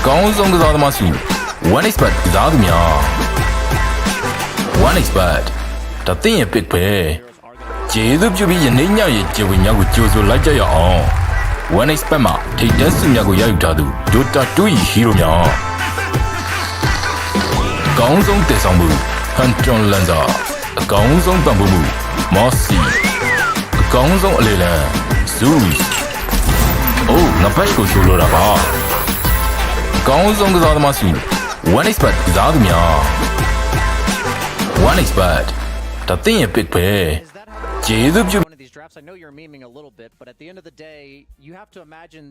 ကောင်းဆုံးကစားသမားစု one expert ကစားသူများ one expert ဒါသင်ရဲ့ pick ပဲကျေးဇူးပြုပြီးယနေ့ညရဲ့ကျေဝင်များကိုကြိုဆိုလိုက်ကြရအောင် one expert မှာထိပ်တန်းစုများကိုရယူထားသူ Dota 2 hero များအကောင်းဆုံးတည်ဆောင်မှု Hunter Lander အကောင်းဆုံးပံ့ပိုးမှု Mossy အကောင်းဆုံးအလေလံ Zeus အိုးငါဘက်ကိုချိုးလို့တာပါအကောင်းဆုံးကစားသမားစု one expert ကစားသူများ one expert ဒါသင်ရဲ့ pick ပဲကျေးဇူးပြု one of these drafts. I know you're memeing a little bit, but at the end of the day, you have to imagine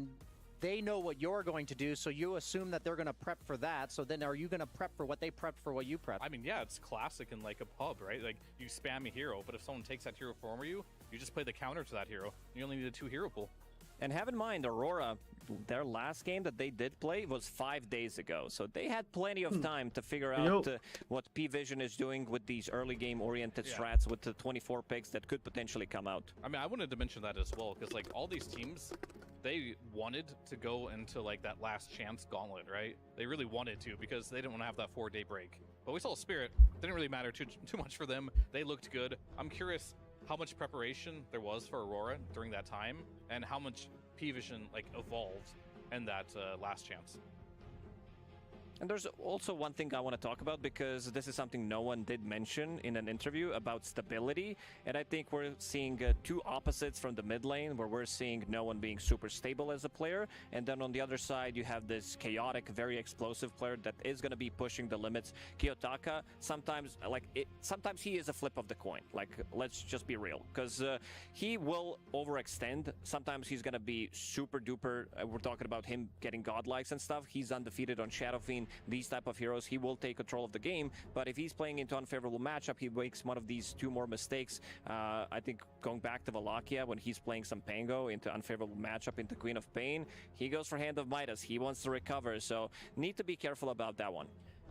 they know what you're going to do, so you assume that they're going to prep for that. So then are you going to prep for what they prepped for what you prepped? I mean, yeah, it's classic in like a pub, right? Like you spam a hero, but if someone takes that hero from you, you just play the counter to that hero. You only need a 2 hero pool. And have in mind, Aurora, their last game that they did play was 5 days ago. So they had plenty of time to figure out what P-Vision is doing with these early game oriented strats with the 24 picks that could potentially come out. I mean, I wanted to mention that as well, because like all these teams, they wanted to go into like that last chance gauntlet, right? They really wanted to because they didn't want to have that 4-day break. But we saw Spirit, didn't really matter too much for them. They looked good. I'm curious how much preparation there was for Aurora during that time and how much P-Vision like evolved in that last chance. And there's also one thing I want to talk about, because this is something no one did mention in an interview about stability. And I think we're seeing two opposites from the mid lane, where we're seeing no one being super stable as a player. And then on the other side, you have this chaotic, very explosive player that is going to be pushing the limits. Kiyotaka, sometimes he is a flip of the coin. Like, let's just be real, because he will overextend. Sometimes he's going to be super duper. We're talking about him getting godlikes and stuff. He's undefeated on Shadowfiend. These type of heroes, he will take control of the game, but if he's playing into unfavorable matchup, he makes one of these 2 more mistakes. I think going back to Valakia, when he's playing some Pango into unfavorable matchup into Queen of Pain, he goes for Hand of Midas. He wants to recover, so need to be careful about that one.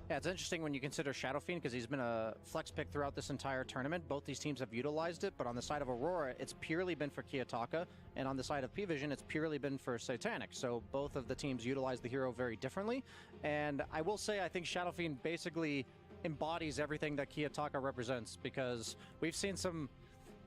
Yeah, it's interesting when you consider Shadowfiend, because he's been a flex pick throughout this entire tournament. Both these teams have utilized it, but on the side of Aurora, it's purely been for Kiyotaka, and on the side of P-Vision, it's purely been for Satanic. So both of the teams utilize the hero very differently, and I will say I think Shadowfiend basically embodies everything that Kiyotaka represents, because we've seen some...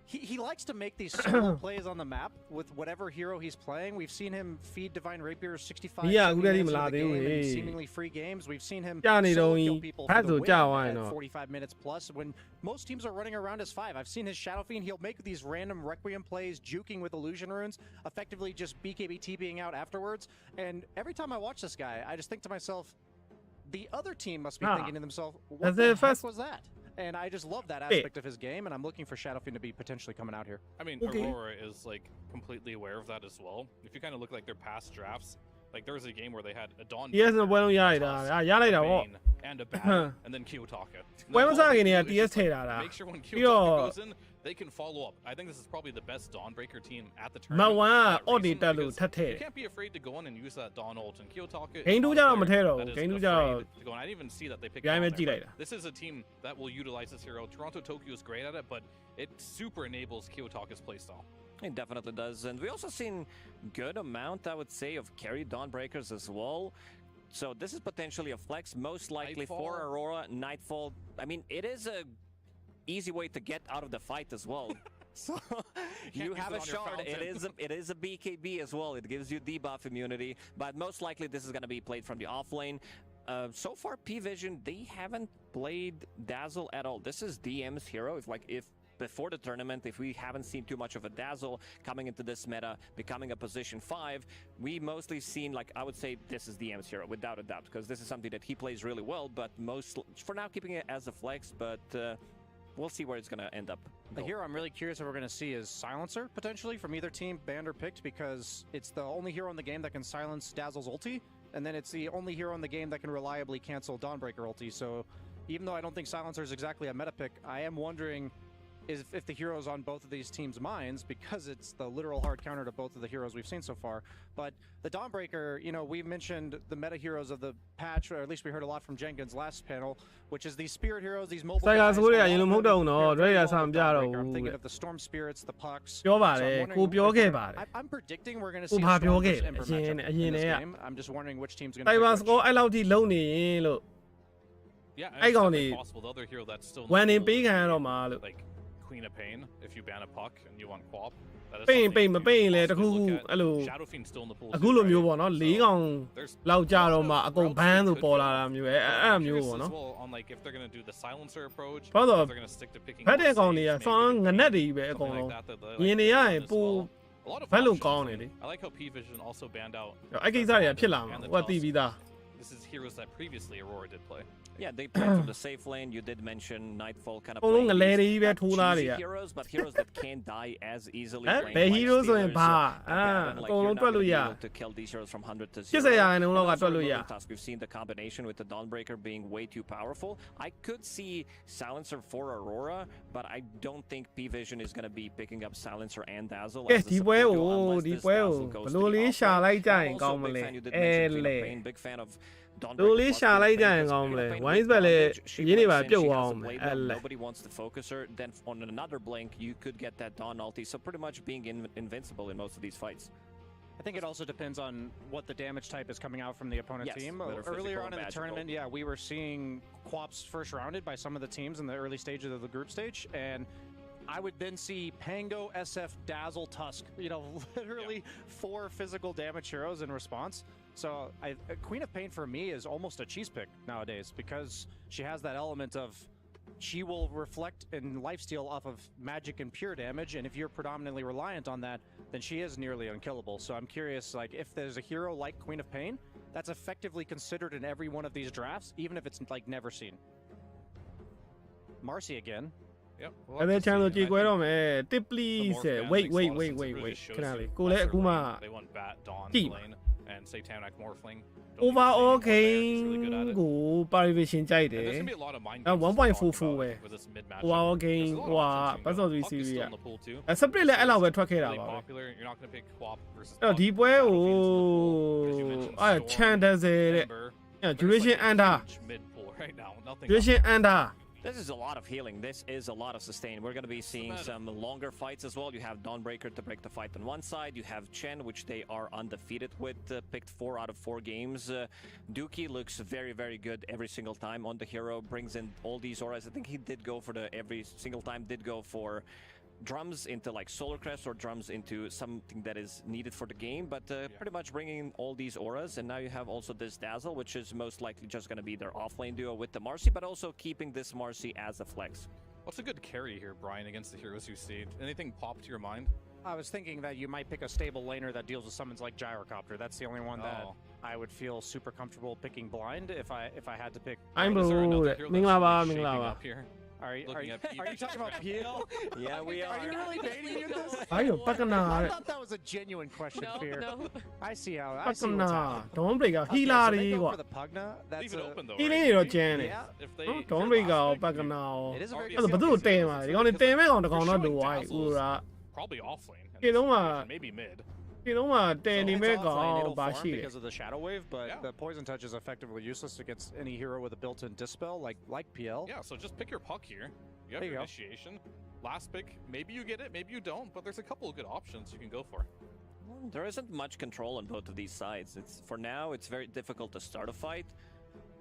He likes to make these solo plays on the map with whatever hero he's playing. We've seen him feed Divine Rapier 65 minutes into the game in seemingly free games. We've seen him solo kill people for the win at 45 minutes plus when most teams are running around as 5. I've seen his Shadowfiend. He'll make these random Requiem plays, juking with illusion runes, effectively just BKB being out afterwards. And every time I watch this guy, I just think to myself, the other team must be thinking to themselves, what the heck was that? And I just love that aspect of his game, and I'm looking for Shadowfiend to be potentially coming out here. I mean, Aurora is like completely aware of that as well. If you kind of look like their past drafts, like there was a game where they had a Dawn, yes, no, bueno, ya and a Bat, and then Kiyotaka. Bueno, make sure when Kiyotaka goes in, they can follow up. I think this is probably the best Dawnbreaker team at the tournament. You can't be afraid to go in and use that Dawn ult, and Kiyotaka is not a player that is afraid to go in. I didn't even see that they picked Dawn. This is a team that will utilize this hero. Toronto Tokyo is great at it, but it super enables Kiyotaka's playstyle. It definitely does, and we also seen good amount, I would say, of carry Dawnbreakers as well. So this is potentially a flex, most likely for Aurora. Nightfall. I mean, it is a easy way to get out of the fight as well. So you have a shard. It is a BKB as well. It gives you debuff immunity, but most likely this is going to be played from the offlane. So far, P-Vision, they haven't played Dazzle at all. This is DM's hero. If before the tournament, if we haven't seen too much of a Dazzle coming into this meta, becoming a position 5, we mostly seen, like, I would say this is DM's hero, without a doubt, because this is something that he plays really well, but for now keeping it as a flex, but we'll see where it's going to end up. The hero I'm really curious if we're going to see is Silencer, potentially, from either team, banned or picked, because it's the only hero in the game that can silence Dazzle's ulti, and then it's the only hero in the game that can reliably cancel Dawnbreaker ulti, so even though I don't think Silencer is exactly a meta pick, I am wondering is if the hero's on both of these teams' minds, because it's the literal hard counter to both of the heroes we've seen so far. But the Dawnbreaker, you know, we mentioned the meta heroes of the patch, or at least we heard a lot from Jenkins last panel, which is these spirit heroes, these mobile guys. I'm thinking of the Storm Spirits, the Pucks. I'm predicting we're going to see a stronger Ember matchup in this game. I'm just wondering which team's going to pick which. Yeah, it's definitely possible. The other hero that's still like Queen of Pain, if you ban a puck and you want Quap, that is something you can possibly look at. Shadow Fiend's still in the pool too, right? So there's as well on like if they're gonna do the silencer approach, if they're gonna stick to picking something like that, a lot of options. I like how P-Vision also banned out. This is heroes that previously Aurora did play. Yeah, they play from the safe lane. You did mention Nightfall kind of playing cheesy heroes, but heroes that can't die as easily. Heroes to kill these heroes from 100 to 0. We've seen the combination with the Dawnbreaker being way too powerful. I could see Silencer for Aurora, but I don't think P-Vision is going to be picking up Silencer and Dazzle. As the support duo, unless this Dazzle goes to the offlane. I'm also a big fan. You did mention Queen of Pain, big fan of Nobody wants to focus her. Then on another blink, you could get that Dawn ulti. So pretty much being invincible in most of these fights. I think it also depends on what the damage type is coming out from the opponent team. Earlier on in the tournament, yeah, we were seeing Quaps first rounded by some of the teams in the early stages of the group stage, and I would then see Pango, SF, Dazzle, Tusk. You know, literally 4 physical damage heroes in response. So Queen of Pain for me is almost a cheese pick nowadays because she has that element of she will reflect and lifesteal off of magic and pure damage, and if you're predominantly reliant on that, then she is nearly unkillable. So I'm curious, like, if there's a hero like Queen of Pain that's effectively considered in every one of these drafts, even if it's like never seen. Marcy again. Yep. Well, wait. They want Bat, Dawn, Lane, and Satanic Morphling. Overall game go Parivation Jade. 1.44 ပဲ Overall game ဟိုဘတ်စော်စီစီရအစပရစ်လည်းအဲ့လောက်ပဲထွက်ခဲ့တာပါအဲ့ဒီပွဲကိုအဲ့ Chandler တဲ့ Duration Under Duration Under. This is a lot of healing. This is a lot of sustain. We're going to be seeing some longer fights as well. You have Dawnbreaker to break the fight on one side. You have Chen, which they are undefeated with, picked 4 out of 4 games. Dookie looks very, very good every single time on the hero. Brings in all these auras. I think he did go for every single time did go for drums into like Solar Crest or drums into something that is needed for the game, but pretty much bringing in all these auras. And now you have also this Dazzle, which is most likely just going to be their offlane duo with the Marcy, but also keeping this Marcy as a flex. What's a good carry here, Brian, against the heroes you see? Anything pop to your mind? I was thinking that you might pick a stable laner that deals with summons like Gyrocopter. That's the only one that I would feel super comfortable picking blind if I had to pick. I'm Minglava. Are you talking about PL? Yeah, we are. Are you really baiting me with this? I thought that was a genuine question, Fear. No. I see how. I see what's happening. Dawnbreaker healer တွေ for the Pugna. That's Leave it open though. healing တွေတော့ကျန်တယ် If they Dawnbreaker ကို Pugna ကို It is a very အဲ့ဒါဘသူ့ကိုတင်ပါလဲဒီကောင်တွေတင်မဲ့ကောင်တစ်ကောင်တော့လိုသွားပြီဦးရာ probably offlane. You know what? Maybe mid. ဒီတော့မှတင်နေမဲ့ကောင် it'll ဘာ farm ရှိလဲ because of the Shadow Wave, but the Poison Touch is effectively useless against any hero with a built-in Dispel like PL. Yeah, so just pick your puck here. You have your initiation. Last pick, maybe you get it, maybe you don't, but there's a couple of good options you can go for. There isn't much control on both of these sides. For now, it's very difficult to start a fight.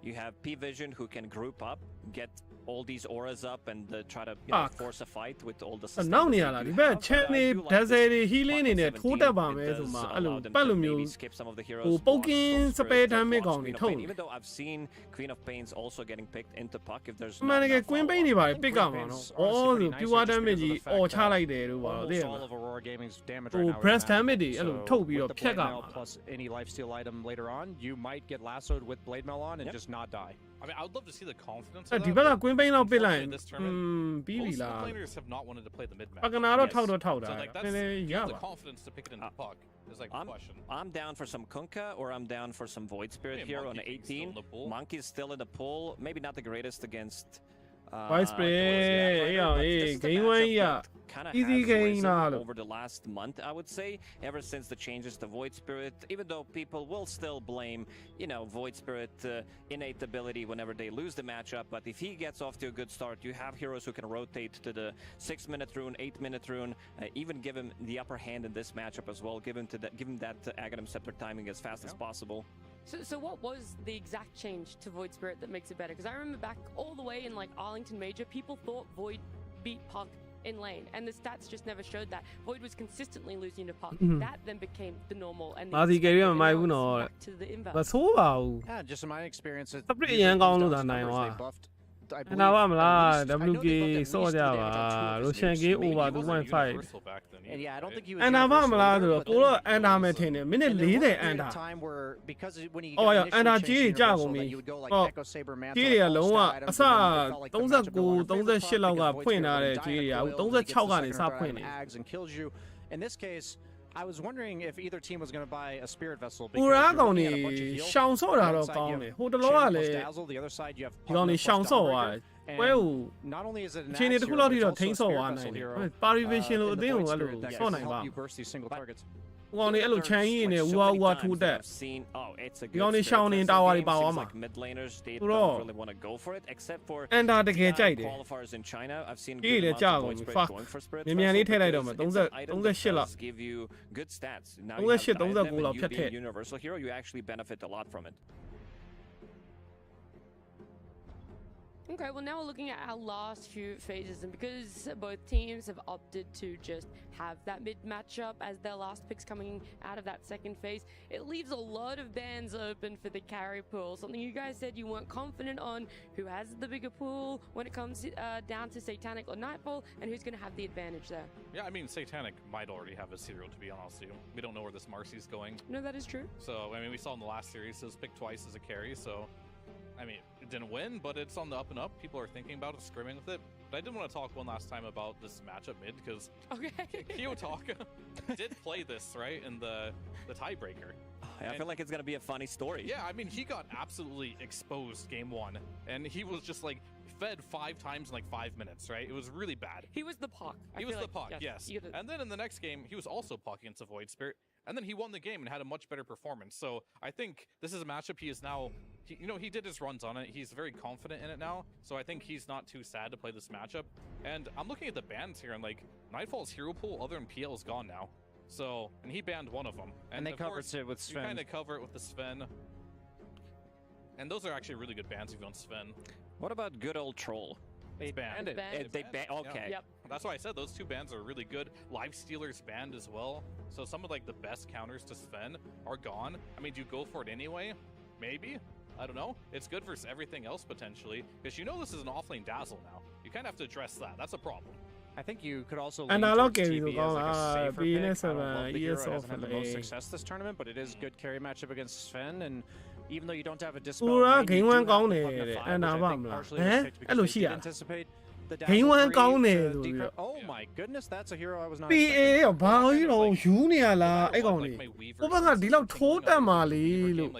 You have P-Vision who can group up, get all these auras up, and try to force a fight with all the sustain. နောက်နေရလားဒီဘက် chant နေ dazzle တွေ healing နေနဲ့ထိုးတက်ပါမယ်ဆိုမှအဲ့လိုပတ်လိုမျိုး skip some of the heroes. ဟို poking spare damage ကောင်တွေထုတ် Even though I've seen Queen of Pains also getting picked into puck if there's မှန်တကယ် Queen Pain တွေပါ pick ရမှာနော်အော်ဆို pure damage ကြီးအော်ချလိုက်တယ်လို့ပါတော့သိရမ all လား of Aurora Gaming's damage ဟို right now. breast damage တွေအဲ့လိုထုတ်ပြီးတော့ with the ဖြတ် Blade က Mail မှာ plus any lifesteal item later on, you might get lassoed with Blade Mail on and just not die. I mean, I would love to see the confidence. အဲ့ဒီဘက်က Queen Pain တော့ပစ်လိုက်ရင်ပြီးပြီ Most လား players have not wanted to play the mid match. ပကနာတော့ထောက်တော့ထောက်တာ So like နည်းနည်းရ that's the ပါ confidence to pick it into puck is like the question. I'm down for some Kunkka or I'm down for some Void Spirit Yeah, here on Monkey King's still 18. in the pool. Monkey's still in the pool. Maybe not the greatest against Widespread, yeah, game one, yeah. Easy game over the last month, I would say, ever since the changes to Void Spirit, even though people will still blame, Void Spirit innate ability whenever they lose the matchup, but if he gets off to a good start, you have heroes who can rotate to the 6-minute rune, 8-minute rune, even give him the upper hand in this matchup as well, give him that Aghanim Scepter timing as fast as possible. So what was the exact change to Void Spirit that makes it better? Because I remember back all the way in like Arlington Major, people thought Void beat Puck in lane, and the stats just never showed that. Void was consistently losing to Puck. That then became the normal, and back to the inverse. Yeah, just in my experience, it's buffed. နာပါမလား WK စော့ကြပါ Russian game over 2.5 အန်နာပါမလားဆိုတော့ကိုတော့အန်နာမယ်ထင်တယ်မိနစ်40အန်နာအော်ရအန်နာကြီးကြာကုန်ပြီဟုတ်ကြီးတွေကလုံးဝအစ39 38လောက်ကဖွင့်ထားတဲ့ကြီးတွေက36ကနေစဖွင့်နေ In this case, I was wondering if either team was going to buy a spirit vessel. ကိုရာကောင်နေရှောင်ဆော့တာတော့ကောင်းတယ်ဟိုတလောကလည်းဒီကောင်နေရှောင်ဆော့သွားတယ်ပွဲကိုအချိန်တစ်ခုလောက်ထိတော့ထိန်းဆော့သွားနိုင်တယ်ပါရီဗီရှင်လိုအသင်းကိုအဲ့လိုဆော့နိုင်ပါဟိုကောင်နေအဲ့လိုချမ်းကြီးနေဝါဝါထိုးတက်ဒီကောင်နေရှောင်နေတာဝါတွေပါသွားမှာသူတော့အန်တာတကယ်ကြိုက်တယ်ကြီးလည်းကြာကုန်ပြီ fuck မြန်လေးထည့်လိုက်တော့မယ်38လောက်38 39လောက်ဖြတ်ထည့် universal hero you actually benefit a lot from it. Okay, well now we're looking at our last few phases, and because both teams have opted to just have that mid matchup as their last picks coming out of that second phase, it leaves a lot of bans open for the carry pool. Something you guys said you weren't confident on, who has the bigger pool when it comes down to Satanic or Nightfall, and who's going to have the advantage there. Yeah, I mean, Satanic might already have his hero, to be honest with you. We don't know where this Marcy's going. No, that is true. So, I mean, we saw in the last series, it was picked twice as a carry, so... I mean, it didn't win, but it's on the up and up. People are thinking about it, scrimming with it. But I did want to talk one last time about this matchup mid, because Kiyotaka did play this, right, in the tiebreaker. I feel like it's going to be a funny story. Yeah, I mean, he got absolutely exposed game one, and he was just, like, fed 5 times in, like, 5 minutes, right? It was really bad. He was the Puck. He was the Puck, yes. And then in the next game, he was also Puck against the Void Spirit. And then he won the game and had a much better performance. So I think this is a matchup he is now... he did his runs on it. He's very confident in it now. So I think he's not too sad to play this matchup. And I'm looking at the bans here, and like Nightfall's hero pool, other than PL, is gone now. So, and he banned one of them. And they covered it with Sven. You kind of cover it with the Sven. And those are actually really good bans if you want Sven. What about good old Troll? They banned it. Okay. Yep. That's why I said those 2 bans are really good. Lifestealer's banned as well. So some of like the best counters to Sven are gone. I mean, do you go for it anyway? Maybe. I don't know. It's good versus everything else potentially. Because you know this is an offlane Dazzle now. You kind of have to address that. That's a problem. I think you could also lean towards TB as like a safer pick. I don't love the hero. It hasn't had the most success this tournament, but it is a good carry matchup against Sven. And even though you don't have a dispel, you do have the Puck in the 5, which I think partially was picked because they did anticipate the Dazzle 3 Oh my goodness, that's a hero I was not expecting. ဘာကြီးတော့ယူနေရလားအဲ့ကောင်လေးဟိုဘက်ကဒီလောက်ထိုးတက်มาလေလို့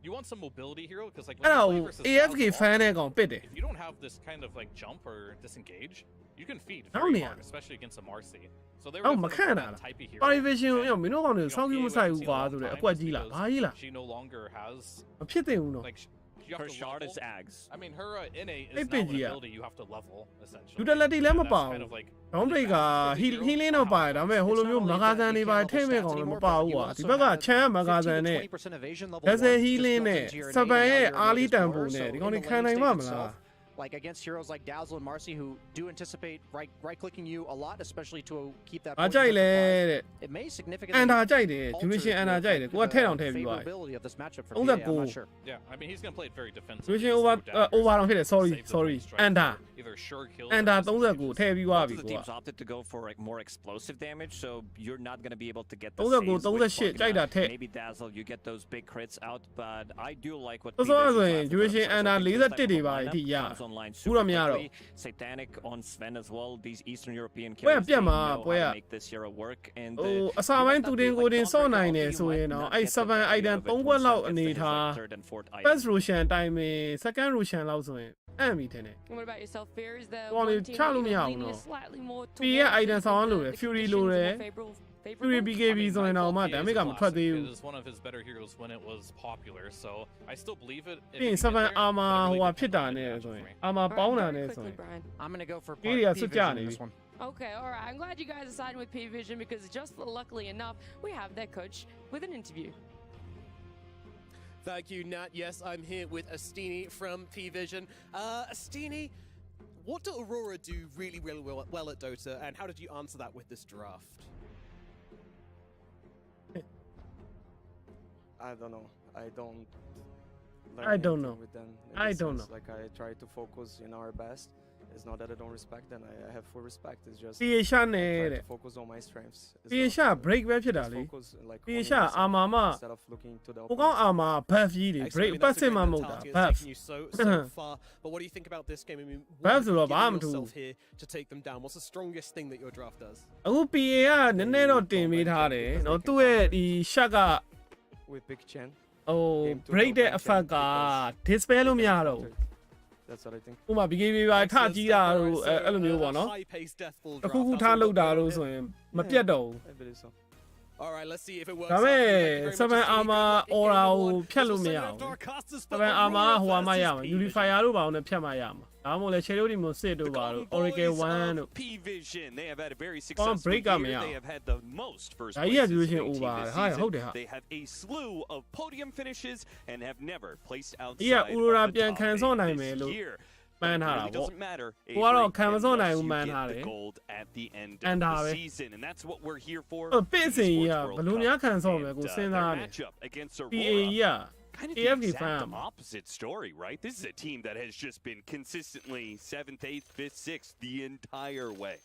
You want some mobility hero because like အဲ့ဒါကို AFK fan တဲ့ကောင်ပစ်တယ် If you don't have this kind of like jump or disengage, you can feed very hard, especially against a Marcy. So they were မခန့်တာလား Privation ရောမင်းတို့ကောင်တွေစောင်းကြီးမဆိုင်ဘူးကွာဆိုတဲ့အကွက်ကြီးလားဘာကြီးလား She no longer has မဖြစ်သင့်ဘူးနော် like her shard is Ags. I mean, her innate is now an ability you have to level, essentially. လူတလက်တီလည်းမပါဘူး။ရောင်းဘရိတ်ကဟီလင်းတော့ပါတယ်ဒါပေမဲ့ဟိုလိုမျိုးမဂါဇန်တွေပါထိမဲ့ကောင်လည်းမပါဘူးကွာ။ဒီဘက်ကချမ်းမဂါဇန်နဲ့ဒါစဟီလင်းနဲ့စပန်ရဲ့အာလီတန်ပူနဲ့ဒီကောင်တွေခံနိုင်မှာမလား Like against heroes like Dazzle and Marcy who do anticipate right-clicking you a lot, especially to keep that. ကြိုက်လေတဲ့ It may significantly. အန်တာကြိုက်တယ်ဒူမရှင်အန်တာကြိုက်တယ်ကိုကထဲတောင်ထည့်ပြီးသွားတယ် Yeah, I mean he's going to play it very defensive. ဒူမရှင်over တောင်ဖြစ်တယ် sorry အန်တာ Either sure kill အန်တာ39ထည့်ပြီးသွားပြီ The ကိုက teams opted to go for like more explosive damage, so you're not going to be able to get the 39 38ကြိုက်တာထည့် Maybe Dazzle, you get those big crits out, but I do like what ဆိုဆိုရင်ဒူမရှင်အန်တာ41တွေပါအထိရ on online super quickly. Satanic on Sven as well. These Eastern European characters know how to make this hero work. And အစာပိုင်းသူတင်ကိုတင်စော့နိုင်တယ်ဆိုရင်တော့အဲ့7 item 3ခွက်လောက်အနေထား first Roshan တိုင်းမှာ second Roshan လောက်ဆိုရင်အံ့မိတယ်နဲ့ What about yourself, Fear? Is there ဟောလေ one team ချလို့မရ that ဘူး is နော် leaning slightly more P ရဲ့ towards item ဆောင်းလို့တယ် Fury လို့တယ် Fury BKB ဆိုရင်တော့မှ damage ကမထွက်သေးဘူး It is one of his better heroes when it was popular, so I still believe it. ပြီးရင်7 armor ဟိုဟာဖြစ်တာနဲ့ဆိုရင် armor ပေါင်းတာနဲ့ဆိုရင် I'm gonna go for Area P switch Vision out, in maybe. this one. Okay, all right. I'm glad you guys are siding with P Vision because just luckily enough, we have their coach with an interview. Thank you, Nat. Yes, I'm here with Astini from P Vision. Astini, what do Aurora do really, really well at Dota, and how did you answer that with this draft? I don't know. I don't. I don't know. With them I don't know. Like I try to focus in our best. It's not that I don't respect them. I have full respect. It's just ပြေရှာ I နေ try တဲ့ to focus on my strengths. It's ပြေ not ရှာ break ပဲဖြစ်တာ just လေ focus like ပြေ only ရှာ myself armor မှ instead of looking to the ဟိုကောင်း opponent. armor buff ကြီးတွေ break Excellent. I mean, that's a passive great မှမဟုတ်တာ mentality. It's buff taken you so far. But what do you think about this game? I mean, what Buff have you ဆိုတော့ဘာမှမ given ထူး yourself here to take them down? What's the strongest thing that your draft does? အခု PA ကနည်းနည်းတော့တင်ပေးထားတယ်เนาะသူ့ရဲ့ဒီ shot က With Big Chen. ဟို Game to break တဲ့ Double effect က Chen dispel လို့မရတော့ဘူး That's what I think. ဥပမာ BKB ပါထကြီးတာတို့အဲ့လိုမျိုးပေါ့နော် High-paced death ball တစ်ခု draft. ခု That's ထား all လုပ်တာ we've got တို့ here. ဆိုရင်မပြတ်တော့ဘူး I believe so. All right, let's see if it works. ဒါ out. ပေမဲ့ Thank you very much, 7 Astini. armor Good luck in aura game ကို one. ဖြတ် This လို့ will မ send ရ out ဘူး our casters for 7 armor ဟိုဟာမှ Aurora ရ versus မှာ P Unifier တို့ပါအောင်နဲ့ဖြတ်မှရမှာဒါမှမဟုတ်လဲ Shadow Demon စစ်တို့ပါတို့ Oracle 1တို့ P Vision, they have had a very Oh, successful break year. up, yeah. They have had the most first Ah, yeah, places Vision in a team over. this Hi, season. hold it. They have a slew of podium finishes and have never placed outside Yeah, Aurora of the ပြန် top ခံစော 8 နိုင်မယ် this လို့ year. မှန်း But ထား it တာ really ပေါ့ doesn't matter. ဟိုကတော့ Avery, ခံမစောနိုင် unless ဘူး you မှန်း get ထားတ the ယ် gold at the end And of the have it. season, and that's what we're here for. အဲ့ပစ်စင်ကြီးက Esports World ဘယ်လို Cup. များခံစော့မလဲ And, ကိုစဉ်း their စားတယ် matchup against PA Aurora. ကြီးက Kind of AFK the exact fam. opposite story, right? This is a team that has just been consistently 7th, 8th, 5th, 6th the entire way.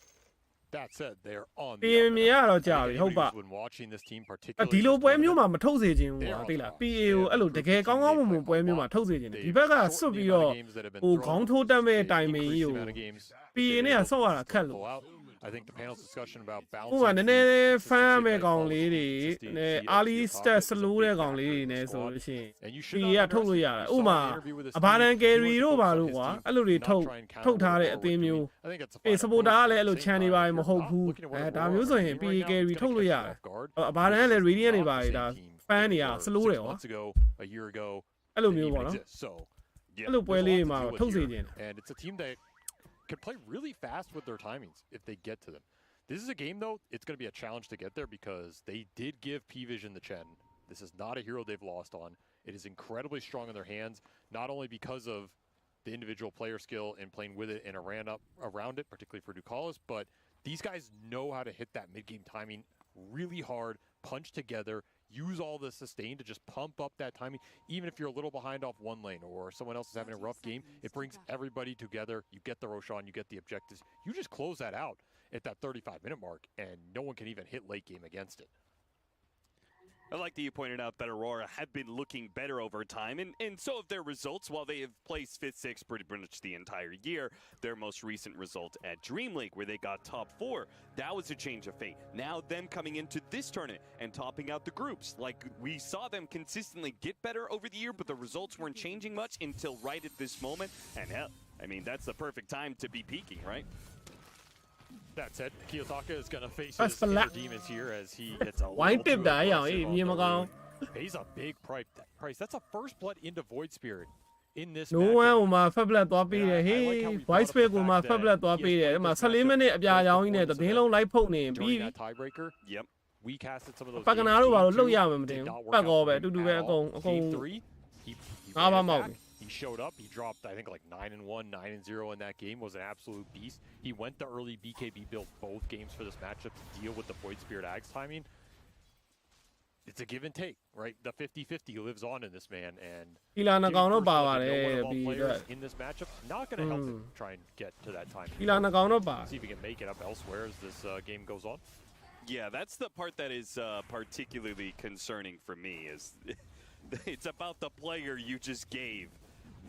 That said, they're on ပြင် the မြင်ရတော့ကြာပြီဟုတ်ပါ when watching this team အဲ့ particularly ဒီလို this ပွဲမျိုး tournament, မှာမထုတ်စေခြင်းဘူးကွာသိလား PA ကိုအဲ့လိုတကယ်ကောင်းကောင်းမွန်မွန်ပွဲမျိုးမှာထုတ်စေခြင်းတယ်ဒီဘက်ကစွတ်ပြီးတော့ဟိုခေါင်းထိုးတက်မဲ့တိုင်မင်းကြီးကို PA နဲ့ကဆော့ရတာခက်လို့ pull out. I think the panel's discussion about ဥပမာ balancing နည်းနည်း teams, ဖမ်းရ specifically မယ့်ကောင် calling လေးတွေ consistency, နည်း CFG early talk stat is a slow big တဲ့ကောင် factor လေး in တွေ this နဲ့ဆို squad. လို့ရှိရင် And you should PA က not ထုတ်လို့ရတယ် underestimate. ဥပမာ We saw an interview with this အဘာတန် team. carry He တို့ went ပါ to တို့ focus ကွာ on his အဲ့လိုတွေ team, ထုတ် not try and counter ထုတ်ထားတဲ့ or အသင်းမျိုး I think it's a အေး fine supporter က approach. လည်းအဲ့လို At the ခြံ same နေ time, ပါ if မ you're ဟုတ် not ဘူး looking at what အဲဒါ Aurora မျိုး is ဆိုရင် doing PA right now, carry it's ထုတ် gonna လို့ရ catch တယ် you off guard. အဘာတန်ကလည်း radiant တွေပါဒါ Team ဖန်နေတာ for slow တယ် 6 ကွာ months ago, a year ago, အဲ့လို didn't မျိုး even ပေါ့နော် exist. So, yeah, အဲ့လိုပွဲ there's a လေး lot မှာ to deal with ထုတ်စေ here. ခြင်းတယ် And it's a team that can play really fast with their timings if they get to them. This is a game, though, it's going to be a challenge to get there because they did give P-Vision the Chen. This is not a hero they've lost on. It is incredibly strong in their hands, not only because of the individual player skill and playing with it and around it, particularly for Ducalis, but these guys know how to hit that mid-game timing really hard, punch together, use all the sustain to just pump up that timing. Even if you're a little behind off one lane or someone else is having a rough game, it brings everybody together. You get the Roshan, you get the objectives. You just close that out at that 35-minute mark, and no one can even hit late game against it. I like that you pointed out that Aurora have been looking better over time, and so have their results. While they have placed 5th, 6th pretty much the entire year, their most recent result at Dream League, where they got top 4, that was a change of fate. Now them coming into this tournament and topping out the groups, like we saw them consistently get better over the year, but the results weren't changing much until right at this moment. And hell, I mean, that's the perfect time to be peaking, right? That said, Kiyotaka is going to face That's his for inner la- demons here as he gets a Wine little tip too da, yeah, aggressive on yeah, the yeah, road. Pays a big price. That's a first blood into Void Spirit in this no matchup. one ဟိုမှာ fat blood သွားပေးတယ်ဟေး voice spec ကိုမှ fat blood သွားပေးတယ်အဲ့မှာ14မိနစ်အပြာရောင်းကြီးနဲ့သတင်းလုံး live ဖုတ်နေပြီး During that tiebreaker, Yep. we casted some of those ပတ်ကနာ games. တို့ဘာလို့ Game လှုပ်ရ two မယ်မတင် did ဘူး not work ပတ်ကော out ပဲ for အတူတူ him ပဲ at အကုန် all. အကုန် Game 3, he ငါးပါး ran မောက် back. တယ် He showed up. He dropped, I think, like 9-1, 9-0 in that game. Was an absolute beast. He went the early BKB build both games for this matchup to deal with the Void Spirit Axe timing. It's a give and take, right? The 50-50 lives on in this man, and ဒီလာနှကောင်တော့ပါပါတ no ယ် one of all ပြီးတော့ players in this matchup not going to help him try and get to that time. ဒီလာနှကောင်တော့ပါ See if he can make it up elsewhere as this game goes on. Yeah, that's the part that is particularly concerning for me. Is it's about the player you just gave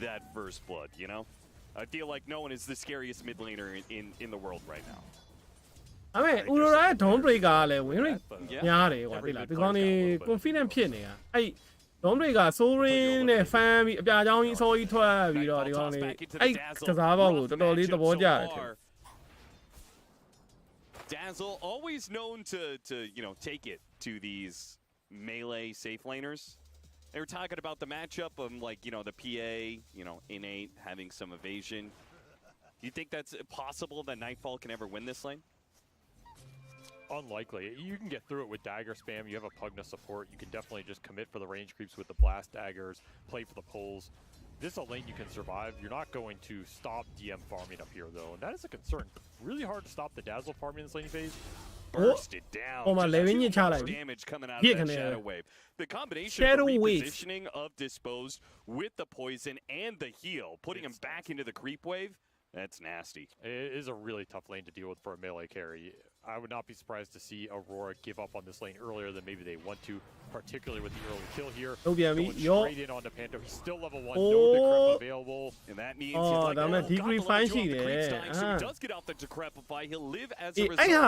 that first blood, you know? I feel like no one is the scariest mid laner in the world right now. ဒါပေမဲ့ Aurora ရဲ့ Dawn Breaker ကလည်း win rate များတယ်ကွာတိလားဒီကောင်နေ confident ဖြစ်နေတာအဲ့ Dawn Breaker Sorin နဲ့ fan ပြီးအပြာချောင်းကြီးအစောကြီးထွက်ပြီးတော့ဒီကောင်နေအဲ့ကစားပေါက်ကိုတော်တော်လေးသဘောကျတယ်ထင် Dazzle always known to take it to these melee safe laners. They were talking about the matchup of the PA, innate having some evasion. You think that's possible that Nightfall can ever win this lane? Unlikely. You can get through it with dagger spam. You have a Pugna support. You can definitely just commit for the range creeps with the blast daggers, play for the pulls. This is a lane you can survive. You're not going to stop DM farming up here, though, and that is a concern. Really hard to stop the Dazzle farming in this laning phase. Burst it down. Oh my, damage coming out of that Shadow Wave. The combination of the repositioning of Disposed with the poison and the heal, putting him back into the creep wave, that's nasty. It is a really tough lane to deal with for a melee carry. I would not be surprised to see Aurora give up on this lane earlier than maybe they want to, particularly with the early kill here. Going straight in onto Panto. He's still level 1, no decrep available. And that means he's like, got the creeps dying, so he does get out the decrepify. He'll live as a result. Yeah,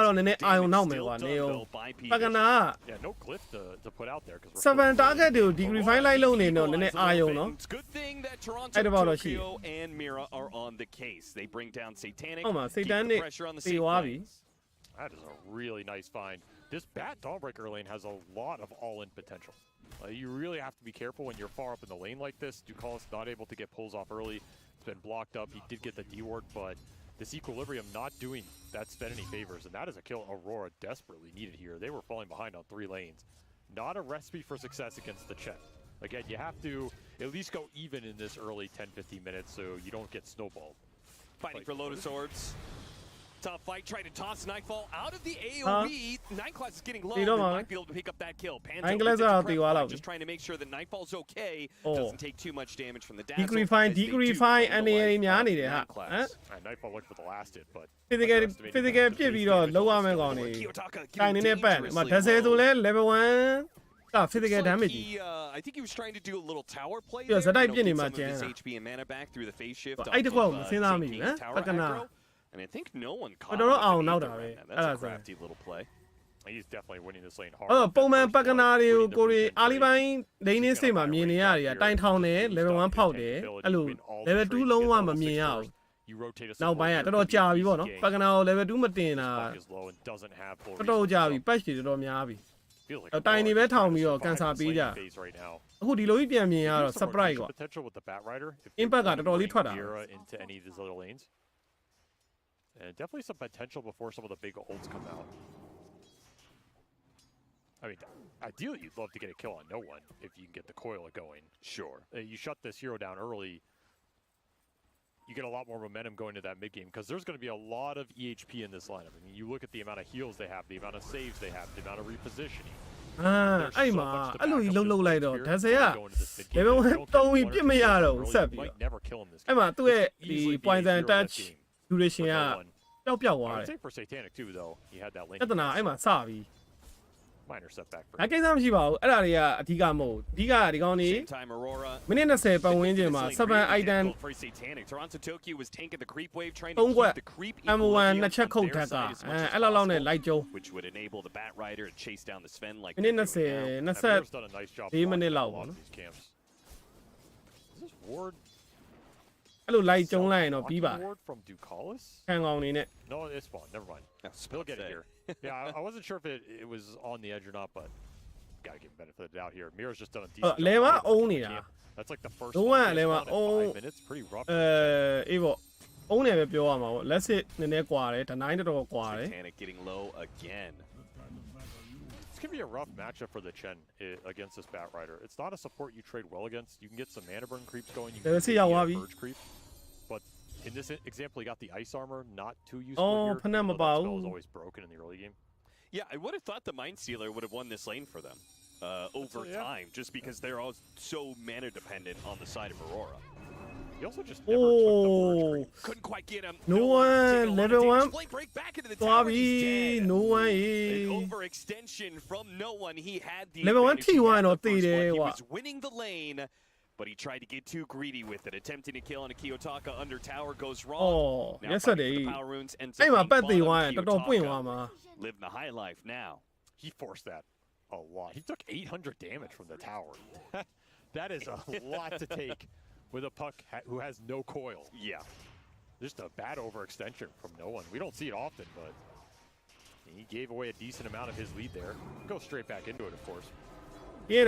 no glyph to put out there. Seven target to decreefy like low no. It's a good thing that Toronto, Tokyo, and Mira are on the case. They bring down Satanic, keep the pressure on the safe lanes. That is a really nice find. This Bat Dawnbreaker lane has a lot of all-in potential. You really have to be careful when you're far up in the lane like this. Ducalis not able to get pulls off early. It's been blocked up. He did get the D-ward, but this Equilibrium not doing that Sven any favors, and that is a kill Aurora desperately needed here. They were falling behind on 3 lanes. Not a recipe for success against the Chen. Again, you have to at least go even in this early 10-15 minutes so you don't get snowballed. Fighting for Lotus Swords. Tough fight, trying to toss Nightfall out of the AoE. Nightclass is getting low. They might be able to pick up that kill. Panto just trying to make sure that Nightfall's okay. Doesn't take too much damage from the Dazzle. Decreefy အနေနဲ့များနေတယ်ဟာ Nightfall looked for the last hit, but physical ပြစ်ပြီးတော့လုံးဝမဲ့ကောင်နေတိုင်းနေနဲ့ပတ်တယ်မ10ဆိုလဲ level 1 physical damage. I think he was trying to do a little tower play. Yeah, so that pinned him at his HP and mana back through the phase shift. And I think no one caught him. That's a crafty little play. He's definitely winning this lane hard. ပုံမှန်ပကနာတွေကိုကိုရီအားလေးပိုင်းလိန်နေစိတ်မှာမြင်နေရတာတိုင်ထောင်တယ် level 1 ဖောက်တယ်အဲ့လို level 2 လုံးဝမမြင်ရဘူးနောက်ပိုင်းကတော်တော်ကြာပြီပေါ့နော်ပကနာကို level 2 မတင်တာတော်တော်ကြာပြီ patch တွေတော်တော်များပြီတိုင်နေပဲထောင်ပြီးတော့ကန်ဆာပေးကြအခုဒီလိုကြီးပြန်မြင်ရတော့ surprise ကွာ impact ကတော်တော်လေးထွက်တာ And definitely some potential before some of the big ults come out. I mean, ideally, you'd love to get a kill on no one if you can get the coil going. Sure. You shut this hero down early, you get a lot more momentum going to that mid game because there's going to be a lot of EHP in this lineup. I mean, you look at the amount of heals they have, the amount of saves they have, the amount of repositioning. အဲ့မှာအဲ့လိုကြီးလုံးလိုက်တော့ဒါစေက level 1 တုံးပြီးပြစ်မရတော့ဆက်ပြီးအဲ့မှာသူ့ရဲ့ဒီ poison touch duration ကပျောက်သွားတယ် for Satanic too though he had that lane ပြဿနာအဲ့မှာစပြီ minor setback for အကိစ္စမရှိပါဘူးအဲ့ဒါတွေကအဓိကမဟုတ်အဓိကဒီကောင်းနေမိနစ်20ပတ်ဝန်းကျင်မှာ7 item Toronto Tokyo was tanking the creep wave trying to keep the creep M1 နှစ်ချက်ခုတ်ထက်ကအဲ့လောက်နဲ့လိုက်ကျုံ which would enable the Bat Rider to chase down the Sven like မိနစ်20 4မိနစ်လောက်ပေါ့နော် This ward အဲ့လိုလိုက်ကျုံလိုက်ရင်တော့ပြီးပါ from Ducalis ခံကောင်နေနဲ့ No, it's spawn. Never mind. He'll get it here. Yeah, I wasn't sure if it was on the edge or not, but gotta give him benefit of the doubt here. Mira's just done a decent job. Leva အုံးနေတာ That's like the first လုံးဝ Leva အုံး minutes. Pretty rough. အေးပေါ့အုံးနေပဲပြောရမှာပေါ့ let's hit နည်းနည်းကွာတယ် deny တော်တော်ကွာတယ် Satanic getting low again. It's gonna be a rough matchup for the Chen against this Bat Rider. It's not a support you trade well against. You can get some mana burn creeps going. You can get Purge creep. But in this example, he got the ice armor, not too useful here. That spell is always broken in the early game. Yeah, I would have thought the Mind Stealer would have won this lane for them over time, just because they're all so mana dependent on the side of Aurora. He also just never took the Purge creep. Couldn't quite get him. No one, level 1. Break back into the tower. He's dead. No one. An overextension from no one. He had the level 1 T1 တော့တည်တယ် He ကွာ was winning the lane. but he tried to get too greedy with it, attempting to kill on a Kiyotaka under tower goes wrong. Oh, now yes, the power runes ends up being Kiyotaka. Living the high life now. He forced that a lot. He took 800 damage from the tower. That is a lot to take with a puck who has no coil. Yeah. Just a bad overextension from no one. We don't see it often, but he gave away a decent amount of his lead there. Go straight back into it, of course. Yeah,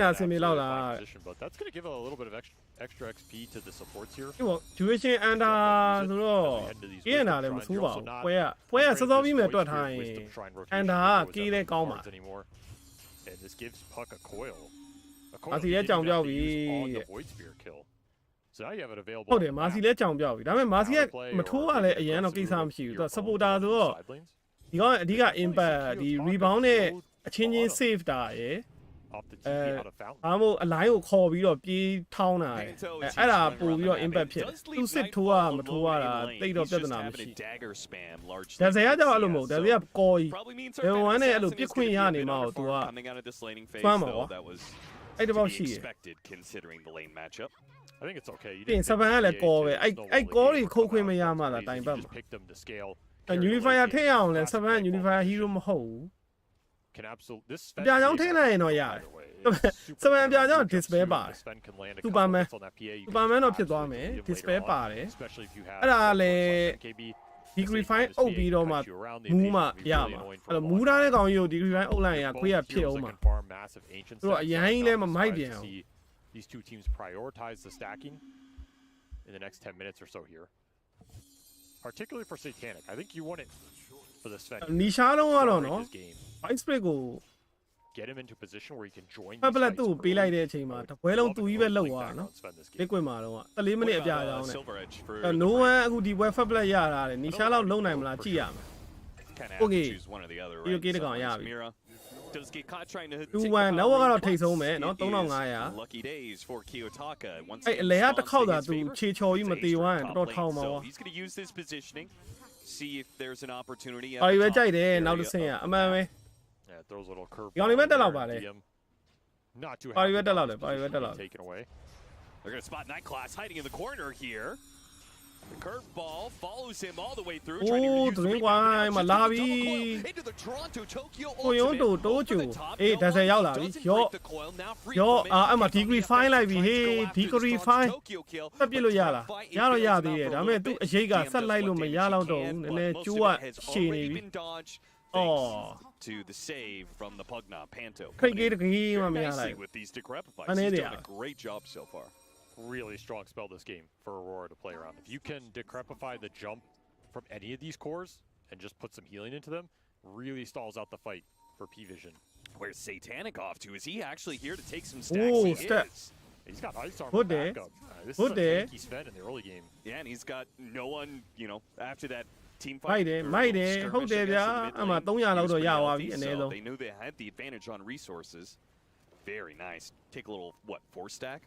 but that's going to give a little bit of extra XP to the supports here. Duration and yeah, နာလည်းမဆိုးပါဘူး။ပွဲကစောစောပြီးမှတွက်ထားရင် and ကီးလဲကောင်းပါ And this gives Puck a coil. A စီလည်းကြောင်ပြောက်ပြီ Void Spear kill. So now you have it available. ဟုတ်တယ်မာစီလည်းကြောင်ပြောက်ပြီဒါပေမဲ့မာစီကမထိုးရလဲအရန်တော့ကိစ္စမရှိဘူးသူက supporter ဆိုတော့ဒီကအဓိက impact ဒီ rebound နဲ့အချင်းချင်း save တာရယ်အားမို့အလိုင်းကိုခေါ်ပြီးတော့ပြေးထောင်းတာရယ်အဲ့ဒါပို့ပြီးတော့ impact ဖြစ်သူစစ်ထိုးရမထိုးရတာတိတ်တော့ပြဿနာမရှိဒါဇေယျကြောင့်အဲ့လိုမဟုတ်ဒါဇေယျကော်ကြီးဘယ်ဝမ်းနဲ့အဲ့လိုပြစ်ခွင့်ရနေမှာတော့သူကဖမ်းမှာပေါ့အဲ့တော့ရှိရ I think it's okay. ပြင်စပန်ကလည်းကော်ပဲအဲ့ကော်တွေခုတ်ခွင့်မရမှသာတိုင်ပတ်မှာ Unifier ထည့်အောင်လဲစပန် Unifier hero မဟုတ်ဘူး Can absolutely this ပြာကြောင်းထည့်လိုက်ရင်တော့ရတယ်စပန်ပြာကြောင်း display ပါတယ် Superman တော့ဖြစ်သွားမယ် display ပါတယ်အဲ့ဒါလည်း degree fine အုပ်ပြီးတော့မှမူးမှရမှာအဲ့တော့မူးထားတဲ့ကောင်ကြီးကို degree fine အုပ်လိုက်ရင်ခွေးကဖြစ်အောင်မှာသူတို့အရင်လည်းမမိုက်ပြန်အောင် These two teams prioritize the stacking in the next 10 minutes or so here. Particularly for Satanic. I think you want it for the Sven. Nisha တော့ကတော့နော် Ice Break ကို get him into a position where he can join ဖက်ပလက်သူ့ပေးလိုက်တဲ့အချိန်မှာတပွဲလုံးသူကြီးပဲလောက်သွားနော် Liquid မှာတော့14မိနစ်အပြာရောင်းတယ် No one အခုဒီပွဲဖက်ပလက်ရတာလေ Nisha လောက်လုံးနိုင်မလားကြည့်ရမယ် Okay ဒီလိုကိတကောင်ရပြီ2-1 နောက်ကတော့ထိတ်ဆုံးမယ်နော်3500 Lucky days for Kiyotaka. အဲ့အလဲကတစ်ခေါက်သာသူခြေချော်ကြီးမသေးဝမ်းတော်ထောင်းမှာပါ He's going to use this positioning. See if there's an opportunity. ပါရီပဲကြိုက်တယ်နောက်တစ်ဆင့်ကအမှန်ပဲ Yeah, throws a little curve. ဒီကောင်လေးပဲတက်လောက်ပါလေ Not too ပါရီပဲတက်လောက်တယ်ပါရီပဲတက်လောက် taken away. They're going to spot Night Class hiding in the corner here. The curveball follows him all the way through. Trying to use the rebound. Into the Toronto Tokyo ultimate. အေးဒါဆက်ရောက်လာပြီရောအဲ့မှာ degree fine လိုက်ပြီဟေး degree fine ဆက်ပြစ်လို့ရလားရတော့ရသေးတယ်ဒါပေမဲ့သူ့အရေးကဆက်လိုက်လို့မရတော့တော့ဘူးနည်းနည်းကျိုးကရှည်နေပြီ To the save from the Pugna Panto. ခိတ်ကြီးတကြီးမှမရလိုက် With these decrepifies. He's done a great job so far. Really strong spell this game for Aurora to play around. If you can decrepify the jump from any of these cores and just put some healing into them, really stalls out the fight for P-Vision. Where's Satanic off to? Is he actually here to take some stacks? Ooh, he is. He's got ice armor backup. This is a tanky Sven in the early game. Yeah, and he's got no one, you know, after that team မိုက် fight. တယ်မိုက်တယ်ဟုတ်တယ်ဗျာအမှ300လောက်တော့ရသွားပြီအနေဆုံး They knew they had the advantage on resources. Very nice. Take a little, what, 4-stack?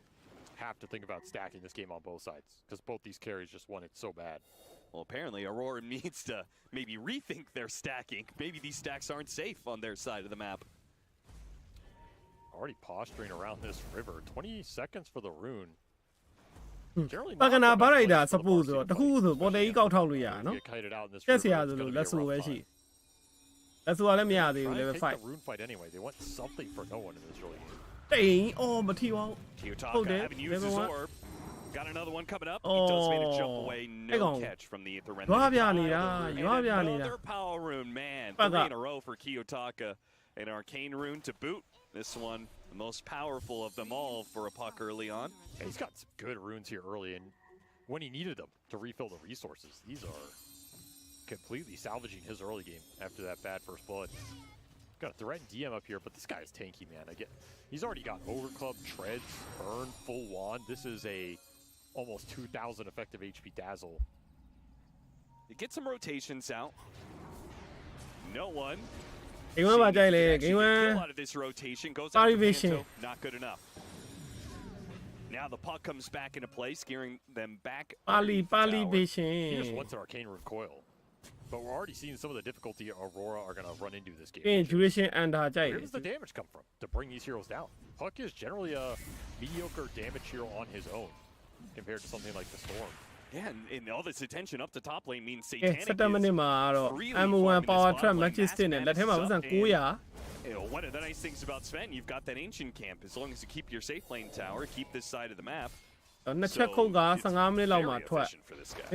Have to think about stacking this game on both sides because both these carries just want it so bad. Well, apparently Aurora needs to maybe rethink their stacking. Maybe these stacks aren't safe on their side of the map. Already posturing around this river. 20 seconds for the rune. ပကနာဘာလိုက်တာ suppose ဆိုတော့တခုဆိုပေါ်တယ်ကြီးကောက်ထောက်လို့ရနော်တက်စရာဆိုလို့လက်ဆူပဲရှိလက်ဆူကလည်းမရသေးဘူး level 5 the rune fight anyway. They want something for no one in this early game. တိန်အော်မထီပါဘူး Kiyotaka haven't used his orb. Got another one coming up. He does manage to jump away. No catch from the Aether Remnant. ရွာပြနေတာရွာပြနေတာ Another power rune, man. 3 in a row for Kiyotaka. An arcane rune to boot. This one, the most powerful of them all for a puck early on. Yeah, he's got some good runes here early, and when he needed them to refill the resources, these are completely salvaging his early game after that bad first blood. Got a threat DM up here, but this guy is tanky, man. He's already got Overclub, Treads, Burn, Full Wand. This is a almost 2,000 effective HP Dazzle. You get some rotations out. No one. Game 1ပါကြိုက်လေ Game 1 out of this rotation goes out to Panto. Not good enough. Now the puck comes back into play, scaring them back. Pali Vision. He just wants an arcane rune coil. But we're already seeing some of the difficulty Aurora are going to run into this game. ပြီးရင် duration under ကြိုက် Where တယ် does the damage come from to bring these heroes down? Puck is generally a mediocre damage hero on his own compared to something like the Storm. Yeah, and all this attention up the top lane means ကဲ Satanic 17မိနစ်မှာတော့ M1 Power Trap Majestic နဲ့လက်ထဲမှာပတ်စံ 900 One of the nice things about Sven, you've got that ancient camp. As long as you keep your safe lane tower, keep this side of the map. နှစ်ချက်ခုတ်က15မိနစ်လောက်မှာထွက်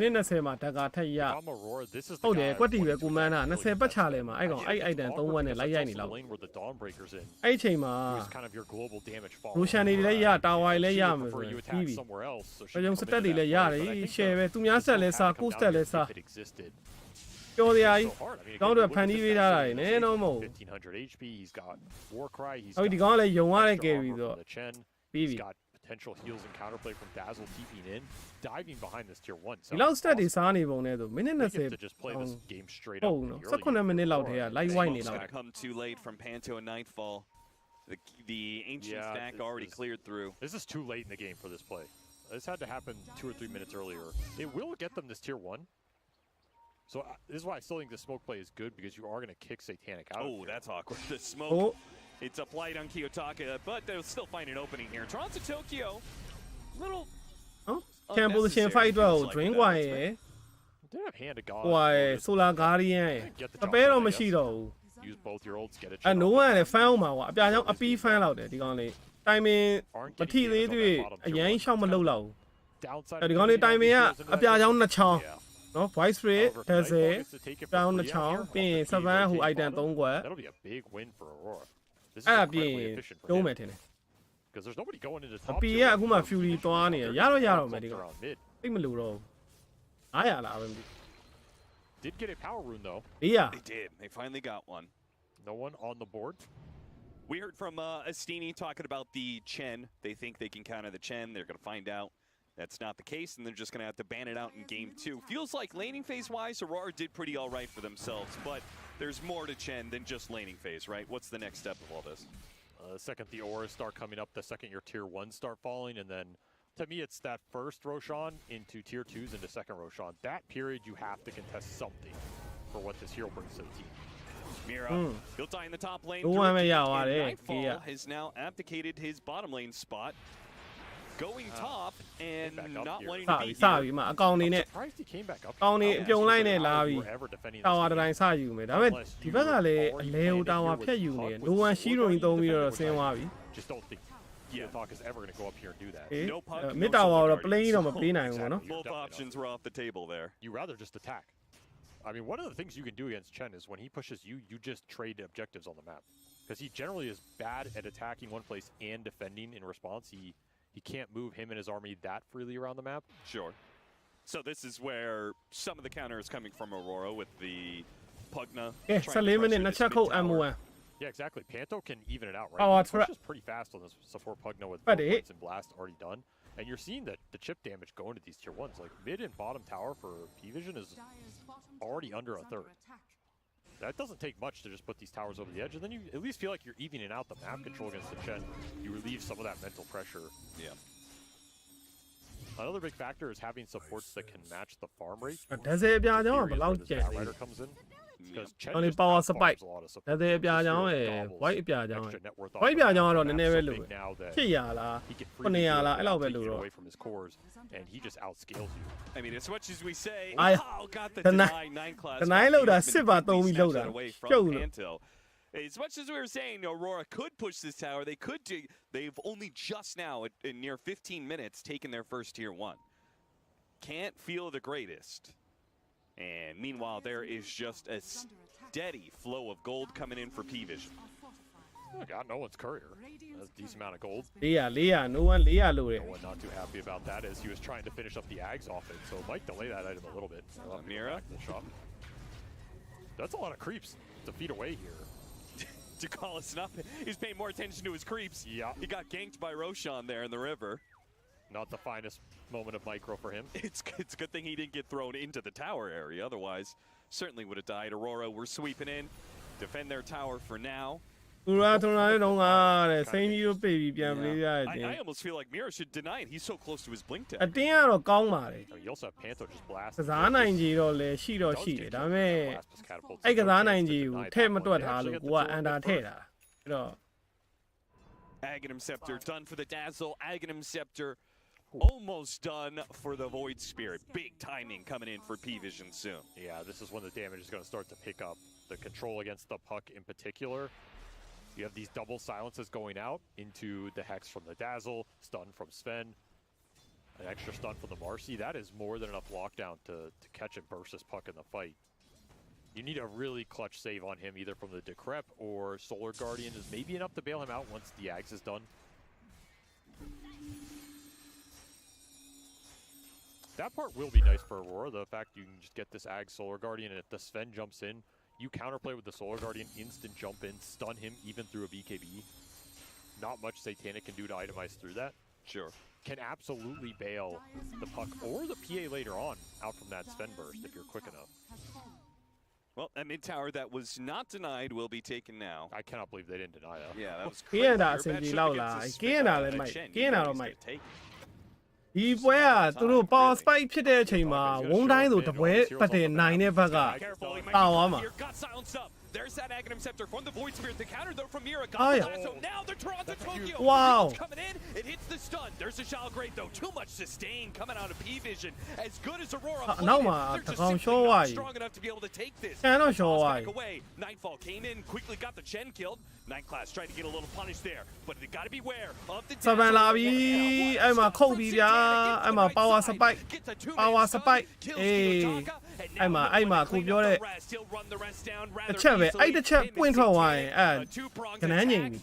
မိနစ်20မှာဓာတ်ကထက်ရ If I'm Aurora, this is ဟုတ် the တယ် guy ကွက်တီပဲကိုမန်းတာ20ပတ်ချလဲမှာအဲ့ကောင်အဲ့ item 3ဝက်နဲ့လိုက်ရိုက်နေလောက် lane where the Dawnbreaker's in. အဲ့ချိန်မှာ Who's kind of your global damage fall. ရိုရှန်တွေလည်းရတာဝါတွေလည်းရမယ် Prefer ဆို you ရင်ပြီး attack ပြီ somewhere else. So အကြောင်းစတက်တွေလည်းရတယ် share ပဲသူများဆက်လဲစားကိုစတက်လဲစား If it existed. ပြောစရာကြီး So hard. I mean, ကောင်းတော့ဖန်တီးပေးထားတာနေတော့မဟုတ် 1500 HP. He's got Warcry. He's ဟုတ်ဒီ got ကောင်ကလည်းယုံရတဲ့ extra carry armor ဆို from the Chen. ပြီးပြီ He's got potential heals and counterplay from Dazzle TPing in, diving behind this tier 1. ဒီလောက် stat တွေစားနေပုံနဲ့ဆိုမိနစ် They get to 20 just play this game straight ဟု up. တ် in နော် the early 18မိနစ်လောက်ထဲက live white နေ It's လောက် gonna come too late from Panto and Nightfall. The ancient Yeah, stack this already is- cleared through. This is too late in the game for this play. This had to happen 2 or 3 minutes earlier. It will get them this tier 1. So this is why I still think the smoke play is good because you are going to kick Satanic out. Oh, that's awkward. The ဟို smoke. It's applied on Kiyotaka, but they'll still find an opening here. Toronto Tokyo, little ကန်ပိုဇီရှင် fight တော့ drink ကွာရယ် They have hand to God. ဟိုရယ် solar guardian ရယ်အပဲတော့မရှိတော့ဘူး Use both your ults, get a အဲ chance. no one ကလည်း fan အောင်ပါကွာအပြာကြောင့်အပီး fan လောက်တယ်ဒီကောင်လေး timing မထိသေးသေးအရင်ရှောက်မလုပ်တော့ဘူး Downside အဲဒီကောင်လေး timing ကအပြာကြောင့်2ချောင်း Yeah. နော် voice rate However, if dazzle Nightfall gets to take it for ကြောင်း free 2ချောင်း out here, ပြီးရင် off the 7 ဟို PVG item bottom, 3ကွက် That'll be a big win for Aurora. This is အဲ့ဒါပြီး incredibly ရင် efficient for ကျုံး him မယ်ထင်တယ် because there's nobody going into အ top ပီ tier က right အခုမှ now. fury သွားနေရရတော့ရတော့မယ်ဒီကောင် Around mid. သိမလို့တော့900လားပဲမသိ Did get a power rune though. 400 They did. They finally got one. No one on the board. We heard from Astini talking about the Chen. They think they can counter the Chen. They're going to find out that's not the case, and they're just going to have to ban it out in game 2. Feels like laning phase-wise, Aurora did pretty all right for themselves, but there's more to Chen than just laning phase, right? What's the next step of all this? The second the auras start coming up, the second your tier 1s start falling, and then to me it's that first Roshan into tier 2s into second Roshan. That period you have to contest something for what this hero brings to the team. Mira, he'll die in the top lane. Don't through a want me gank, out and there. Nightfall Yeah. has now abdicated his bottom lane spot, going top and back up not here. wanting စ to ပြီ be စ here. ပြီမအကောင်နေ I'm နဲ့ surprised he came back up. ကောင်းနေ here. အပြုံလိုက်နဲ့လာပြီ If you were ever defending တာ this ဝါ game, တိုင်းစယူမယ်ဒါပေမဲ့ဒီဘက်ကလည်းအလဲဟိုတာဝါဖြတ်ယူနေတယ်လိုဝန်ရှိရိုင်းသုံးပြီးတော့ဆင်းသွားပြီ just don't think Talk is ever going to go up here and do that. အေး No puck, မစ်တာဝါတော့ plane တော့မပေးနိုင်ဘူးပေါ့နော် Both options were off the table there. You rather just attack. I mean, one of the things you can do against Chen is when he pushes you, you just trade objectives on the map. Because he generally is bad at attacking one place and defending in response. He can't move him and his army that freely around the map. Sure. So this is where some of the counter is coming from Aurora with the Pugna. ကဲ trying to 14မိနစ် pressure နှစ် this ချက်ခုတ် mid tower. M1 Yeah, exactly. Panto can even it out, right? Power He trap. pushes pretty fast on this support Pugna with But both it- points and blast already done. And you're seeing that the chip damage going to these tier 1s. Like mid and bottom tower for P-Vision is already under a third. That doesn't take much to just put these towers over the edge, and then you at least feel like you're evening out the map control against the Chen. You relieve some of that mental pressure. Yeah. Another big factor is having supports that can match the farm rate. ဒဇယ်အပြာကြောင့် Theory ဘ is ယ်လောက် where this ကျန် Bat လဲ Rider comes in. Because Chen Only just power outfarms spike. a lot of ဒ support. ဇယ်အပြာကြောင့် This ရယ် hero gobbles white အပြာကြောင့် extra net worth off white အ the ပြာ map. ကြောင့်ကတော့န That's ည်းနည်းပဲ so လို big now that 800လား he can 900လားအဲ့လောက်ပဲ take လို you တော့ away from his cores, and he just outscales you. I mean, as much as we say, I- oh, got the Deny- deny 9 class. deny but load he that has been sit by quickly Tommy snatched load that that. away from Show. Panto. As much as we were saying Aurora could push this tower, they could do. They've only just now, in near 15 minutes, taken their first tier 1. Can't feel the greatest. And meanwhile, there is just a steady flow of gold coming in for P-Vision. Oh god, no one's courier. That's a decent amount of gold. 400 no one 400လိုတယ် No one not too happy about that as he was trying to finish up the Ags off it, so might delay that item a little bit. I'll have to go Mira? back to the shop. That's a lot of creeps to feed away here. To call us up, he's paying more attention to his creeps. Yeah. He got ganked by Roshan there in the river. Not the finest moment of micro for him. It's a good thing he didn't get thrown into the tower area. Otherwise, certainly would have died. Aurora, we're sweeping in. Defend their tower for now. Turana တုန်းကတဲ့စိမ်းကြီးကိုပိတ်ပြီးပြန်ပေးရတဲ့ I almost feel like Mira should deny it. He's so close to his blink tag. အတင်းကတော့ကောင်းပါတယ် You also have Panther just blast. ကစားနိုင်ကြီးတော့လည်းရှိတော့ရှိတယ်ဒါပေမဲ့အဲ့ကစားနိုင်ကြီးကိုထဲ့မတွက်ထားလို့ကိုကအန်တာထဲ့တာအဲ့တော့ Aghanim Scepter done for the Dazzle. Aghanim Scepter almost done for the Void Spirit. Big timing coming in for P-Vision soon. Yeah, this is when the damage is going to start to pick up. The control against the Puck in particular. You have these double silences going out into the Hex from the Dazzle, stun from Sven, an extra stun from the Marcy. That is more than enough lockdown to catch and burst this Puck in the fight. You need a really clutch save on him, either from the Decrep or Solar Guardian is maybe enough to bail him out once the Ags is done. That part will be nice for Aurora, the fact you can just get this Ag Solar Guardian, and if the Sven jumps in, you counterplay with the Solar Guardian, instant jump in, stun him even through a BKB. Not much Satanic can do to itemize through that. Sure. Can absolutely bail the Puck or the PA later on out from that Sven burst if you're quick enough. Well, that mid tower that was not denied will be taken now. I cannot believe they didn't deny that. Yeah, that was ကင်းတာအဆင်ပြေလောက်လားကင်းတာလည်းမိုက်ကင်းတာတော့မိုက်ဒီပွဲကသူတို့ power spike ဖြစ်တဲ့အချိန်မှာဝုန်းတိုင်းဆိုတပွဲပတ်တယ်နိုင်တဲ့ဘက်ကတာသွားမှာ There's that Aghanim Scepter from the Void Spirit. The counter though from Mira. Oh, yeah. So now they're Toronto Tokyo. Wow. Coming in, it hits the stun. There's a Shallow Grade though. Too much sustain coming out of P-Vision. As good as Aurora. No, they're just simply not strong enough to be able to take this. Cannot show why. Back away. Nightfall came in, quickly got the Chen killed. Night Class tried to get a little punish there, but they got to beware of the. စပန်လာပြီအဲ့မှာခုတ်ပြီးဗျာအဲ့မှာ power spike power spike အေးအဲ့မှာကိုပြောတဲ့အချက်ပဲအဲ့တစ်ချက်ပွင့်ထွက်သွားရင်အဲ့ကနန်းငိမ်ပြီ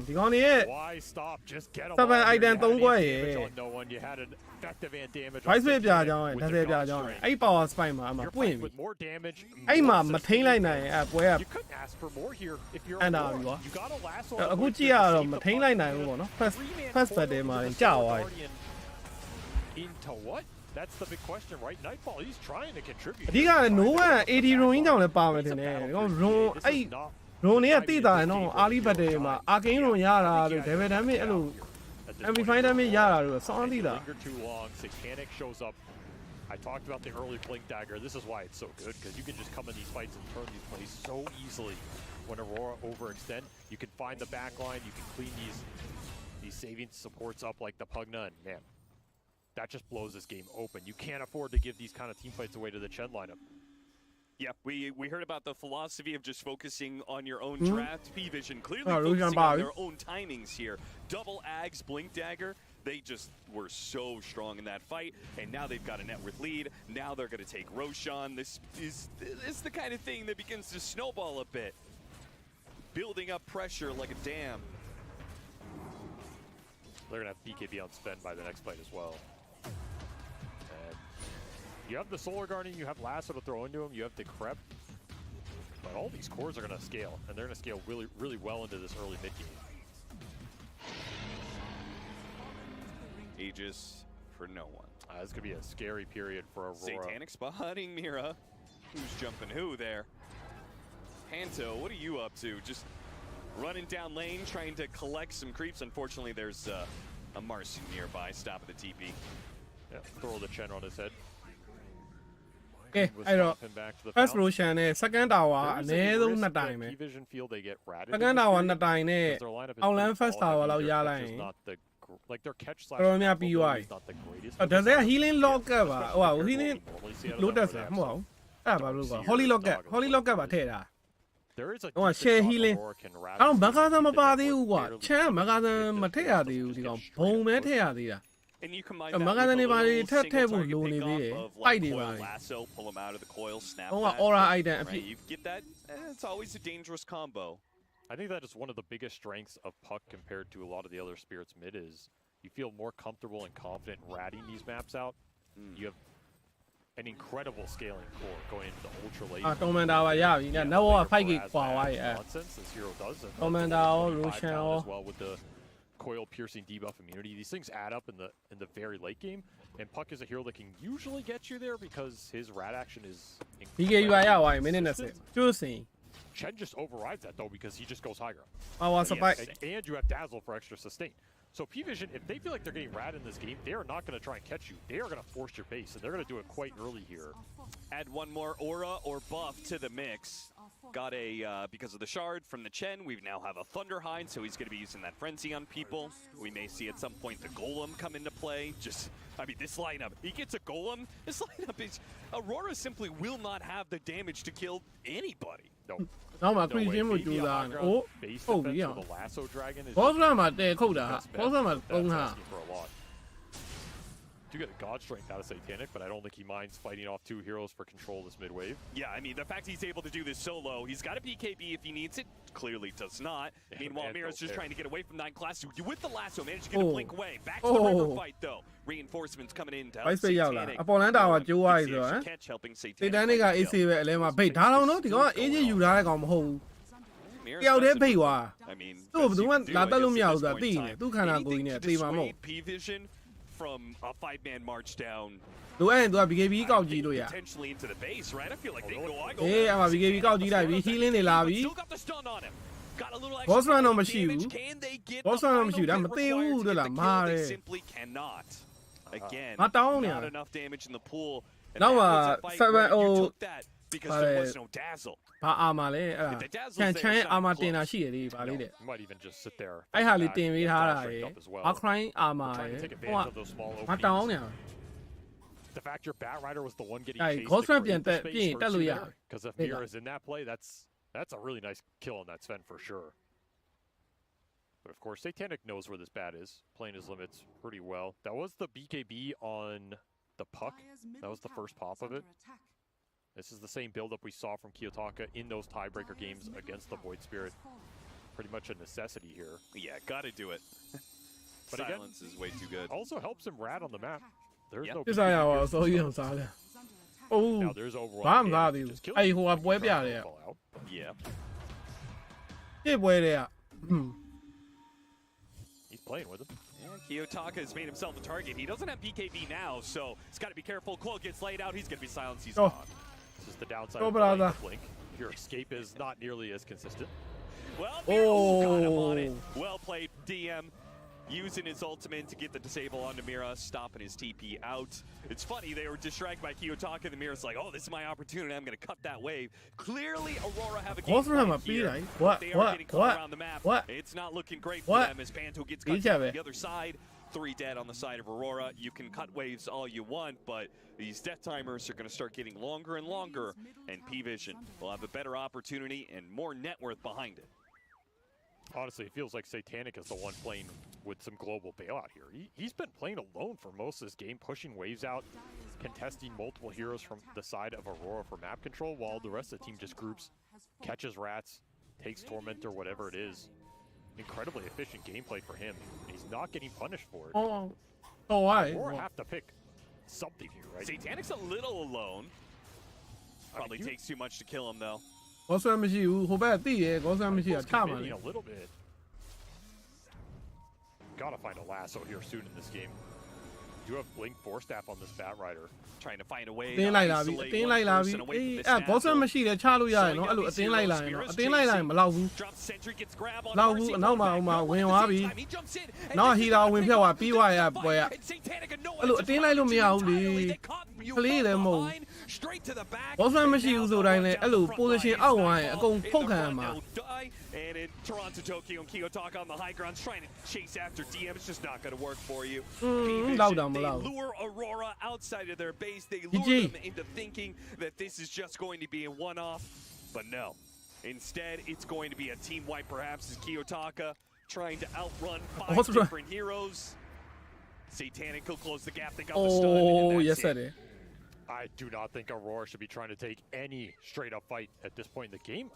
ဒီကောင်ကြီးရဲ့ Why stop? Just get him. စပန် item 3ခွက်ရေ No one. You had an effective and damage. Vice ပြကြောင်းရဲ့ဒါပြကြောင်းရဲ့အဲ့ power spike မှာအမှပွင့်ပြီ with more damage. အဲ့မှာမထိန်လိုက်နိုင်ရင်အဲ့ပွဲက You couldn't ask for more here if you're အန်တာပြီကွာ You got a lasso. အခုကြည့်ရတော့မထိန်လိုက်နိုင်ဘူးပေါ့နော် first battle မှာကြာသွားပြီ Into what? That's the big question, right? Nightfall, he's trying to contribute. အဓိကလည်း no one 80 run ကြောင့်လည်းပါမယ်ထင်တယ်ဒီကောင် run အဲ့ run တွေကတိတာရနော် early battle မှာ arcane run ရတာတို့ devil damage အဲ့လို amplify damage ရတာတို့စောင်းတိတာ Too long. Satanic shows up. I talked about the early blink dagger. This is why it's so good, because you can just come in these fights and turn these plays so easily. When Aurora overextend, you can find the back line, you can clean these saving supports up like the Pugna, and man, that just blows this game open. You can't afford to give these kind of team fights away to the Chen lineup. Yeah, we heard about the philosophy of just focusing on your own draft. P-Vision clearly focusing on their own timings here. Double Ags, Blink Dagger. They just were so strong in that fight, and now they've got a net worth lead. Now they're going to take Roshan. This is the kind of thing that begins to snowball a bit. Building up pressure like a dam. They're going to have BKB on Sven by the next fight as well. And you have the Solar Guardian, you have Lasso to throw into him, you have Decrep. But all these cores are going to scale, and they're going to scale really, really well into this early mid game. Aegis for no one. This could be a scary period for Aurora. Satanic spotting Mira. Who's jumping who there? Panto, what are you up to? Just running down lane, trying to collect some creeps. Unfortunately, there's a Marcy nearby. Stop at the TP. Yeah, throw the Chen on his head. Okay, အဲ့တော့ first Roshan နဲ့ second tower အနည်းဆုံး2တိုင်ပဲ P-Vision feel they get ratted. second tower 2တိုင်နဲ့ outland first tower လောက်ရလိုက်ရင် like their catch slash တော်တော်များပြီးသွားပြီဒါဆို healing locket ပါဟို healing lotus မဟုတ်ဘူးအဲ့ဘာလို့ကွာ holy locket ပါထည့်တာ there is a ဟို share healing အဲ့တော့မဂါသန်မပါသေးဘူးကွာချမ်းမဂါသန်မထည့်ရသေးဘူးဒီကောင်ဘုံပဲထည့်ရသေးတာ And you combine that with a little single low target level pickup of fight like it, coil right? lasso, pull him out of the coil, snap Oh, that, aura item. right? You get that, it's always a dangerous combo. I think that is one of the biggest strengths of Puck compared to a lot of the other Spirits mid is you feel more comfortable and confident ratting these maps out. You have an incredible scaling core going into the ultra late. Commander ရပြီညနောက်ဘက fight ကြီးကွာသွားရဲ့ nonsense this hero does. Commander Roshan as well with the coil piercing debuff immunity. These things add up in the very late game, and Puck is a hero that can usually get you there because his rat action is BKB ရသွားပြီ minute 20ကျိုးစင် Chen just overrides that though because he just goes high ground. Power spike. And you have Dazzle for extra sustain. So P-Vision, if they feel like they're getting rad in this game, they are not going to try and catch you. They are going to force your base, and they're going to do it quite early here. Add one more aura or buff to the mix. Got a, because of the shard from the Chen, we now have a Thunderhind, so he's going to be using that Frenzy on people. We may see at some point the Golem come into play. I mean, this lineup, he gets a Golem. This lineup is, Aurora simply will not have the damage to kill anybody. No. နောက်မှာ creation ကိုကြိုးစားတယ်။အိုးဟုတ်ပြီအောင်။ boss run မှာတဲခုတ်တာ။ boss run မှာသုံးတာ။ Do get a God Strength out of Satanic, but I don't think he minds fighting off 2 heroes for control this mid wave. Yeah, I mean, the fact he's able to do this solo, he's got a BKB if he needs it, clearly does not. Meanwhile, Mira's just trying to get away from 9 class with the lasso, managed to get a blink away. Back to the river fight, though. Reinforcements coming in to help Satanic. အပေါ်လန်းတာကကြိုးသွားပြီဆိုတော့ Satanic က AC ပဲအလဲမှာဖိတ်ဒါတော့နော်ဒီကောင်က AJ ယူထားတဲ့ကောင်မဟုတ်ဘူး။တယောက်တည်းဖိတ်သွား။ I mean, သူ့ဘယ်သူမှလာတက်လို့မရဘူးဆိုတာသိနေ။သူ့ခန္ဓာကိုယ်ကြီးနဲ့တေးမှာမဟုတ်။ P-Vision from a 5-man march down. လိုအပ်ရင်သူက BKB ကောက်ကြည့်လို့ရ Potentially into the base, right? I feel like they go. အေးအမ BKB ကောက်ကြည့်လိုက်ပြီ healing တွေလာပြီ Still got the stun on him. Got a little extra. boss run တော့မရှိဘူး Can they get boss run တော့မရှိဘူးဒါမသေးဘူးတို့လားမားတယ် They simply cannot. Again, မတောင်းနေ not enough damage in the pool. And နောက်မှာ that was a fight where you took that because there was no dazzle. ဘာအာမလဲအဲ့ဒါချန်ချန်အာမတင်တာရှိရလေဗာလေးတဲ့ You might even just sit there. အဲ့ဟာလေးတင်ပေးထားတာရယ် Arcane Armor ရယ် Take ဟို advantage of those small ကမတောင်းနေ The fact your Bat Rider was the one getting Hey, chased Ghost to Run create theပြန် space ပြင် for တက်လို့ရ Sven, because if Mira is in that play, that's a really nice kill on that Sven for sure. But of course, Satanic knows where this bat is, playing his limits pretty well. That was the BKB on the Puck. That was the first pop of it. This is the same build-up we saw from Kiyotaka in those tiebreaker games against the Void Spirit. Pretty much a necessity here. Yeah, gotta do it. But Silence again, is way too good. Also helps him rat on the map. There's no ပြစားရပါဆိုရင်အောင်စားတယ်။အိုး Now there's overall ဘာမှမသား damage. သေးဘူး Just kill အဲ့ဟိုကပွဲပြတယ် fall out. Yeah. ပြစ်ပွဲတွေက He's playing with him. And Kiyotaka has made himself a target. He doesn't have BKB now, so he's got to be careful. Claw gets laid out. He's going to be silenced. He's gone. This is the downside Oh, of playing brother. the Blink. Your escape is not nearly as consistent. Well, Mira got him on it. Oh. Well played, DM. Using his ultimate to get the disable onto Mira, stopping his TP out. It's funny, they were distracted by Kiyotaka, and the Mira's like, oh, this is my opportunity, I'm going to cut that wave. Clearly, Aurora have a game plan here. They are getting caught around the map. It's not looking great for them as Panto gets cut to the other side. 3 dead on the side of Aurora. You can cut waves all you want, but these death timers are going to start getting longer and longer, and P-Vision will have a better opportunity and more net worth behind it. Honestly, it feels like Satanic is the one playing with some global bailout here. He's been playing alone for most of this game, pushing waves out, contesting multiple heroes from the side of Aurora for map control, while the rest of the team just groups, catches rats, takes Tormentor, whatever it is. Incredibly efficient gameplay for him. He's not getting punished for it. Oh, why? Aurora have to pick something here, right? Satanic's a little alone. Probably takes too much to kill him, though. boss run မရှိဘူးဟိုဘက်သိရဲ boss run မရှိတာချမှာလေ A little bit. Gotta find a lasso here soon in this game. You have Blink 4-staff on this Bat Rider. Trying to find a way အတင်းလိုက်လာပြီအတင်းလိုက်လာပြီအေးအဲ့ boss run မရှိတယ်ချလို့ရတယ်နော်အဲ့လိုအတင်းလိုက်လာရင်တော့အတင်းလိုက်လာရင်မလောက်ဘူးလောက်ဘူးအနောက်မှာဟိုမှာဝင်သွားပြီနောက်ဟီလာဝင်ဖြတ်သွားပြီးသွားရပွဲရအဲ့လိုအတင်းလိုက်လို့မရဘူးလေကလေးလည်းမဟုတ်ဘူး boss run မရှိဘူးဆိုတိုင်းလည်းအဲ့လို position အောက်ဝိုင်းအကုန်ဖုတ်ခံရမှာ And in Toronto, Tokyo, and Kiyotaka on the high ground trying to chase after DM. It's just not going to work for you. They lure Aurora outside of their base. They lure them into thinking that this is just going to be a one-off. But no. Instead, it's going to be a team wipe, perhaps, as Kiyotaka trying to outrun 5 different heroes. Satanic will close the gap. They got the stun. Oh, yes, I did. I do not think Aurora should be trying to take any straight-up fight at this point in the game.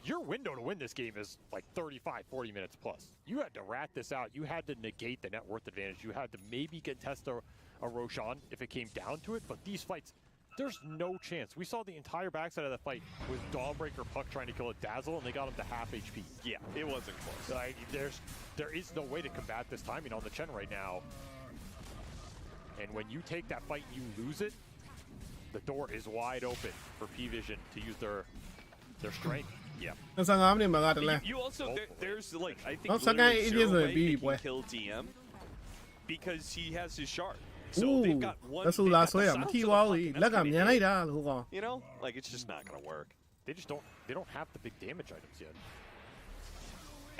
Your window to win this game is like 35, 40 minutes plus. You had to rat this out. You had to negate the net worth advantage. You had to maybe contest a Roshan if it came down to it. But these fights, there's no chance. We saw the entire backside of the fight with Dawnbreaker Puck trying to kill a Dazzle, and they got him to half HP. Yeah, it wasn't close. There is no way to combat this timing on the Chen right now. And when you take that fight, you lose it. The door is wide open for P-Vision to use their strength. Yeah. 25 မိနစ်မှာကတလန်း You also there's like I think နောက်စကန် literally Indians zero ဆိုရင် way ပြီး he ပွဲ can kill DM because he has his shard. So Ooh, they've got one. ဒါဆိုလာဆွဲရမထီသွားဘူး That's လက်က gonna be မြန်လိုက် big. တာဟိုကောင် You know, like it's just not gonna work. They don't have the big damage items yet.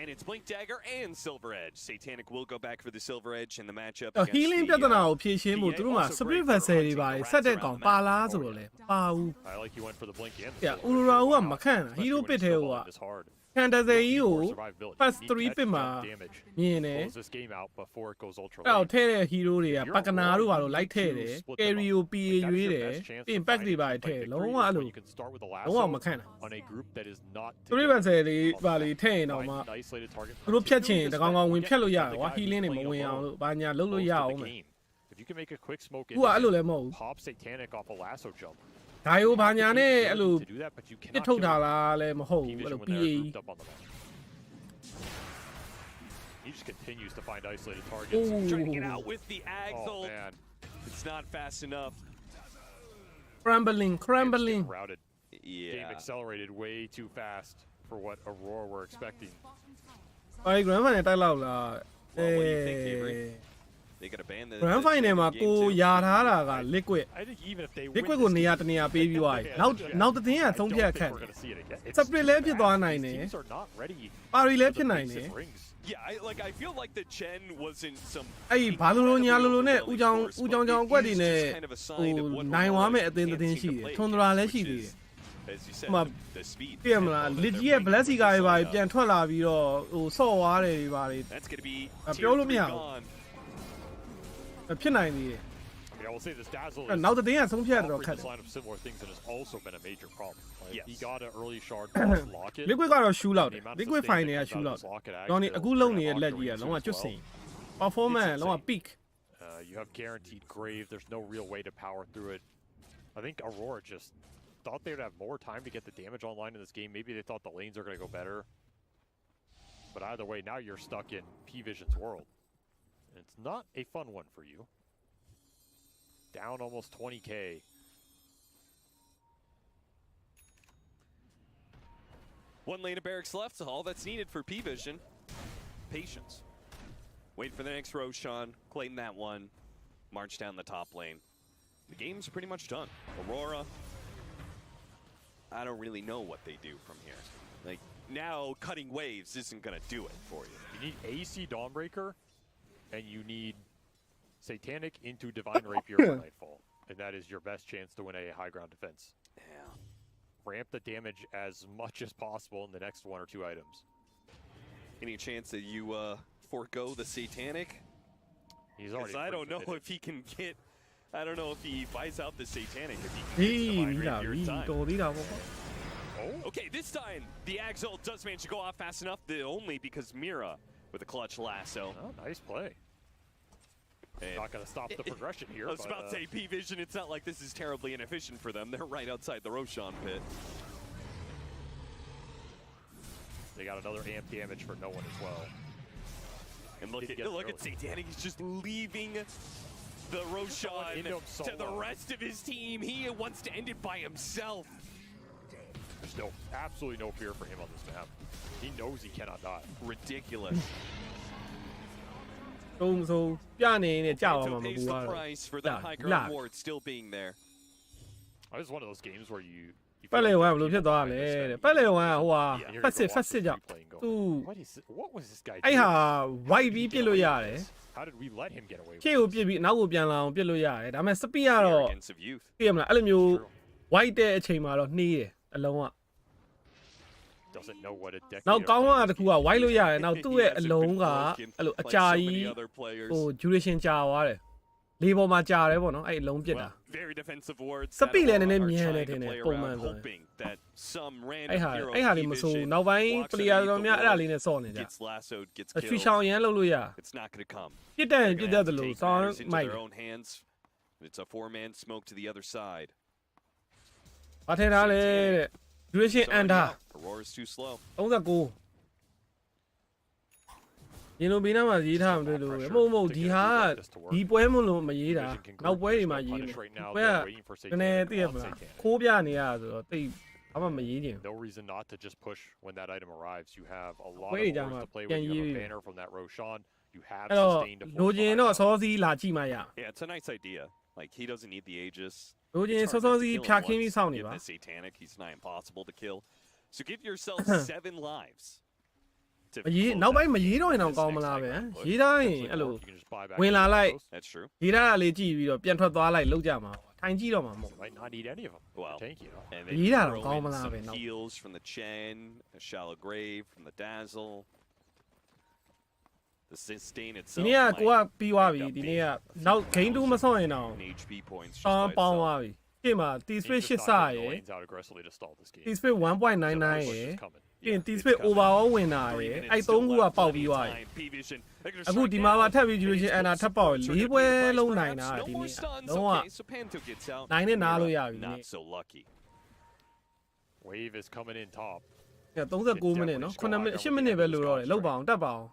And it's Blink Dagger and Silver Edge. Satanic will go back for the Silver Edge in the matchup. တော့ against healing the, ပြဿနာကိုဖြေရှင်းဖို့သူတို့မှာ spirit vessel တွေပါဆက်တဲ့ကောင်ပါလားဆိုတော့လေပါဘူး I like he went for the blink and the ပြ silver. ဥရရာဦးကမခန့်တာ hero ပစ်တဲ့ဟိုက This hard. ခံတစယ်ကြီးကို More survivability. first You need 3 ပစ်မှာ catch damage. မြင်တယ် Close this game out before it goes ultra အဲ့တော့ late. ထဲတဲ့ hero တွေကပကနာတို့ဘာလို့လိုက်ထဲတယ် carry ကို PA ရွေးတယ်ပြီးရင် pack တွေပါထဲလုံးဝအဲ့လို You can start with a လုံးဝ lasso မခန့်တာ on a group that is not spirit vessel လေးပါလေထဲရင်တော့ Find မှ an isolated target. သူတို့ဖြတ်ချင်တကောင်ကောင်ဝင်ဖြတ်လို့ရတယ် The ကွာ guy healing တွေ who's မ playing ဝင်အောင် alone လို့ဘာညာလုပ်လို့ရ most of အောင် the မယ် game. If you can make a quick smoke သူကအဲ့လိုလည်းမဟုတ်ဘူး pop Satanic off a lasso jump. ဒါရိုဘာညာနဲ့အဲ့လို To do that, but you ပြစ် cannot ထုတ် kill တာလားလည်းမဟုတ်ဘူး P-Vision အဲ့လို when they're PA grouped up on the map. He just continues to find isolated targets. Ooh. Trying to get out with the Oh Axel. man, It's not fast enough. crumbling Game's getting crumbling routed. Game Yeah. accelerated way too fast for what Aurora were expecting. ဘာ grand final တိုက်လောက်လား Well, what do you think, Avery? They got to ban the grand final မှာ game ကို too. ယာထားတာက liquid I think even if they liquid win ကို this နေရာ game, တနေရာပေးပြီးသွားပြီနောက်တစ်တင်းက I သုံး don't ဖြတ် think ခတ် we're gonna see it again. It's Split လည်း bad. ဖြစ်သွားနိုင်တယ် These teams are not ready ပါရီလည်း for ဖြစ် the နိုင် pace တယ် it brings. Yeah, I feel like the Chen wasn't some. အဲ့ဒီဘာလို့ညာလို့နဲ့ဦးကြောင်ကြောင်ကွက်တွေနဲ့ဟိုနိုင်ဝါမဲ့အသင်းတစ်သင်းရှိတယ်ထွန်ဒရာလည်းရှိသေးတယ် As you said, Ma- the speed. ပြည့်မလား legit ရဲ့ black seeker တွေပါပြန်ထွက်လာပြီးတော့ဟိုဆော့သွားတယ်တွေပါတွေ That's going to be.ပြော tier လို့မ three ရဘူး gone. ဖြစ်နိုင်သေးတယ် I mean, I will say this Dazzle အဲ့ is နောက်တစ်တင်းကဆုံးဖြတ်တော့ offering ခက်တ this ယ် line of similar things and has also been a major problem. Like, Yes. He got an early shard plus lock it. liquid ကတော့ shoe လောက်တယ် The amount of liquid sustain fine that တွေက comes shoe out of လောက် this lock it တော့နေ actually အခု will လုံး bring နေတဲ့ Lock လက် to ကြီးက range လုံးဝ as ကျွတ် well. စင် performance လုံးဝ peak You have guaranteed grave. There's no real way to power through it. I think Aurora just thought they would have more time to get the damage online in this game. Maybe they thought the lanes are going to go better. But either way, now you're stuck in P-Vision's world. And it's not a fun one for you. Down almost 20k. One lane of barracks left. All that's needed for P-Vision. Patience. Wait for the next Roshan. Claim that one. March down the top lane. The game's pretty much done. Aurora. I don't really know what they do from here. Like, now cutting waves isn't going to do it for you. You need AC Dawnbreaker, and you need Satanic into Divine Rapier for Nightfall. And that is your best chance to win a high ground defense. Yeah. Ramp the damage as much as possible in the next 1 or 2 items. Any chance that you forego the Satanic? He's already. Because I don't know if he can get. I don't know if he buys out the Satanic. If he ဟေး can ပြီး get တာ Divine ပြီး Rapier in time. တော်သေးတာပေါ့ Oh, Okay, this time the Axel does manage to go off fast enough. Only because Mira with a clutch lasso. oh, nice play. And Not going to stop the progression here. I was but, about to say P-Vision. It's not like this is terribly inefficient for them. They're right outside the Roshan pit. they got another amp damage for no one as well. And look Did at get look at early. Satanic. He's just leaving the Roshan into him so to the well. rest of his team. He wants to end it by himself. There's absolutely no fear for him on this map. He knows he cannot die. Ridiculous. သုံးဆုံးပြနေနေကြောက် So အောင်မ pays ပူ the ရတော့ price for that Yeah, high ground yeah. ward still being there. This is one of those games where you ပတ် feel လေ like ဝမ် you ဘယ်လို keep ဖြစ်သွား playing လဲ this တဲ့ guy. ပတ်လေဝမ်ကဟိုဟာ Yeah, you're ဖက် gonna စစ် go ဖက် watch စစ် the ကြောင့် replay and go, သူ What was this guy အဲ့ဟာ doing? white ပြီးပြစ်လို့ရတယ် How did we let him get away with ရှေ့ကိုပြစ်ပြီးနောက်ကိုပြန်လာအောင်ပြစ်လို့ရတယ်ဒါပေမဲ့ speed ကတော့ Arrogance of youth. သိရမလားအဲ့လိုမျိုး True. white တဲ့အချိန်မှာတော့နှီးတယ်အလုံးက Doesn't know what a decade နောက် of ကောင်း playing က this တခုက game is. white လို့ရတယ်နောက်သူ့ရဲ့ He အ hasn't လုံး been က broken အဲ့လိုအ like ကြာ so ကြီး many other players. ဟို duration ကြာသွားတယ်လေပေါ်မှာကြာတယ်ပေါ့နော်အဲ့အလုံးပြစ်တာ Well, very defensive wards. Speed that လည်းနည်းနည်း are မြန် trying တယ် to ထင်တယ် play ပုံ around, မှန်ဆိုရင် hoping that some အဲ့ random ဟာ hero အဲ့ဟာလေးမဆိုးဘူးနောက်ပိုင်း walks player တော် underneath များ the အဲ့ဒါ wall, လေးနဲ့စော့နေကြ gets lassoed, gets ရွှေ killed. ချောင်ရမ်းလုပ်လို့ရ It's not going to come. ပြစ်တယ် They're ပြစ် gonna တတ် have တယ် to လို့ take စောင်း matters into မိုက် their own hands. It's a four-man smoke to the other side. ဘာထင်တာလဲတဲ့ duration So, under yeah, Aurora's too slow. 39ရင်လိုဘေးနားမှာရေးထားမှတွေ့လို့မဟုတ်မဟုတ်ဒီဟာဒီပွဲမလို့မရေးတာနောက်ပွဲတွေမှာရေးတယ်ပွဲကနည်းနည်းသိရမလားခိုးပြနေရဆိုတော့တိတ် No reason not to just push when that item arrives. You have a lot of wars to play with. You have a banner from that Roshan. You have sustained a force yeah, it's a nice idea. Like, he doesn't need the Aegis. It's hard enough to kill him once. Give the Satanic, he's not impossible to kill. So give yourself 7 lives. နောက်ပိုင်းမရေးတော့ရင်တော့ကောင်းမလားဗျာရေးထားရင်အဲ့လိုဝင်လာလိုက် That's true. ရေးထားတာလေးကြည့်ပြီးတော့ပြန်ထွက်သွားလိုက်လောက်ကြမှာထိုင်ကြည့်တော့မှာမဟုတ် Might not need any of them. Well, Tank, you know. and Yeah, then I throw don't in know, some no. heals from the Chen, a shallow grave from the Dazzle. The sustain ဒီ itself. နေ့က might ကိုကပြီးသွားပြီ pick up ဒီ the- နေ့ကနောက် game 2မဆော့ရင်တော့ in HP points just အော် by ပေါင်း itself. သွားပြီရှေ့မှာ T He's space just 8စ not ရ getting the ယ် lanes out aggressively to stall this game. T space 1.99 So the ရ push ယ် is coming. ပြီးရင် T It's space coming. overall ဝင်တာရ 3 ယ် minutes အဲ့ still 3ခုက left, ပေါက် plenty ပြီး of သွားတယ် time. P-Vision, they're gonna အခု strike ဒီမှာ now. ပါထပ်ပြီး duration Maybe and it's ထပ်ပေါက် supposed 4 to ပွဲ be a လုံး price, နိုင်တာ perhaps. ဒီ No နေ့ more stuns. လုံးဝ Okay, so Panto gets out. နိုင်နဲ့နားလို့ရပြီဒီ Not နေ့ so lucky. Wave is coming in top. 39မိနစ်နော်9မိနစ်10မိနစ်ပဲလိုတော့တယ်လောက်ပါအောင်တက်ပါအောင်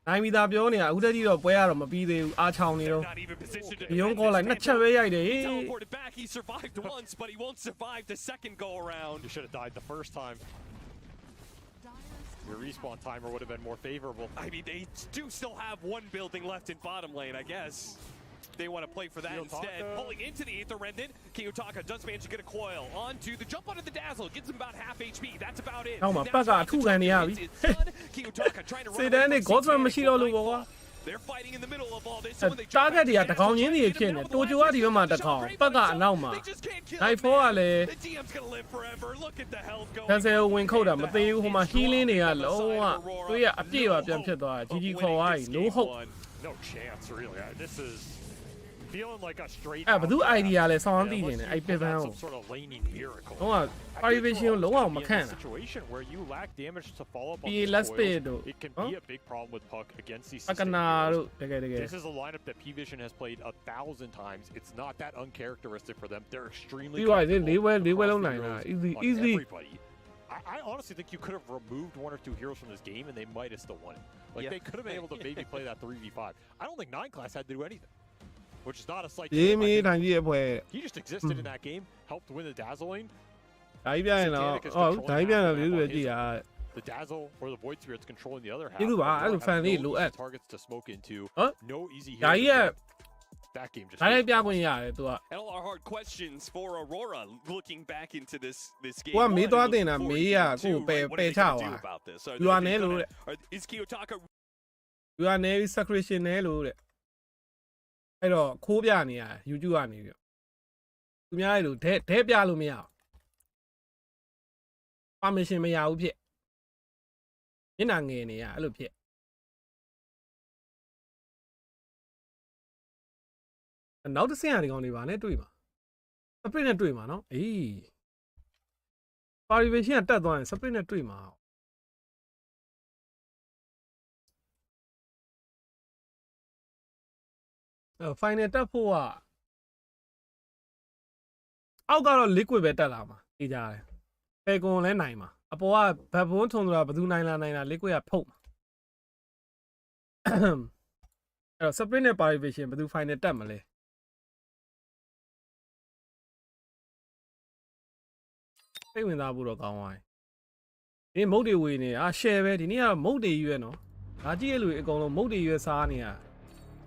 နိုင်ပြီသားပြောနေတာအခုတည်းကြီးတော့ပွဲရတော့မပြီးသေးဘူးအားချောင်းနေတော့ Not even positioned to ဒီရုံး defend ကော this. လိုက်နှစ်ချက်ပဲရိုက်တယ် He teleported back. He survived once, but he won't survive the second go around. You should have died the first time. Your respawn timer would have been more favorable. I mean, they do still have one building left in bottom lane, I guess. They want to play for that Kiyotaka. instead. Pulling into the Aether Remnant. Kiyotaka does manage to get a coil onto the jump onto the Dazzle. Gives him about half HP. That's about it. ဟောမှာ Now ပတ်ကအထုခံနေရပြီ it's done. Kiyotaka trying to run စေ away တန်းနဲ့ from Godfrey Satanic မရှိတော့လို့ပေါ့ကွာ They're fighting in the middle of all this. တားဂက်တွေကတကောင်ချင်းတွေဖြစ်နေတိုဂျိုကဒီဘက်မှာတကောင်ပတ်ကအနောက်မှာ Night 4ကလည်း The DM's gonna live forever. Look at the health going. ဆယ်ဆယ်ဝင်ခုတ်တာမသေးဘူးဟိုမှာ healing တွေကလုံးဝသူရအပြည့်ပါပြန်ဖြစ်သွားတာ GG ခေါ်သွားပြီ no hope No chance, really. This is feeling like a straight. အဲ့ဘယ်သူ idea လဲဆောင်းသိနေတယ်အဲ့ပစ်ပန်းကို Some sort of laning miracle. လုံးဝ privation ကိုလုံးဝမခံတာ situation where you lack damage to follow up on ဒီ these let's coils, play တို့ it can be a big problem with Puck against these ပက sustained နာ heroes. တို့တကယ်တကယ် This is a lineup that P-Vision has played 1,000 times. It's not that uncharacteristic for them. They're extremely ပြီးသွားပြီလေးပွဲ comfortable လေးပွဲလုံး across နိုင် the တာ heroes easy on easily everybody. I honestly think you could have removed 1 or 2 heroes from this game and they might have still won it. Like, they could have been able to maybe play that 3v5. I don't think 9 Class had to do anything, which is not a slight. ရေးမီး I think ထိုင်ကြည့်ရပွဲ he just existed in that game, helped win the Dazzle lane. ဒါကြီးပြရင်တော့ဟုတ်ဒါကြီးပြရင်လေးတွေကြည့်တာ The Dazzle or the Void Spirit's controlling the other half. ဒီလိုပါအဲ့လို fan လေးလိုအပ် targets to smoke into. ဟမ် No easy ဒါကြီး heroes. က That game just. ဒါလေးပြခွင့်ရတယ်သူက And all our hard questions for Aurora looking back into this game. ကိုကမေးသွားတင်တာ One, မေးရ two, ကိုပယ် right? What ပ are ယ် they ချ gonna သွား do about this? Are You are they Nelo. is Kiyotaka you are navy secretion နဲ့လို့တဲ့အဲ့တော့ခိုးပြနေရ YouTube ကနေပြီးသူများရဲ့လို့ဒဲပြလို့မရဘူး permission မရဘူးဖြစ်မျက်နှာငယ်နေရအဲ့လိုဖြစ်နောက်တစ်ဆင့်ရဒီကောင်တွေပါနဲ့တွေ့မှာ split နဲ့တွေ့မှာနော်အေး privation ကတက်သွားရင် split နဲ့တွေ့မှာfinal တက်ဖို့ကအောက်ကတော့ liquid ပဲတက်လာမှာသိကြတယ်ပေကွန်လည်းနိုင်မှာအပေါ်ကဘတ်ဘွန်းထုံဆိုတာဘယ်သူနိုင်လာ liquid ကဖုတ်မှာအဲ့တော့ split နဲ့ privation ဘယ်သူ final တက်မလဲစိတ်ဝင်စားဖို့တော့ကောင်းသွားပြီဒီမုတ်တွေဝေနေอ่ะ share ပဲဒီနေ့ကတော့မုတ်တွေရွေးနော်ဒါကြည့်ရလို့အကုန်လုံးမုတ်တွေရွေးစားနေရ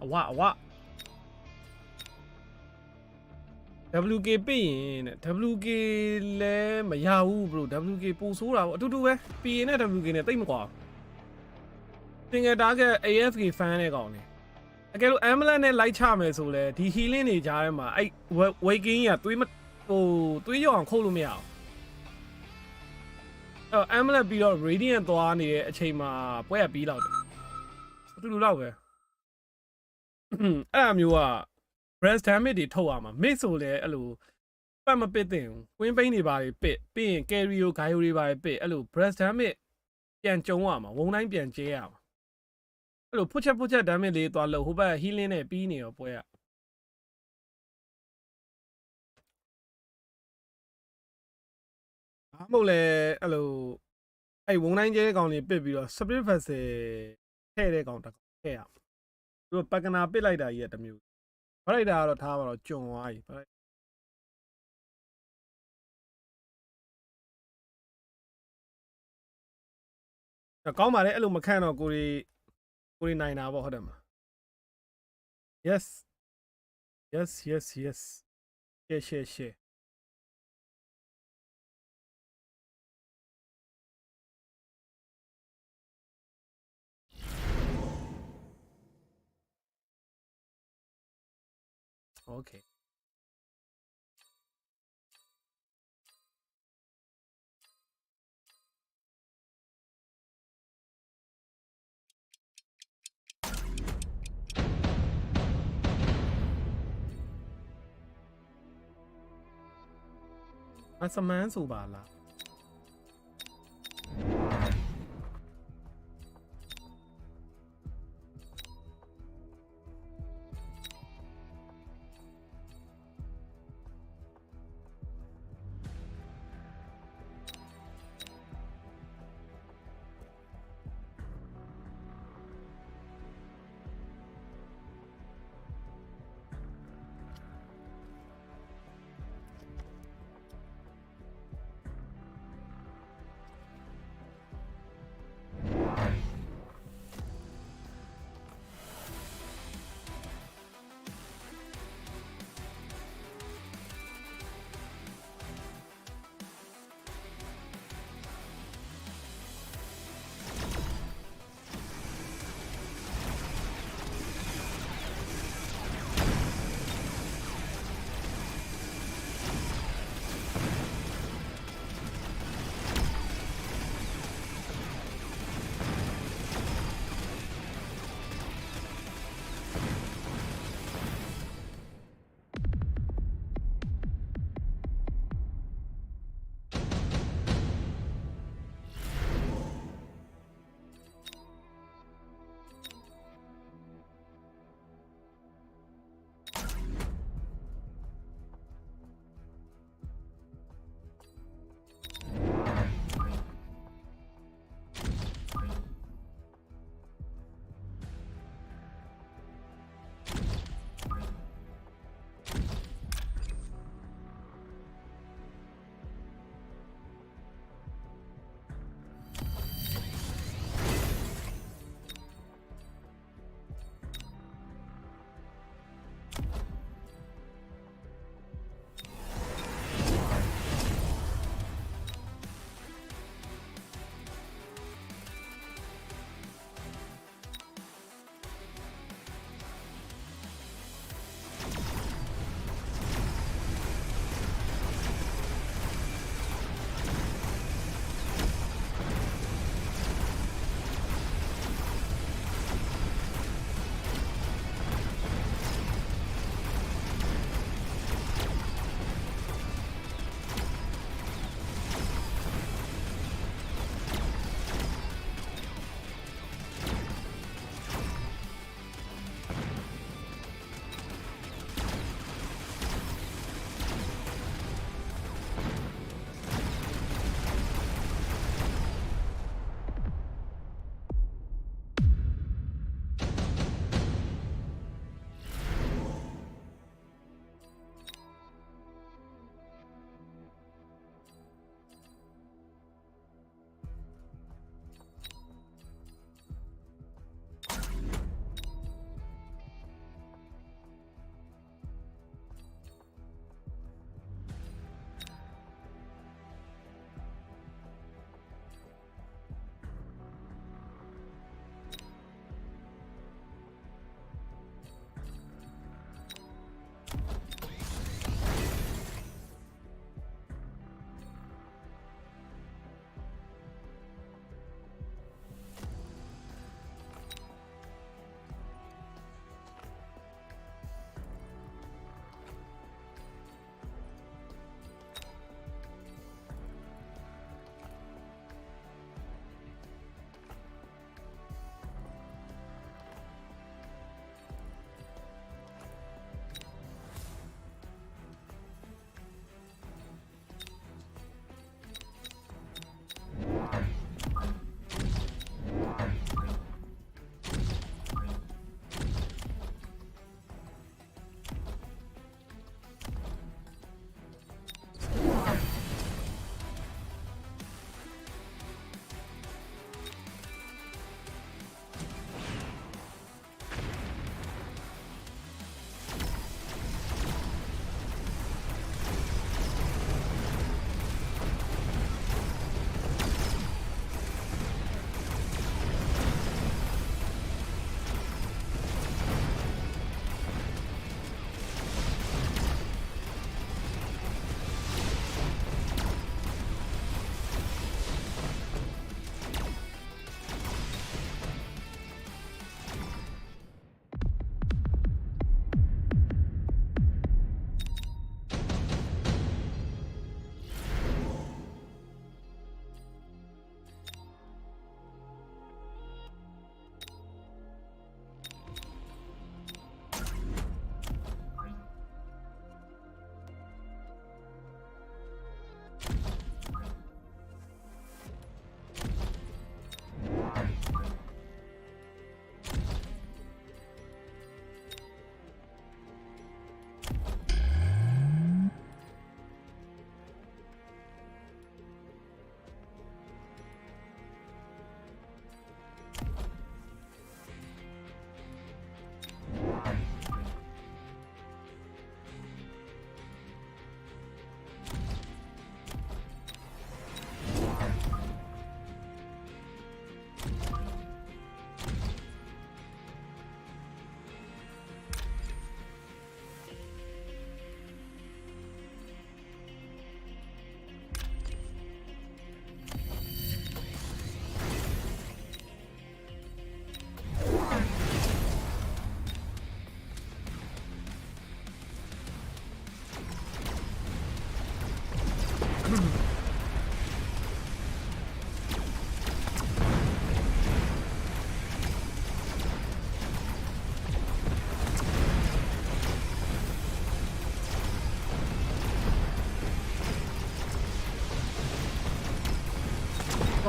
အဝ WK ပြရင်တဲ့ WK လည်းမရဘူး bro WK ပိုဆိုးတာပေါ့အတူတူပဲ PA နဲ့ WK နဲ့တိတ်မကွာတင်ငယ်တားက AFK fan နဲ့ကောင်နေအကယ်လို့ Ambulance နဲ့ light ချမယ်ဆိုလဲဒီ healing တွေကြားထဲမှာအဲ့ waking ကြီးကသွေးကြောင်ခုတ်လို့မရအောင်အဲ့ Ambulance ပြီးတော့ Radiant သွားနေတဲ့အချိန်မှာပွဲကပြီးတော့တယ်အတူတူတော့ပဲအဲ့အမျိုးကbreast damage တွေထုတ်ရမှာ mid ဆိုလဲအဲ့လိုပတ်မပစ်သင့်ဘူး queen pain တွေပါပစ်ပြီးရင် carry ကို guy တွေပါပစ်အဲ့လို breast damage ပြန်ကျုံရမှာဝုံတိုင်းပြန်ကျဲရမှာအဲ့လိုဖွချက် damage လေးသွားလို့ဟိုဘက် healing နဲ့ပြီးနေရောပွဲကမဟုတ်လဲအဲ့လိုအဲ့ဝုံတိုင်းကျဲကောင်တွေပစ်ပြီးတော့ spirit vessel ထည့်တဲ့ကောင်တစ်ကောင်ထည့်ရမှာသူတို့ပကနာပစ်လိုက်တာကြီးကတစ်မျိုးဗလိုက်တာကတော့ထားပါတော့ကျွံသွားပြီ ကောင်းပါလေအဲ့လိုမခန့်တော့ကိုရီနိုင်တာပေါ့ဟုတ်တယ်မလား yes yes yes yes share okayสมานสูบาละ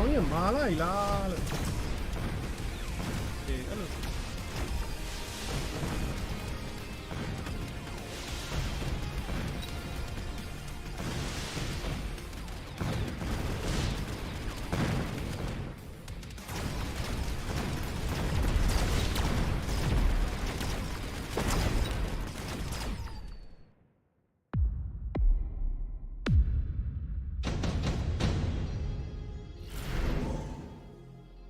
င်းရမာလိုက်လားလို့အေးအဲ့လို All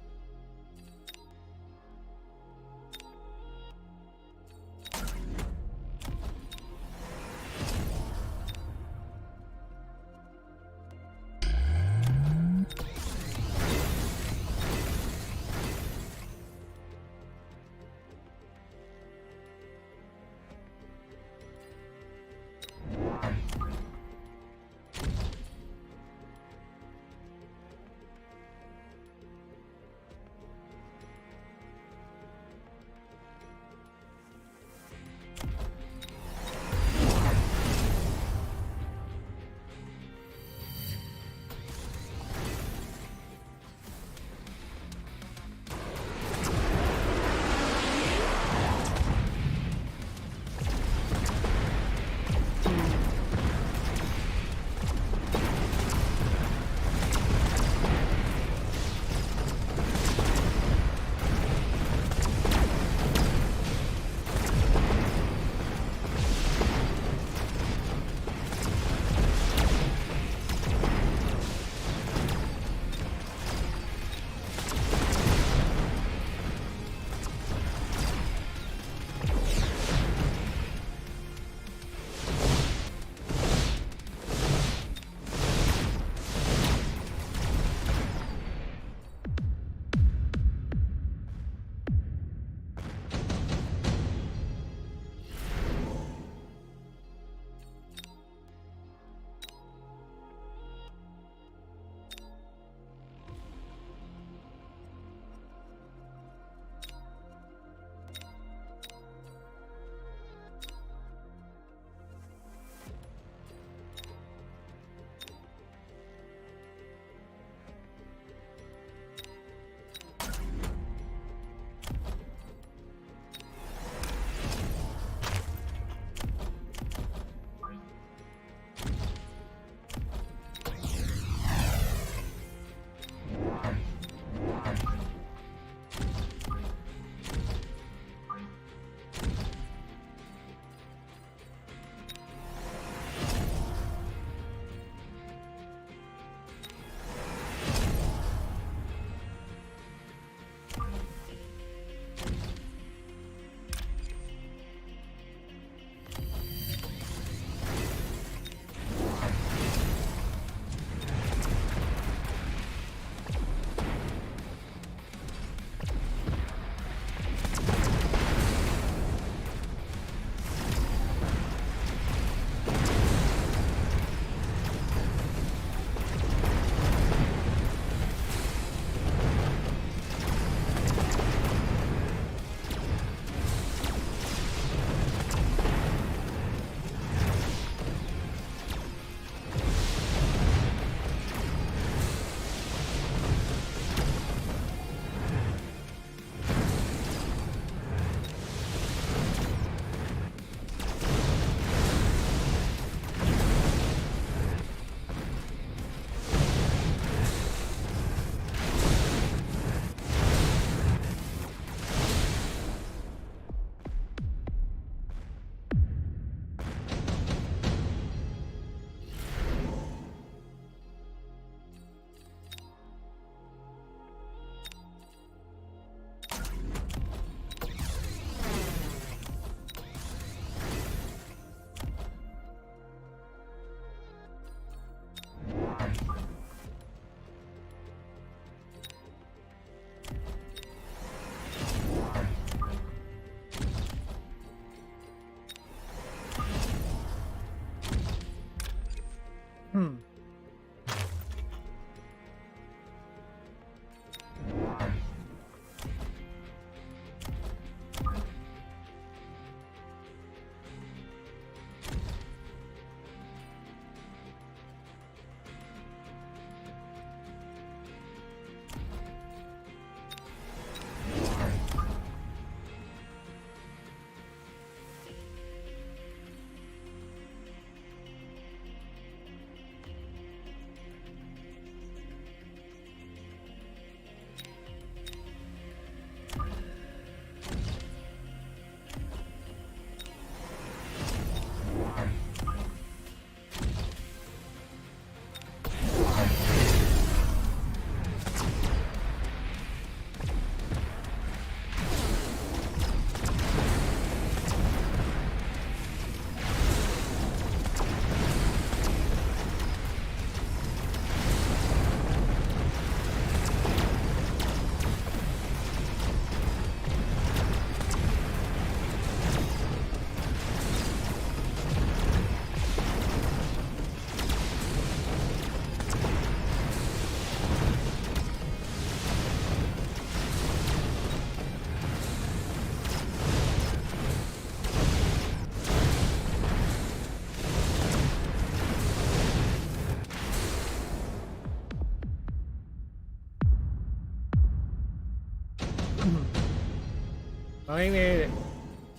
Buying a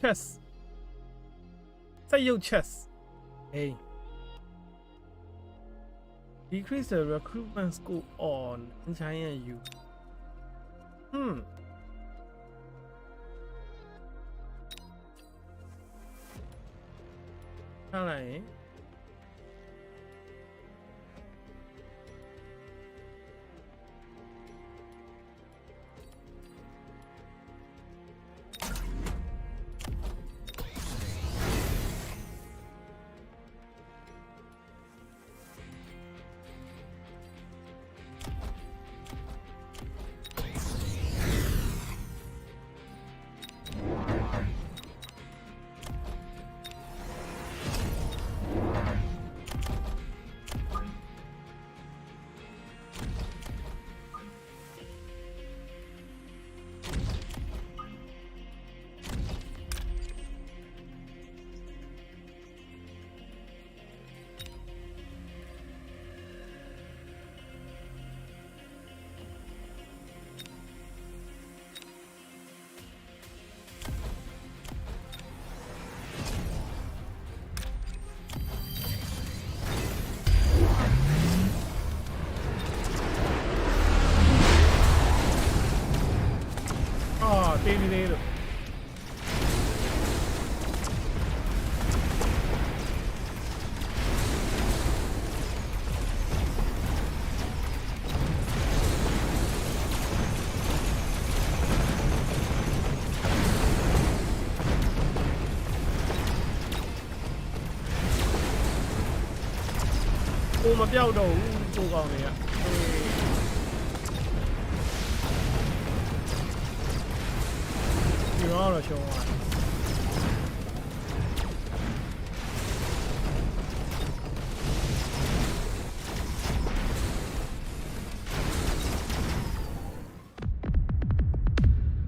chess. Say you chess. Hey. Decrease the recruitment score on China U. Alright. Terminator. Ô mà đeo đầu cô con này ạ. Đó là show on.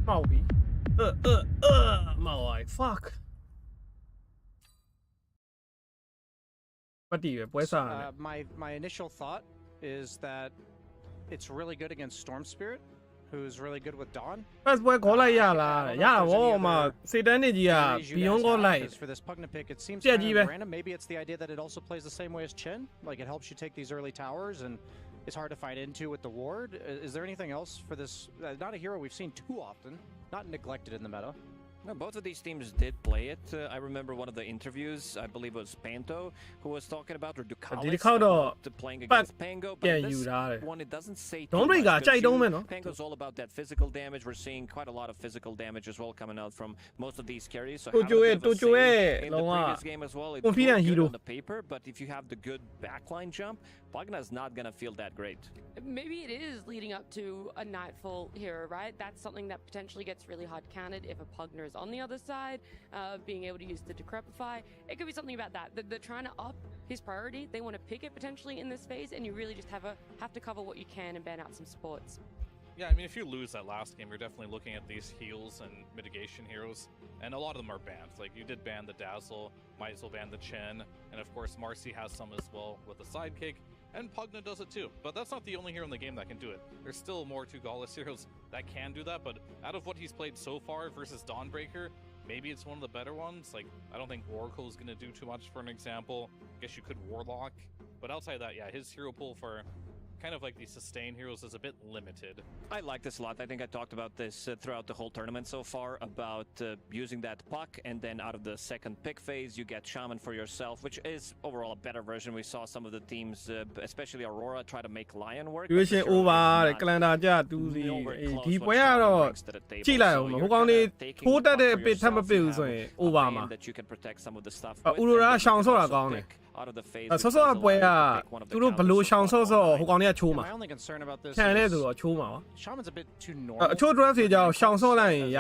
Màu bị. Màu ơi, fuck. Bắt đi về sao? My initial thought is that it's really good against Storm Spirit, who's really good with Dawn. First boy call lại là vô mà xe đến này gì à, beyond call lại. For this Pugna pick, it seems kind of random. Maybe it's the idea that it also plays the same way as Chen, like it helps you take these early towers and it's hard to fight into with the ward. Is there anything else for this? Not a hero we've seen too often, not neglected in the meta. No, both of these teams did play it. I remember one of the interviews, I believe it was Panto, who was talking about, or Ducalis, about playing against Pango. But this one, it doesn't say too much. Pango's all about that physical damage. We're seeing quite a lot of physical damage as well coming out from most of these carries. So having a bit of a say in the previous game as well, it looked good on the paper, but if you have the good backline jump, Pugna's not going to feel that great. Maybe it is leading up to a Nightfall hero, right? That's something that potentially gets really hard counted if a Pugna is on the other side, being able to use the Decrepify. It could be something about that. They're trying to up his priority. They want to pick it potentially in this phase, and you really just have to cover what you can and ban out some supports. Yeah, I mean, if you lose that last game, you're definitely looking at these heals and mitigation heroes, and a lot of them are banned. Like, you did ban the Dazzle, might as well ban the Chen, and of course, Marcy has some as well with the Sidekick, and Pugna does it too. But that's not the only hero in the game that can do it. There's still more two Gaulless heroes that can do that, but out of what he's played so far versus Dawnbreaker, maybe it's one of the better ones. Like, I don't think Oracle is going to do too much, for an example. I guess you could Warlock, but outside that, yeah, his hero pool for kind of like the sustain heroes is a bit limited. I like this a lot. I think I talked about this throughout the whole tournament so far, about using that puck, and then out of the second pick phase you get Shaman for yourself, which is overall a better version. We saw some of the teams, especially Aurora, try to make Lion work. Over ကလန်တာကြတူစီဒီပွဲကတော့ကြည့်လိုက်အောင်ဟိုကောင်လေးထိုးတက်တဲ့အပစ်ထပ်မပစ်ဘူးဆိုရင် over မှာ Aurora ရှောင်ဆော့တာကောင်းတယ် ဆော့ဆော့ပွဲကသူတို့ဘလို့ရှောင်ဆော့ဆော့ဟိုကောင်လေးကချိုးမှာခံလဲဆိုတော့ချိုးမှာပါ Shaman's a bit too normal. အချို့ draft တွေကြောင့်ရှောင်ဆော့လိုက်ရင်ရ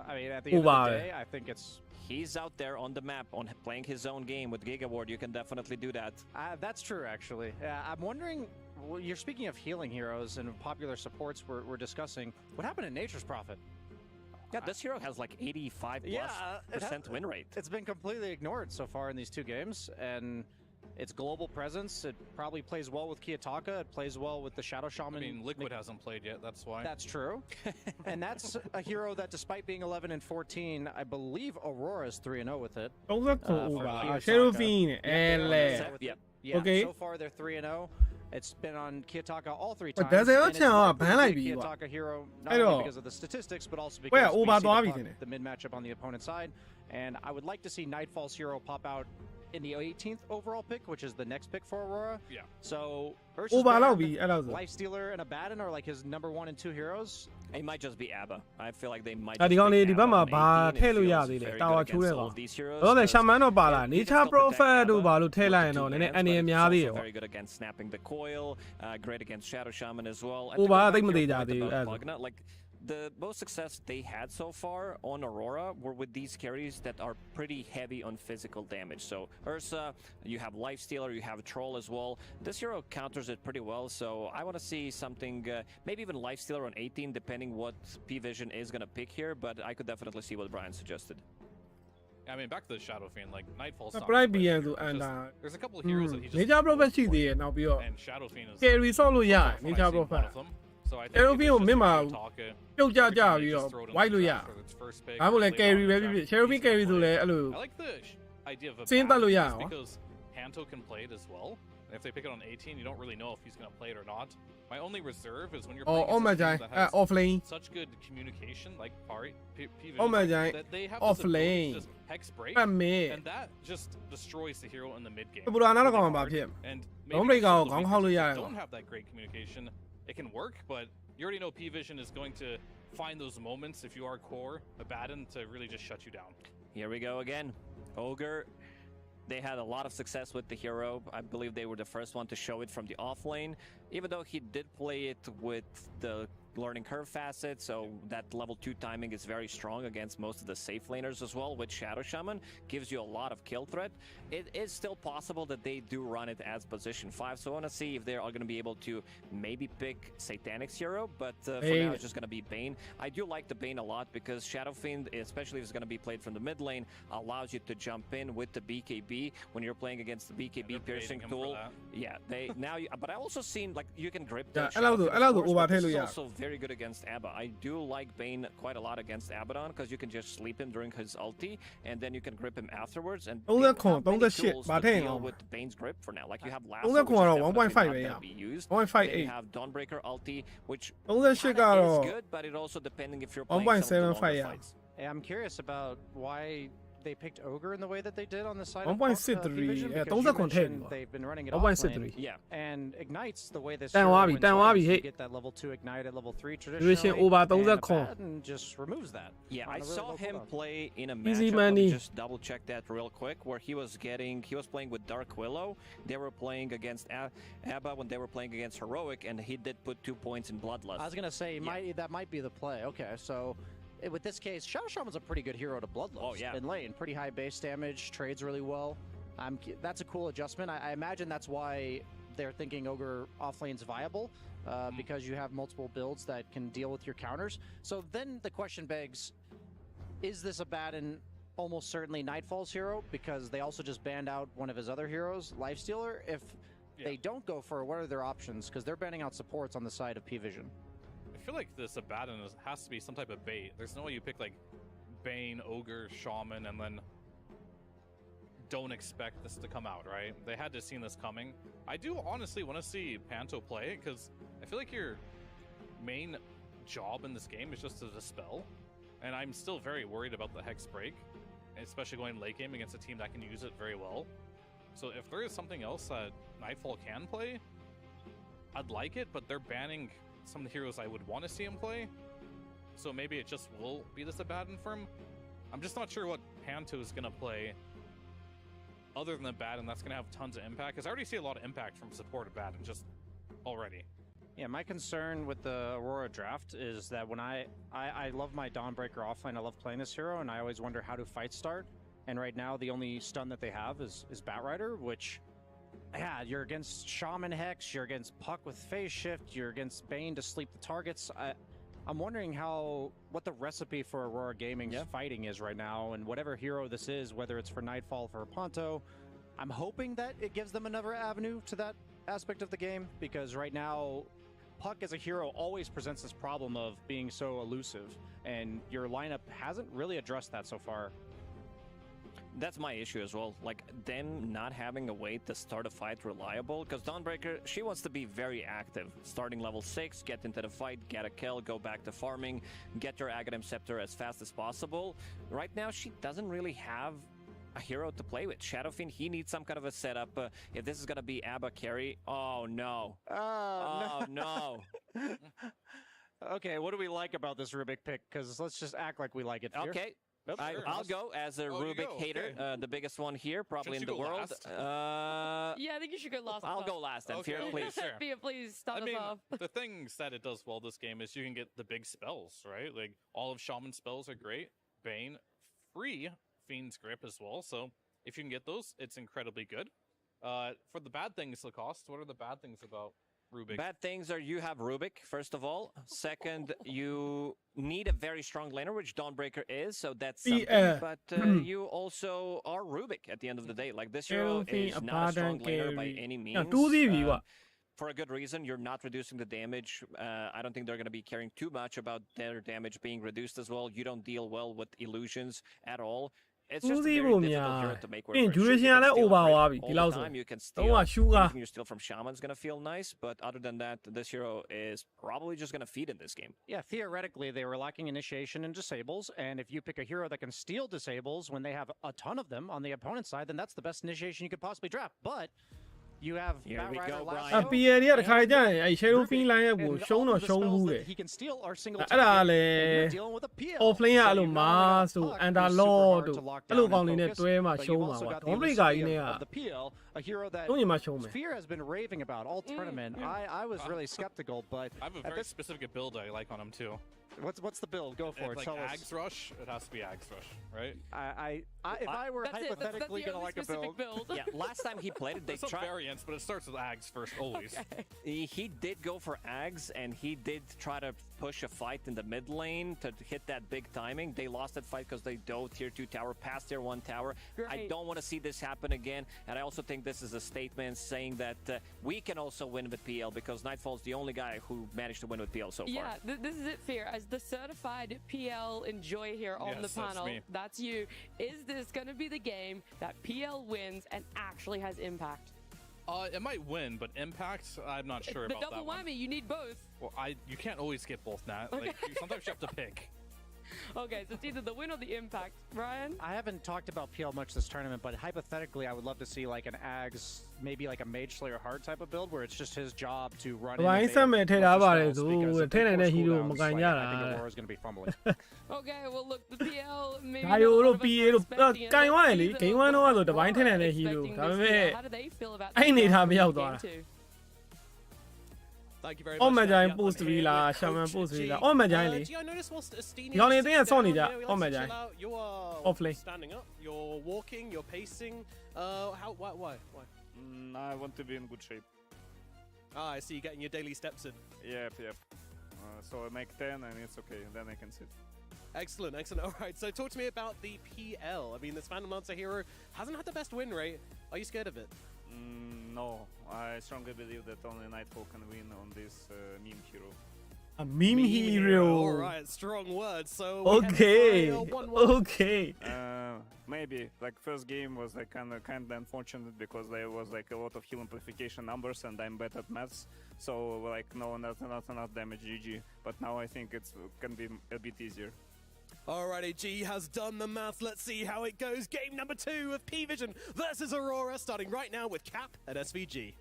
I mean, at the end of the day, I think it's... He's out there on the map, on playing his own game with Giga Ward. You can definitely do that. That's true, actually. I'm wondering, well, you're speaking of healing heroes and popular supports we're discussing. What happened to Nature's Prophet? Yeah, this hero has like 85% win rate. It's been completely ignored so far in these two games, and its global presence. It probably plays well with Kiyotaka. It plays well with the Shadow Shaman. I mean, Liquid hasn't played yet, that's why. That's true. And that's a hero that, despite being 11 and 14, I believe Aurora is 3-0 with it. Cherubin, yeah, okay. So far they're 3-0. It's been on Kiyotaka all 3 times. That's and it's Kiyotaka hero, not only because of the statistics, but also because we see the mid matchup on the opponent's side. And I would like to see Nightfall's hero pop out in the 18th overall pick, which is the next pick for Aurora. Yeah. So versus Lifestealer and Abaddon are like his number 1 and 2 heroes. It might just be ABBA. I feel like they might. ဒီကောင်လေးဒီဘက်မှာဘာထည့်လို့ရသေးလဲတာဝါချိုးတဲ့ကောင်တော့လည်း Shaman တော့ပါလာ Nature Prophet တို့ဘာလို့ထည့်လိုက်ရင်တော့နည်းနည်းအနေအများသေးတယ် Very good against snapping the coil, great against Shadow Shaman as well. ဟိုဘာသိမသေးကြသေးဘူးအဲ့ဒါ like the most success they had so far on Aurora were with these carries that are pretty heavy on physical damage. So Ursa, you have Lifestealer, you have Troll as well. This hero counters it pretty well, so I want to see something, maybe even Lifestealer on 18, depending what P-Vision is going to pick here, but I could definitely see what Brian suggested. I mean, back to the Shadow Fiend, like, Nightfall's not Brian great. There's a couple of heroes that he just... Nature Prophet ရှိသေးတယ်နောက်ပြီးတော့ and Shadow Fiend is... Carry ဆောက်လို့ရတယ် Nature Prophet So I think Cherubin ကိုမြင်မှာ Kiyotaka, ပြုတ်ကြကြပြီးတော့ white လို့ရ for its first pick, ဘာမို့လဲ play carry on ပဲ track, ဖြစ်ဖြစ် Cherubin carry ဆိုလဲအဲ့လို I like the idea of a Same bat,လို့ရ just အောင် because Panto can play it as well. And if they pick it on 18, you don't really know if he's going to play it or not. My only reserve is when you're playing oh my against a god team that has offlane such good communication, like P-Vision, oh my god that they have this ability offlane to just hex break, အမေ and that just destroys the hero in the mid game. ပူလာနာတော့ကောင် really မှာ hard. ဖြစ် And Don't maybe break out, some of the don't weaknesses hold it, that yeah. don't have that great communication. It can work, but you already know P-Vision is going to find those moments if you are core Abaddon to really just shut you down. Here we go again. Ogre. They had a lot of success with the hero. I believe they were the first one to show it from the off lane, even though he did play it with the learning curve facet, so that level 2 timing is very strong against most of the safe laners as well. With Shadow Shaman, gives you a lot of kill threat. It is still possible that they do run it as position 5, so I want to see if they are going to be able to maybe pick Satanic's hero, but for now it's just going to be Bane. I do like the Bane a lot because Shadow Fiend, especially if it's going to be played from the mid lane, allows you to jump in with the BKB when you're playing against the BKB piercing tool. Yeah, they now. But I also seen like you can grip the also very good against Abba. I do like Bane quite a lot against Abaddon because you can just sleep him during his ulti and then you can grip him afterwards. And with Bane's grip for now. Like you have Lasso, which is definitely not be used. Then you have Dawnbreaker ulti, which is good, but it also depending if you're playing some of the longer fights. Hey, I'm curious about why they picked Ogre in the way that they did on the side 1.63 they've been running it off lane. Yeah. And Ignites the way this you get that level 2 ignite at level 3 traditionally and just removes that. Yeah, I saw him play in a matchup. Let me just double check that real quick where he was playing with Dark Willow. They were playing against Abba when they were playing against Heroic, and he did put 2 points in Bloodlust. I was going to say that might be the play. Okay, so with this case, Shadow Shaman's a pretty good hero to Bloodlust in lane. Pretty high base damage, trades really well. That's a cool adjustment. I imagine that's why they're thinking Ogre offlane's viable, because you have multiple builds that can deal with your counters. So then the question begs, is this Abaddon almost certainly Nightfall's hero? Because they also just banned out one of his other heroes, Lifestealer. If they don't go for it, what are their options? Because they're banning out supports on the side of P-Vision. I feel like this Abaddon has to be some type of bait. There's no way you pick like Bane, Ogre, Shaman, and then don't expect this to come out, right? They had to have seen this coming. I do honestly want to see Panto play because I feel like your main job in this game is just to dispel, and I'm still very worried about the Hex break, especially going late game against a team that can use it very well. So if there is something else that Nightfall can play, I'd like it, but they're banning some of the heroes I would want to see him play. So maybe it just will be this Abaddon for him. I'm just not sure what Panto is going to play other than Abaddon that's going to have tons of impact. Because I already see a lot of impact from support Abaddon just already. Yeah, my concern with the Aurora draft is that when I love my Dawnbreaker offline, I love playing this hero, and I always wonder how do fights start. And right now, the only stun that they have is Batrider, which... Yeah, you're against Shaman Hex, you're against Puck with Phase Shift, you're against Bane to sleep the targets. I'm wondering what the recipe for Aurora Gaming's fighting is right now, and whatever hero this is, whether it's for Nightfall, for Panto, I'm hoping that it gives them another avenue to that aspect of the game, because right now, Puck as a hero always presents this problem of being so elusive, and your lineup hasn't really addressed that so far. That's my issue as well. Like, them not having a way to start a fight reliable, because Dawnbreaker, she wants to be very active. Starting level 6, get into the fight, get a kill, go back to farming, get your Aghanim Scepter as fast as possible. Right now, she doesn't really have a hero to play with. Shadow Fiend, he needs some kind of a setup. If this is going to be Abba carry, oh no. Oh no. Okay, what do we like about this Rubik pick? Because let's just act like we like it. Fear. Okay. Nope, sure. I'll go as a Rubik hater, the biggest one here, probably in the world. Yeah, I think you should go last. I'll go last then. Fear, please. Sure. Fear, please start us off. The things that it does well this game is you can get the big spells, right? Like, all of Shaman's spells are great. Bane, free Fiend's Grip as well. So if you can get those, it's incredibly good. For the bad things, Lacoste, what are the bad things about Rubik? Bad things are you have Rubik, first of all. Second, you need a very strong laner, which Dawnbreaker is, so that's something. But you also are Rubik at the end of the day. Like, this hero is not a strong laner by any means. For a good reason, you're not reducing the damage. I don't think they're going to be caring too much about their damage being reduced as well. You don't deal well with illusions at all. It's just a very difficult hero to make work. You can steal. Anything you steal from Shaman's going to feel nice, but other than that, this hero is probably just going to feed in this game. Yeah, theoretically, they were lacking initiation and disables, and if you pick a hero that can steal disables when they have a ton of them on the opponent's side, then that's the best initiation you could possibly draft. But you have Here we go, Brian. PL ရတခါကြရင်အဲ Shadow Fiend line ကိုရှုံးတော့ရှုံးဘူးတယ်အဲ့ဒါလည်း offlane ကအဲ့လို Mars တို့ Underlord တို့အဲ့လိုကောင်တွေနဲ့တွဲမှရှုံးမှာပါ Dawnbreaker ကြီးနဲ့က a hero that Fear has been raving about all tournament. I was really skeptical, but I have a very specific build I like on him too. What's the build? Go for it. Like Tell Ags Rush, it has to be Ags Rush, right? If I were hypothetically going to like a build. Yeah, last time he played it, they tried. Some variants, but it starts with Ags first, always. Okay. He did go for Ags, and he did try to push a fight in the mid lane to hit that big timing. They lost that fight because they dove tier 2 tower past tier 1 tower. Great. I don't want to see this happen again, and I also think this is a statement saying that we can also win with PL, because Nightfall's the only guy who managed to win with PL so far. Yeah, this is it, Fear. As the certified PL enjoy here on the panel, that's you. Is this going to be the game that PL wins and actually has impact? It might win, but impact, I'm not sure about that. The double whammy, you need both. Well, you can't always get both, Nat. Like, sometimes you have to pick. Okay, so it's either the win or the impact. Ryan? I haven't talked about PL much this tournament, but hypothetically, I would love to see like an Ags, maybe like a Mage Slayer Hard type of build, where it's just his job to run in the spells, because if they force cooldowns, like, I think Aurora's going to be fumbling. Okay, well look, the PL maybe not all of us were expecting it. Game 1 တော့ Divine ထက်နေတဲ့ hero ဒါပေမဲ့ How do they feel about အဲ့နေထားမရောက်သွားတာ Thank you very much. Oh my god, post to be la, Shaman post to be la. Oh my god, do you notice whilst Astini oh my god. You are Offlane. Standing up, you're walking, you're pacing. Why? I want to be in good shape. I see you getting your daily steps in. Yep. So I make 10 and it's okay, then I can sit. Excellent. All right, so talk to me about the PL. I mean, this Phantom Lancer hero hasn't had the best win rate. Are you scared of it? No, I strongly believe that only Nightfall can win on this meme hero. A meme hero. All right, strong words. So okay. Maybe like first game was like kind of unfortunate because there was like a lot of heal amplification numbers and I'm bad at maths, so like no, not enough damage. GG. But now I think it's can be a bit easier. Alrighty, G has done the math. Let's see how it goes. Game number 2 of P-Vision versus Aurora, starting right now with Cap at SVG.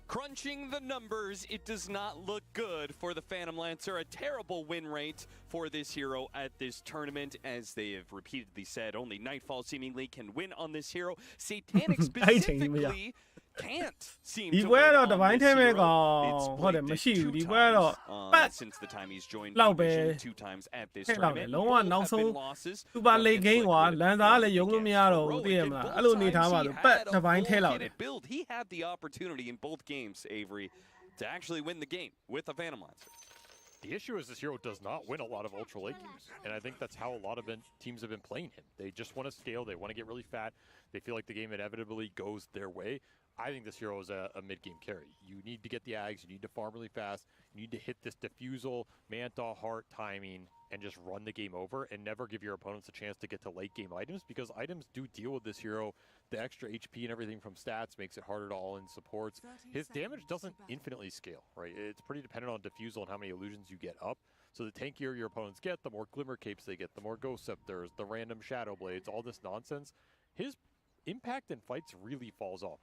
Crunching the numbers, it does not look good for the Phantom Lancer. A terrible win rate for this hero at this tournament. As they have repeatedly said, only Nightfall seemingly can win on this hero. Satanic specifically can't seem to win on this hero. It's played since the time he's joined P-Vision 2 times at this tournament. Both have been losses. Build. He had the opportunity in both games, Avery, to actually win the game with a Phantom Lancer. The issue is this hero does not win a lot of ultra late games, and I think that's how a lot of teams have been playing him. They just want to scale, they want to get really fat, they feel like the game inevitably goes their way. I think this hero is a mid-game carry. You need to get the Ags, you need to farm really fast, you need to hit this Diffusal, Manta, Heart timing, and just run the game over and never give your opponents a chance to get to late game items, because items do deal with this hero. The extra HP and everything from stats makes it harder to all-in supports. His damage doesn't infinitely scale, right? It's pretty dependent on Diffusal and how many illusions you get up. So the tankier your opponents get, the more Glimmer Capes they get, the more Ghost Scepters, the random Shadow Blades, all this nonsense. His impact in fights really falls off.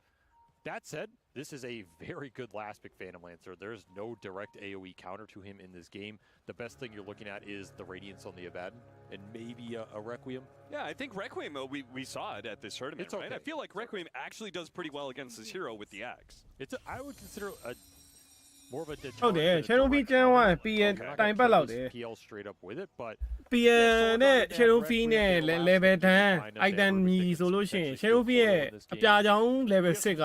That said, this is a very good last pick Phantom Lancer. There's no direct AoE counter to him in this game. The best thing you're looking at is the Radiance on the Abaddon and maybe a Requiem. Yeah, I think Requiem, we saw it at this tournament, it's okay. Right? I feel like Requiem actually does pretty well against this hero with the Axe. I would consider more of a deterrent. ဟုတ်တယ် Shadow Fiend ကျန်းသွားရင် PN တိုင်ပတ်လောက်တယ် PL straight up with it, but PN နဲ့ Shadow Fiend နဲ့ level 10 item မြည်ဆိုလို့ရှိရင် Shadow Fiend ရဲ့အပြာချောင်း level 6က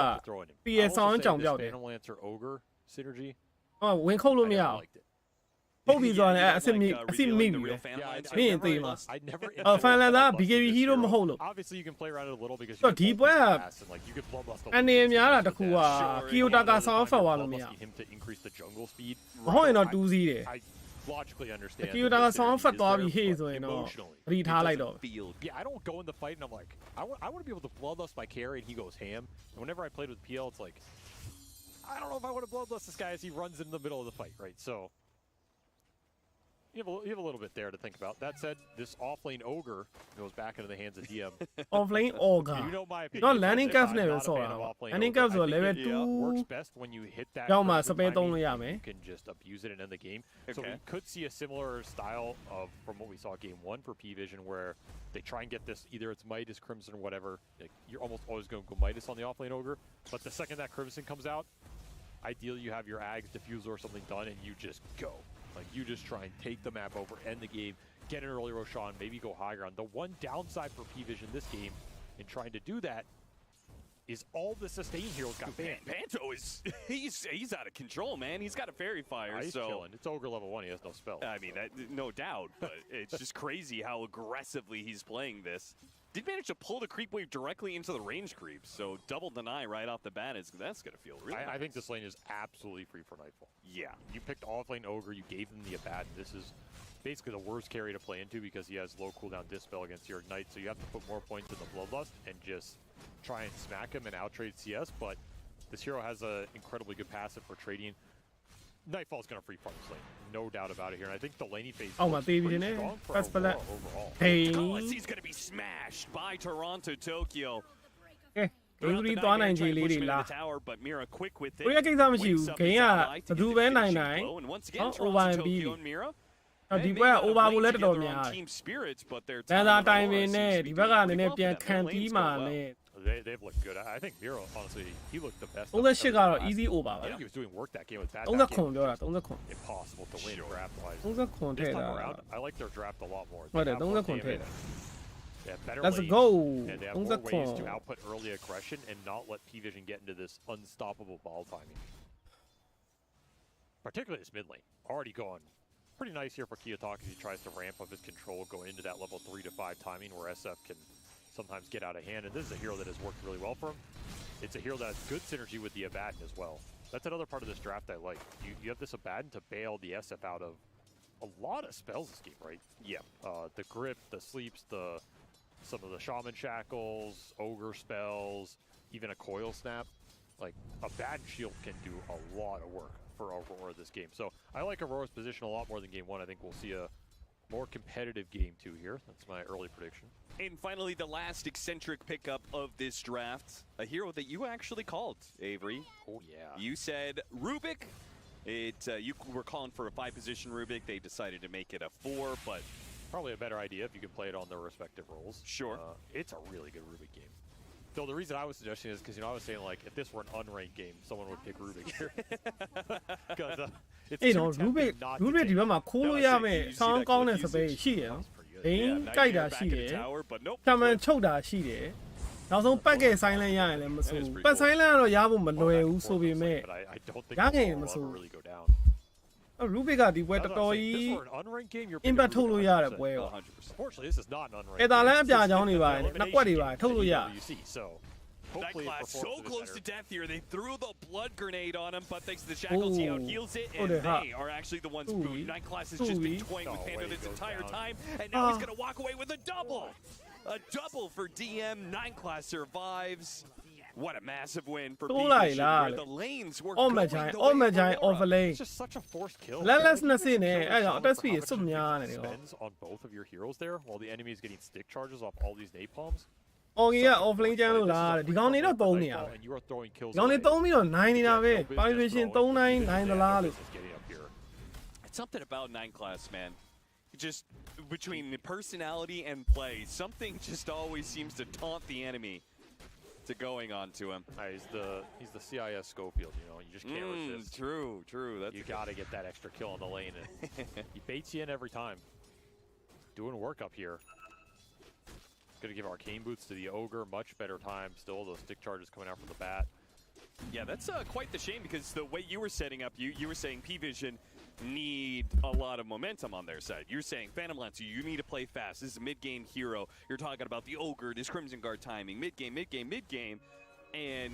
PN ဆောင်းကြောင်ပြောက်တယ် Phantom Lancer Ogre synergy ဟောဝင်ခုတ်လို့မရအောင်ဟုတ်ပြီဆိုရင်အစ်မိပြီပဲမင်းသိမှာPhantom Lancer BKB hero မဟုတ်လို့ obviously you can play around it a little because ဒီပွဲက like you could blow blast အနေများတာတခုက Kiyotaka ဆောင်းဖတ်သွားလို့မရ him to increase the jungle speed မဟုတ်ရင်တော့တူးစီးတယ် logically understand Kiyotaka ဆောင်းဖတ်သွားပြီးဟေ့ဆိုရင်တော့ရီထားလိုက်တော့ yeah I don't go in the fight and I'm like I want to be able to bloodlust my carry and he goes ham, and whenever I played with PL it's like I don't know if I want to bloodlust this guy as he runs in the middle of the fight, right? So you have a little bit there to think about. That said, this offlane Ogre goes back into the hands of DM. Offlane Ogre. You know my opinion. တော့ landing cap နဲ့ပဲဆော့တာ landing cap ဆို level 2 works best when you hit that. ကြောက်မှာ spell သုံးလို့ရမယ် You can just abuse it and end the game. So we could see a similar style of from what we saw game 1 for P-Vision, where they try and get this, either it's Midas, Crimson, or whatever. Like, you're almost always going to go Midas on the offlane Ogre, but the second that Crimson comes out, ideally you have your Ags, Diffusal, or something done, and you just go. Like, you just try and take the map over, end the game, get an early Roshan, maybe go high ground. The one downside for P-Vision this game in trying to do that is all the sustain heroes got banned. Panto is, he's out of control, man. He's got a Fairy Fire, he's chilling. It's Ogre level 1, he has no spell. I mean, no doubt, but it's just crazy how aggressively he's playing this. Did manage to pull the creep wave directly into the range creeps, so double deny right off the bat that's going to feel really nice. I think this lane is absolutely free for Nightfall. Yeah. You picked offlane Ogre, you gave him the Abaddon. This is basically the worst carry to play into because he has low cooldown Dispel against your Ignite, so you have to put more points in the Bloodlust and just try and smack him and outtrade CS, but this hero has an incredibly good passive for trading. Nightfall's going to free farm this lane, no doubt about it here, and I think the laning phase is pretty strong for Aurora overall. Hey. He's going to be smashed by Toronto Tokyo. Okay. 3 သွားနိုင်ကြလေးတွေလား but Mira quick with it. ကိုရကိစ္စမရှိဘူးဂိမ်းကဘယ်သူပဲနိုင်နိုင် over ပြီးဒီဘက်က over ကိုလည်းတော်တော်များတယ်ဒါသာတိုင်ပင်နဲ့ဒီဘက်ကနည်းနည်းပြန်ခံပြီးမှနဲ့ They've looked good. I think Miro, honestly, he looked the best. 38ကတော့ easy over ပါ I think he was doing work that game with that. 39ပြောတာ39 Impossible to win draft-wise. 39ထည့် This တာ time around, I like their draft a lot more. ဟုတ်တယ်39ထည့်တာ Yeah, better Let's lanes, go. and they have more ways to output early aggression and not let P-Vision get into this unstoppable ball timing. Particularly this mid lane, already gone pretty nice here for Kiyotaka as he tries to ramp up his control, going into that level 3 to 5 timing where SF can sometimes get out of hand, and this is a hero that has worked really well for him. It's a hero that has good synergy with the Abaddon as well. That's another part of this draft I like. You have this Abaddon to bail the SF out of a lot of spells this game, right? Yeah. The Grip, the Sleeps, some of the Shaman Shackles, Ogre spells, even a Coil Snap. Like, Abaddon Shield can do a lot of work for Aurora this game. So I like Aurora's position a lot more than game 1. I think we'll see a more competitive game 2 here. That's my early prediction. And finally, the last eccentric pickup of this draft, a hero that you actually called, Avery. Oh, yeah. You said Rubik. You were calling for a 5-position Rubik. They decided to make it a 4, but... Probably a better idea if you can play it on their respective roles. Sure. It's a really good Rubik game. Though the reason I was suggesting is because, I was saying, like, if this were an unranked game, someone would pick Rubik here. Because it's too tempting not to take. ဒီဘက်မှာခိုးလို့ရမယ်ဆောင်းကောင်းတဲ့စပယ်ရှိရယ်ဘင်းကြိုက်တာရှိတယ်ကမန်ချုပ်တာရှိတယ်နောက်ဆုံးပတ်ကဲဆိုင်လန့်ရရင်လည်းမစိုးဘူးပတ်ဆိုင်လန့်ကတော့ရဖို့မလွယ်ဘူးဆိုပေမဲ့ရခဲ့ရင်မစိုးဘူး Rubik ကဒီပွဲတော်တော်ကြီး impact ထုတ်လို့ရတဲ့ပွဲပေါ့ Unfortunately, this is not an unranked. အဲ့ဒါလည်းအပြာချောင်းတွေပါတယ်နှစ်ကွက်တွေပါတယ်ထုတ်လို့ရ So hopefully Nightclass it so performs to close to this better. death here. They threw the blood grenade on him, but thanks to the shackles, he out-heals it, and they are actually the ones booed. Nightclass has just been toying with Pando this entire time, and now he's going to walk away with a double! A double for DM. Nightclass survives. What a massive win for P-Vision, where the lanes were going the way of Aurora. It's just such a forced kill. လက်လက်နဲ့စင်းနေအဲ့ကြောင့် attack speed စွတ်များနေတယ် Spends on both of your heroes there, while the enemy is getting stick charges off all these napalms. အော်ကြီးက offlane ကျန်းလို့လားဒီကောင်နေတော့သုံးနေရပဲ And you are throwing kills. ဒီကောင်နေသုံးပြီးတော့နိုင်နေတာပဲ Pivation 39သလားလို့ It's something about Nightclass, man. Just between the personality and play, something just always seems to taunt the enemy to going on to him. He's the CIS Schofield, you know. You just can't resist. True. That's you got to get that extra kill on the lane. And he baits you in every time. Doing work up here. Gonna give arcane boots to the ogre. Much better time. Still those stick charges coming out from the bat. Yeah, that's quite the shame because the way you were setting up, you were saying P-Vision need a lot of momentum on their side. You're saying Phantom Lancer, you need to play fast. This is a mid-game hero. You're talking about the ogre, this Crimson Guard timing, mid-game, and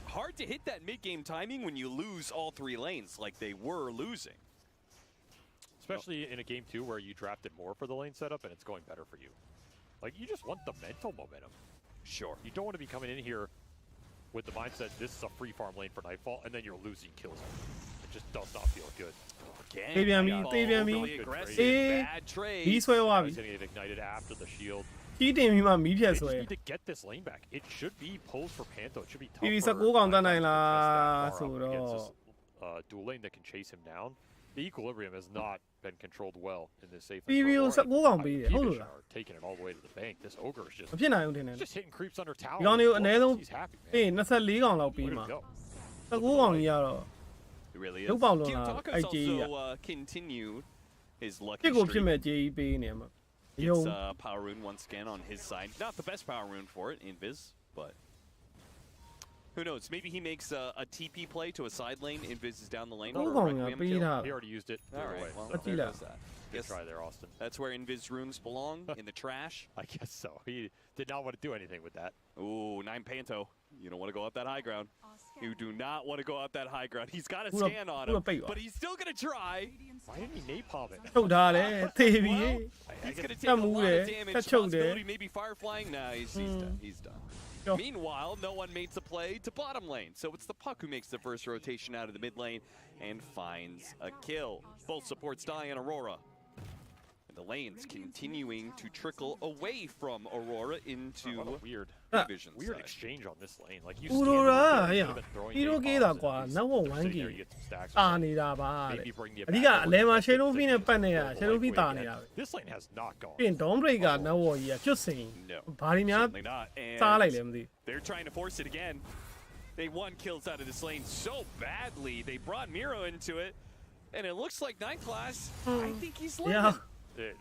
hard to hit that mid-game timing when you lose all three lanes like they were losing. Especially in a game 2 where you drafted more for the lane setup and it's going better for you. Like, you just want the mental momentum. Sure. You don't want to be coming in here with the mindset this is a free farm lane for Nightfall, and then you're losing kills. It just does not feel good. Again, really aggressive, bad trade. ဒီဆွဲသွားပြီ He's gonna get ignited after the shield. ကြီးတင်ပြီးမှမီးဖြတ် They ဆွဲ just need to get this lane back. It should be pulls for Panto. It should be tough. PV for 19ကောင်တတ်နိုင်လား Nightclass toဆို step far တော့ up against this dual lane that can chase him down. The equilibrium has not been controlled well in this safe lane. PV ကို19ကောင်ပေးတယ်ဟုတ်လို့လား are taking it all the way to the bank. This ogre is just မဖြစ်နိုင်ဘူးထင်တယ် just hitting creeps under tower. ဒီကောင်တွေကိုအနည်းဆုံး He's happy, man. အေး24ကောင်လောက်ပေး Way မှာ to go. 19ကောင်ကြီးကတော့ It really is. No problem, Kyotoka's IG, also continued his lucky ဖြစ်ကိုဖြစ် streak. မဲ့ကြေးကြီးပေးနေမှာ Gets Power Rune once again on his side. Not the best Power Rune for it, Invis, but who knows? Maybe he makes a TP play to a side lane. Invis is down the lane. For a ကောင်က Requiem ပေး kill. တာ He already used it. All Threw it right, away. well, So there goes that. good try there, Austin. That's where Invis runes belong, in the trash. I guess so. He did not want to do anything with that. Ooh, 9 Panto. You don't want to go up that high ground. You do not want to go up that high ground. He's got a scan on him, but he's still going to try. Why didn't he napalm it? ထုတ်ထားတယ်သေပြီ He's going to take a lot of damage. Possibility maybe fire flying. Nah, he's done. He's done. Meanwhile, no one makes a play to bottom lane. So it's the Puck who makes the first rotation out of the mid lane and finds a kill. Both supports die on Aurora. And the lanes continuing to trickle away from Aurora into weird Vision's exchange on this lane. Like you ဦးရိုရာဟဲ့ဟီရိုကေးတာကွာနောက်ဝ1 game တာနေတာပါတဲ့အဓိကအလဲမှာ Shadow Fiend နဲ့ပတ်နေတာ Shadow Fiend တာနေတာပဲ This lane has not gone. ပြင် Dawn Breaker နောက်ဝကြီးကကျွတ်စိန်ဘာတွေများ Certainly not. And စားလိုက်လဲမသိ they're trying to force it again. They won kills out of this lane so badly. They brought Miro into it. And it looks like Nightclass, I think he's living.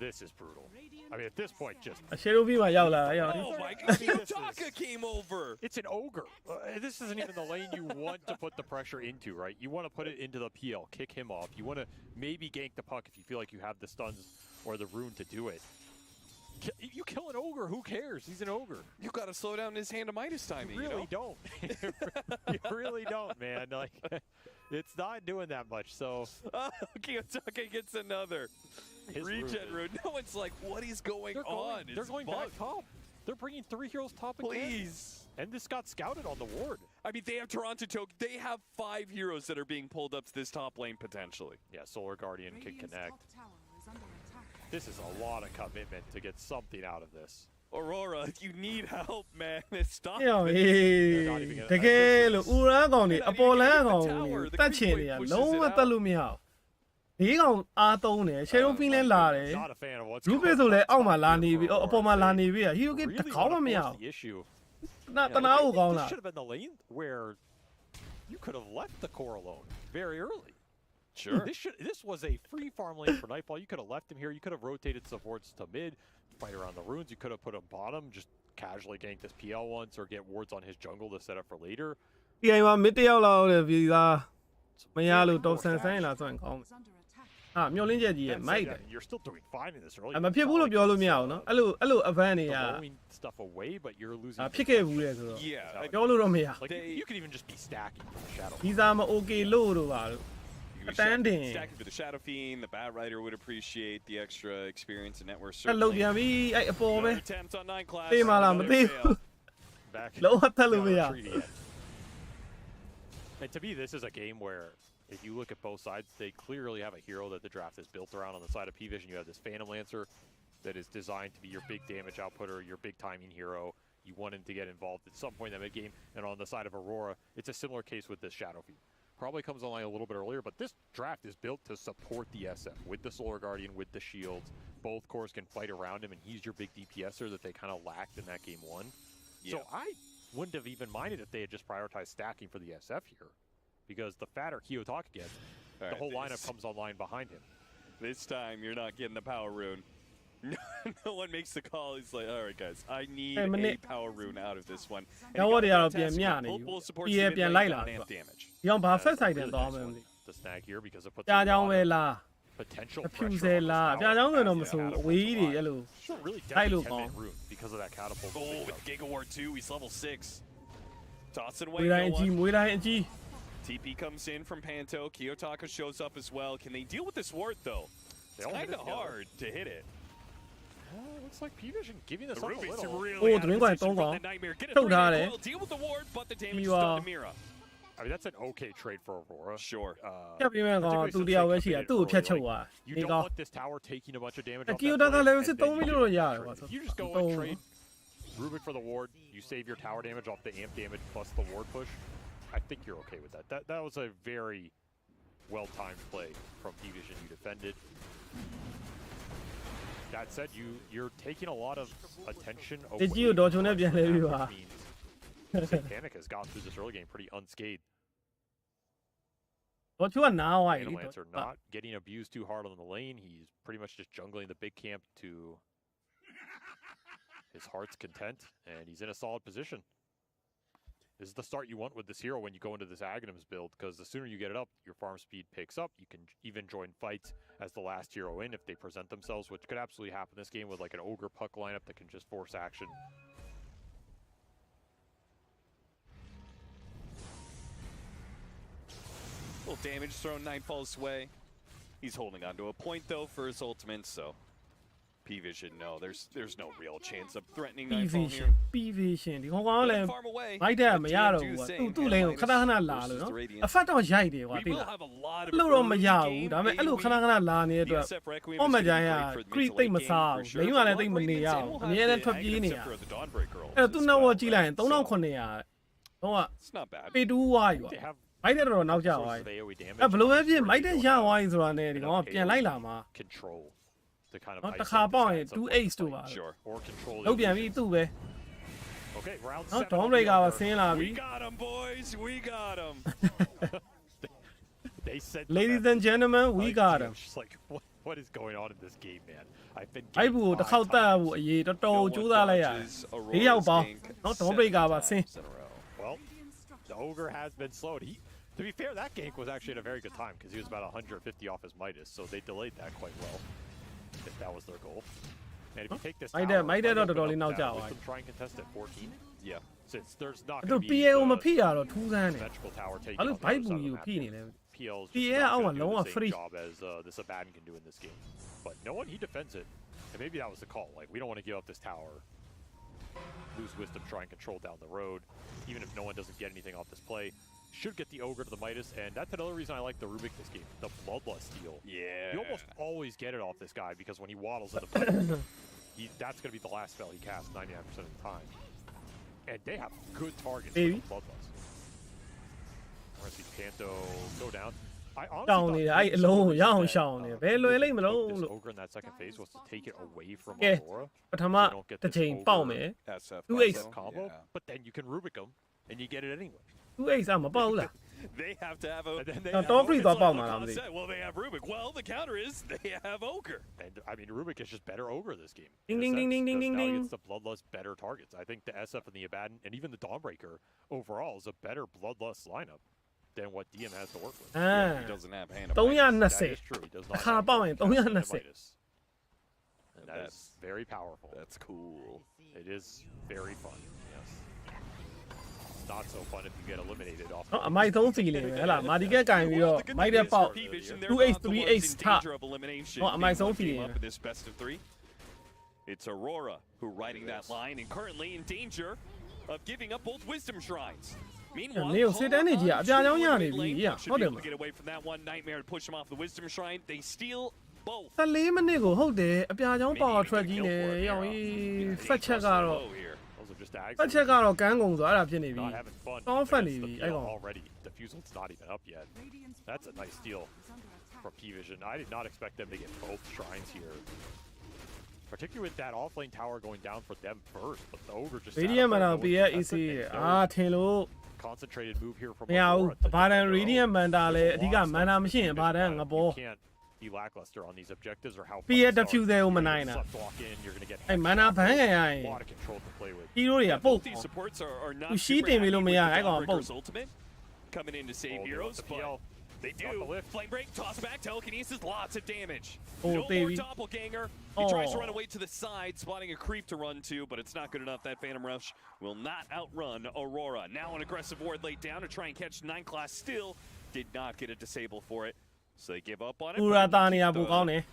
This is brutal. I mean, at this point, just... Shadow Fiend မှာရောက်လာတာရောက် Oh my god, Kyotoka came over! It's an ogre. This isn't even the lane you want to put the pressure into, right? You want to put it into the PL, kick him off. You want to maybe gank the puck if you feel like you have the stuns or the rune to do it. You kill an ogre, who cares? He's an ogre. You got to slow down his hand to Midas timing, you really don't. You really don't, man. Like, it's not doing that much, so... Kyotoka gets another. Regen rune. No one's like, what is going on? They're going back top. They're bringing 3 heroes top again. Please. And this got scouted on the ward. I mean, they have Toronto Toke. They have 5 heroes that are being pulled up to this top lane potentially. Yeah, Solar Guardian can connect. This is a lot of commitment to get something out of this. Aurora, you need help, man. Stop တကယ်လို့ဦးရန်ကောင်နေအပေါ်လန်းကောင်တတ်ချင်နေရလုံးဝတတ်လို့မရဘူးဒီကောင်အားသုံးတယ် Shadow Fiend လဲလာတယ် Rubik ဆိုလဲအောက်မှာလာနေပြီအပေါ်မှာလာနေပြီဟီရိုကေတကောင်းမမရဘူးတနာကိုကောင်းလား Should have been the lane where you could have left the core alone very early. Sure. This was a free farm lane for Nightfall. You could have left him here. You could have rotated supports to mid, fight around the runes. You could have put him bottom, just casually gank this PL once or get wards on his jungle to set up for later. ဒီအိမ်မှာမစ်တယောက်လောက်တယ်ပြည်သားမရလို့တော့ဆန်ဆန်လာဆိုရင်ကောင်း မျောလင်းချက်ကြီးရဲ့မိုက်တယ် You're still doing fine in this early. မဖြစ်ဘူးလို့ပြောလို့မရဘူးနော်အဲ့လို advance တွေက throwing stuff away, but you're losing. ဖြစ်ခဲ့ဘူးလေဆိုတော့ Yeah. ပြောလို့တော့မရ Like you could even just be stacking for the shadow. ဒီစားမ okay လို့တော့ပါလို့ Stacking for the Shadow Fiend, the Bat Rider would appreciate the extra experience and network. တက်လို့ပြန်ပြီအဲ့အပေါ်ပဲ Attempt on 9 class. တေးမလားမသိဘူး Back. လုံးဝတက်လို့မရ And to me, this is a game where if you look at both sides, they clearly have a hero that the draft is built around. On the side of P-Vision, you have this Phantom Lancer that is designed to be your big damage outputter, your big timing hero. You want him to get involved at some point in the mid-game. And on the side of Aurora, it's a similar case with this Shadow Fiend. Probably comes online a little bit earlier, but this draft is built to support the SF with the Solar Guardian, with the shields. Both cores can fight around him, and he's your big DPSer that they kind of lacked in that game one. Yeah. So I wouldn't have even minded if they had just prioritized stacking for the SF here, because the fatter Kiyotaka gets, the whole lineup comes online behind him. This time, you're not getting the power rune. No one makes the call. He's like, all right, guys, I need a power rune out of this one. Now what are youပြန်လိုက်လာ damage. ဒီအောင်ဘာ first side တင်သွားမယ်မသိ The snag here because it puts ကြာကြောင်းပဲလား potential အဖြူ pressure စဲ on လား this ကြာ tower. ကြောင်းဆိုတော့မဆိုအဝေးကြီးတွေအဲ့လို Still really Hey, deadly Luke, 10-man rune because of that catapult. Oh, with Giga Ward 2, he's level 6. Toss it မွေ away, းတိုင်း no အကြီး one. မွေးတိုင်းအကြီး TP comes in from Panto. Kiyotaka shows up as well. Can they deal with this ward, though? They It's all hit kind it of together. hard to hit it. Looks like P-Vision giving this The up a Rubik's little. really out of Oh, position don't from go. the Nightmare. Get a Don't 3-man die, coil, deal with the ward, but the damage You is are- done to Mira. I mean, that's an okay trade for Aurora. Sure. ဖြတ်ပြီးမဲ့ကောင် particularly သူ since တယောက် they ပဲရှိတာ committed သူ့ကိုဖြတ် early, ချုပ် like, သွား You ဒီ don't ကောင် want this tower taking a bunch of damage off ကီယို that တာက play, level and စစ် then 3 မိနစ်လို့ရတယ်ကွာ you just go and trade Rubik for the ward. You save your tower damage off the amp damage plus the ward push. I think you're okay with that. That was a very well-timed play from P-Vision. You defended. That said, you're taking a lot of attention away ဒီကြီးကိုတော့ချုံနဲ့ပြန်လဲပြီးပါ which means Satanic has gone through this early game pretty unscathed. တော့ချုံကနားဝိုင်း Phantom Lancer not getting abused too hard on the lane. He's pretty much just jungling the big camp to his heart's content, and he's in a solid position. This is the start you want with this hero when you go into this Aghanims build, because the sooner you get it up, your farm speed picks up. You can even join fights as the last hero in if they present themselves, which could absolutely happen this game with like an Ogre Puck lineup that can just force action. Little damage thrown, Nightfall's way. He's holding on to a point, though, for his ultimate, so... P-Vision, no, there's no real chance of threatening Nightfall here. P-Vision ဒီကောင်ကလည်း Farm away. မိုက်တဲ့မရတော့ဘူးကွာသူ့လိန်ကိုခဏခဏလာလို့နော်အဖတ်တော့ရိုက်တယ်ကွာ We သိ will လား have a lot of လို့တော့မ early ရ game ဘူးဒါပေမဲ့အဲ့လိုခဏ AoE. ခဏလာနေတဲ့အတွက် The SF Requiem ဟော is မ gonna ကြို be င်းက great for the ခရီး mid to သိမ့် late မ game စား for ဘူး sure. လိန်ကလည်း But သိမ့်မနေရ Same ဘူး will အ have မြဲတမ်း the ထွက်ပြေး Aghanim နေတာ Scepter of the Dawnbreaker also အဲ့တော့သူ့ as နောက်ဝ well. ကြည့်လိုက်ရင်3000ခွန်နေရတော့ It's not bad. ပေတူးဝါးယူ They have မိုက်တဲ့တော့နောက်ကျသွား sources ပြီ of AoE damage. အဲ့ဘလို့ပဲဖြစ် It's မိုက်တဲ့ pretty ရ good. ဝါးယူဆိုတာနဲ့ဒီကောင်ကပြန်လိုက်လာမှာ Control to kind of နော် isolate တစ်ခါ the ပေါက်ရင် sides of 2 what ace the တို့ fight ပါ Sure. or control လုတ်ပြန်ပြီသူ့ပဲ Okay, round နော် 7. ဒေါ on င်း the ဘရိတ်ကပါ over. ဆင်းလာပြီ We got him, boys. We got him. They said Ladies that. and gentlemen we Like, got dude, him just like what is going on in this game, man? I've been အဲ့ဘူး getting တစ်ခေါက် five တက် times. ဖို့အရေးတော်တော် No ကြိုး one စားလိုက်ရတယ် dodges ၄ယောက် Aurora's ပေါင်း gank နော်ဒေါင်းဘရိတ်ကပါဆင်း 7 times in a row. Well, the ogre has been slowed. To be fair, that gank was actually at a very good time because he was about 150 off his Midas, so they delayed that quite well. If that was their goal. And if you take this Might tower, might might not open really up now that Jao, Wisdom try and contest at 14. Yeah. Since there's not သူ going to be PA ကိုမ the ဖိရတော့ထူးဆန်းတယ် symmetrical tower taking အဲ့လို on the ဘိုက် other ဘူး side of ယူ the map. ဖိနေတယ် PL's PA just notအောက်မှာ gonna လုံးဝ do the free same job as this Abaddon can do in this game. But no one, he defends it. And maybe that was the call. Like, we don't want to give up this tower. Lose Wisdom, try and control down the road. Even if no one doesn't get anything off this play. Should get the Ogre to the Midas, and that's another reason I like the Rubik this game. The Bloodlust steal. Yeah. You almost always get it off this guy because when he waddles into play, that's going to be the last spell he casts 99% of the time. And they have good targets for Maybe. the Bloodlust. We're going to see Panto go down. I တော honestly င်း thought နေတယ်အဲ့အလုံးကိုရအောင် that, ရှောင်နေတယ်ဘယ်လွယ်လိမ့်မလို့ this လို့ Ogre in that second phase was to take it away from Yeah. Aurora. ပထမ You don't get တစ် this ချိန် ogre ပေါက်မယ် SF Two ace. combo, Yeah. but then you can Rubik him and you get it anyway. သူ့အိတ်စားမပေါက်ဘူးလား They have to have a. And then they Now, have don't Ogre. freeze It's up on like, my look, Ramsey. Well, they have Rubik. Well, the counter is they have Ogre. And I mean, Rubik is just better Ogre this game. Ding, in a ding, ding, sense, ding, 'cause ding, now he ding, gets the Bloodlust better targets. I think the SF and the Abaddon and even the Dawnbreaker overall is a better Bloodlust lineup. than what DM has to work with. Yeah, he doesn't have hand. That is true. He does not have Dynamitis. And that is very powerful. That's cool. It is very fun. Yes. Not so fun if you get eliminated off. အမိုက်သုံးစီလင်ပဲဟလာမာဒီကက်ကင်ပြီးတော့မိုက်တဲ့ပေါက် 2h 3h ထအမိုက်ဆုံးဖီလင် It's Aurora who riding that line and currently in danger of giving up both wisdom shrines. Meanwhile, နေကိုစစ်တန်းနေကြီးအပြာကြောင်းရနေပြီရဟုတ်တယ်မ get away from that one nightmare to push him off the wisdom shrine. They steal both. 14မိနစ်ကိုဟုတ်တယ်အပြာကြောင်းပေါက်ထွက်ကြီးနေရောင်ကြီးဖက်ချက်ကတော့ဖက်ချက်ကတော့ကန်းကုန်ဆိုအဲ့ဒါဖြစ်နေပြီတောင်းဖက်နေပြီအဲ့ကောင် already diffusal's not even up yet. That's a nice steal from P-Vision. I did not expect them to get both shrines here. Particularly with that offlane tower going down for them first, but the ogre just Radiant မှာတော့ PS EC အာထင်လို့ concentrated move here from မရဘူးဘာတန် Radiant Manta လည်းအဓိက Mana မရှိရင်ဘာတန်ငပေါ် be lackluster on these objectives or how PS diffuser ကိုမနိုင်တာအဲ့ Mana ဘန်းခံရရင် hero တွေကပုတ် These supports are not သူရှိတင်ပြီလို့မရအဲ့ကောင်ပုတ် coming in to save heroes, but they do. Flame break, toss back, telekinesis, lots of damage. No more doppelganger. He tries to run away to the side, spotting a creep to run to, but it's not good enough. That Phantom Rush will not outrun Aurora. Now an aggressive ward laid down to try and catch 9 class. Still did not get a disable for it, so they give up on it.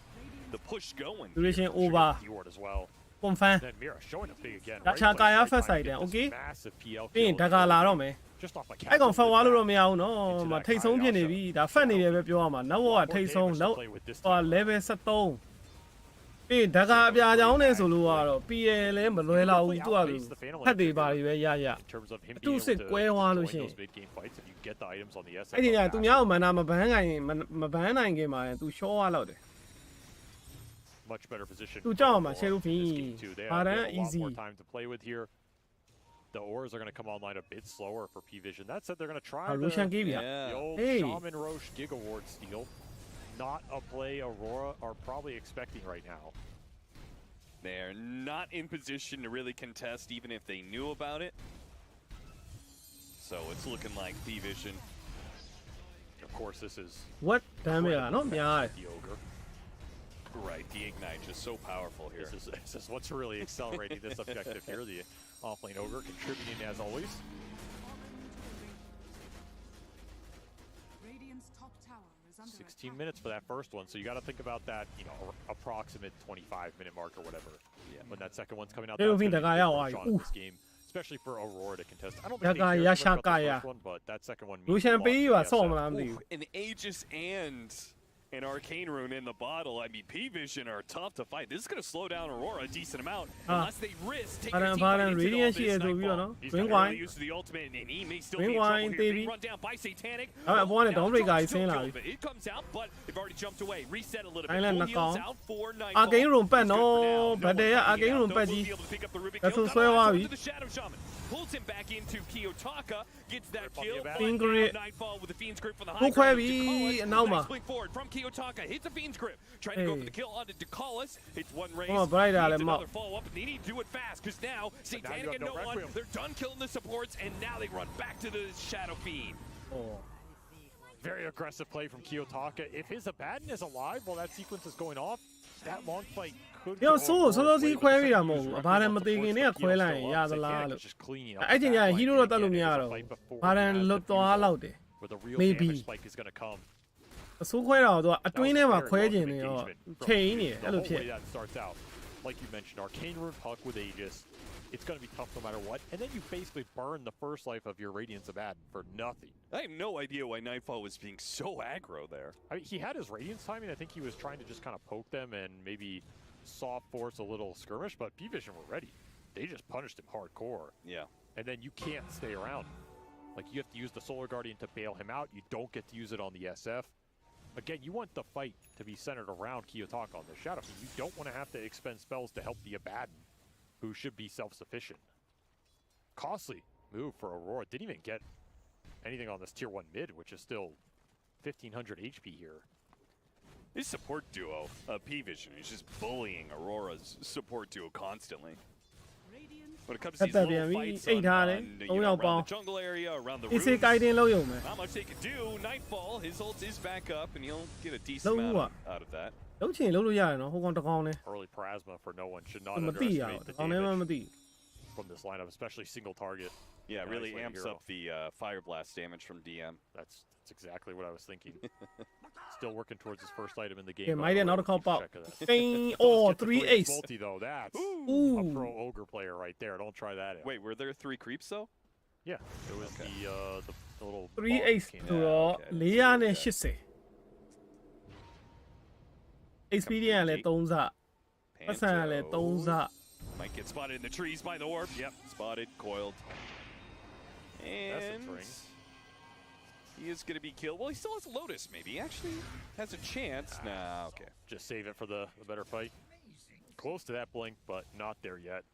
The push going. Duration over. As well. Confirm. Then Mira showing up big again. ဒါချာကာယာဖက်ဆိုင်တယ်โอเค Massive PL. ပြီးရင်ဓာကလာတော့မယ် Just off like အဲ့ကောင်ဖက်သွားလို့တော့မရဘူးနော်မထိတ်ဆုံးဖြစ်နေပြီဒါဖက်နေတယ်ပဲပြောရမှာနောက်ဘောကထိတ်ဆုံးနောက်ဟို level 73ပြီးဓာကအပြာကြောင်းနေဆိုလို့ကတော့ PL လဲမလွယ်တော့ဘူးသူကလူဖက်တွေပါတွေပဲရရသူစစ်ကွဲသွားလို့ရှိရင်အဲ့ဒီကသူများကိုမနာမဘန်းနိုင်မဘန်းနိုင်ခင်မှာသူရှော့ရလောက်တယ် Much better position. သူကြောက်မှာ Cherufin ဘာတန် easy more time to play with here. The auras are going to come online a bit slower for P-Vision. That said, they're going to try the old Shaman Roche Giga Ward steal. Not a play Aurora are probably expecting right now. They're not in position to really contest, even if they knew about it. So it's looking like P-Vision. Of course, this is what damage? Not the ogre. Right, the ignite just so powerful here. This is what's really accelerating this objective here. The offlane ogre contributing as always. 16 minutes for that first one, so you got to think about that, you know, approximate 25-minute mark or whatever. Yeah. When that second one's coming out, that's going to be this game, especially for Aurora to contest. I don't think they care about the first one, but that second one means a lot. An Aegis and an Arcane Rune in the bottle. I mean, P-Vision are tough to fight. This is going to slow down Aurora a decent amount unless they risk taking a team fight into all this Nightfall. He's not really used to the ultimate, and he may still be in trouble here. Being run down by Satanic. It comes out, but they've already jumped away. Reset a little bit. Full heals out for Nightfall. Arcane Rune ပတ်နော်ဗတ်တယ်Arcane Rune ပတ်ကြီးဒါဆိုဆွဲသွားပြီ Pulls him back into Kiyotaka, gets that kill. Nightfall with the Fiend's Grip from the high ground. Nice blink forward from Kiyotaka, hits the Fiend's Grip. Trying to go for the kill onto Decalis. Hits one raise, needs another follow-up. They need to do it fast, because now Satanic and no one, they're done killing the supports, and now they run back to the Shadow Fiend. Very aggressive play from Kiyotaka. If his Abaddon is alive while that sequence is going off, that long fight could go soစီခွဲပြီးတာမဟုတ်ဘူးဘာတန်မသိခင်နဲ့ခွဲလိုက်ရင်ရသလားလို့အဲ့ဒီညဟီးရိုတော့တက်လို့မရတော့ဘာတန်လွတ်သွားလောက်တယ် maybe အဆိုးခွဲတော့သူကအတွင်းထဲမှာခွဲကျင်နေတော့ချိန်နေတယ်အဲ့လိုဖြစ် Like you mentioned, Arcane Rune Puck with Aegis, it's going to be tough no matter what. And then you basically burn the first life of your Radiance Abaddon for nothing. I have no idea why Nightfall was being so aggro there. I mean, he had his Radiance timing. I think he was trying to just kind of poke them and maybe soft force a little skirmish, but P-Vision were ready. They just punished him hardcore. Yeah. And then you can't stay around. Like, you have to use the Solar Guardian to bail him out. You don't get to use it on the SF. Again, you want the fight to be centered around Kiyotaka on the Shadow Fiend. You don't want to have to expend spells to help the Abaddon, who should be self-sufficient. Costly move for Aurora. Didn't even get anything on this tier 1 mid, which is still 1500 HP here. This support duo, P-Vision, is just bullying Aurora's support duo constantly. When it comes to these little fights around the jungle area, around the rooms, not much they can do. Nightfall, his ult is back up, and he'll get a decent amount out of that. Early Plasma for no one should not underestimate the damage from this lineup, especially single target. Yeah, it really amps up the Fire Blast damage from DM. That's exactly what I was thinking. Still working towards his first item in the game. Yeah, might not call out. Oh, 3 ace. Multi though, that's a pro ogre player right there. Don't try that out. Wait, were there 3 creeps though? Yeah, it was the little 3 ace ဆိုတော့480 experience လည်း3စပတ်စံလည်း3စ Might get spotted in the trees by the orb. Yep, spotted, coiled. And he is going to be killed. Well, he still has Lotus, maybe. He actually has a chance. Nah, okay. Just save it for the better fight. Close to that blink, but not there yet.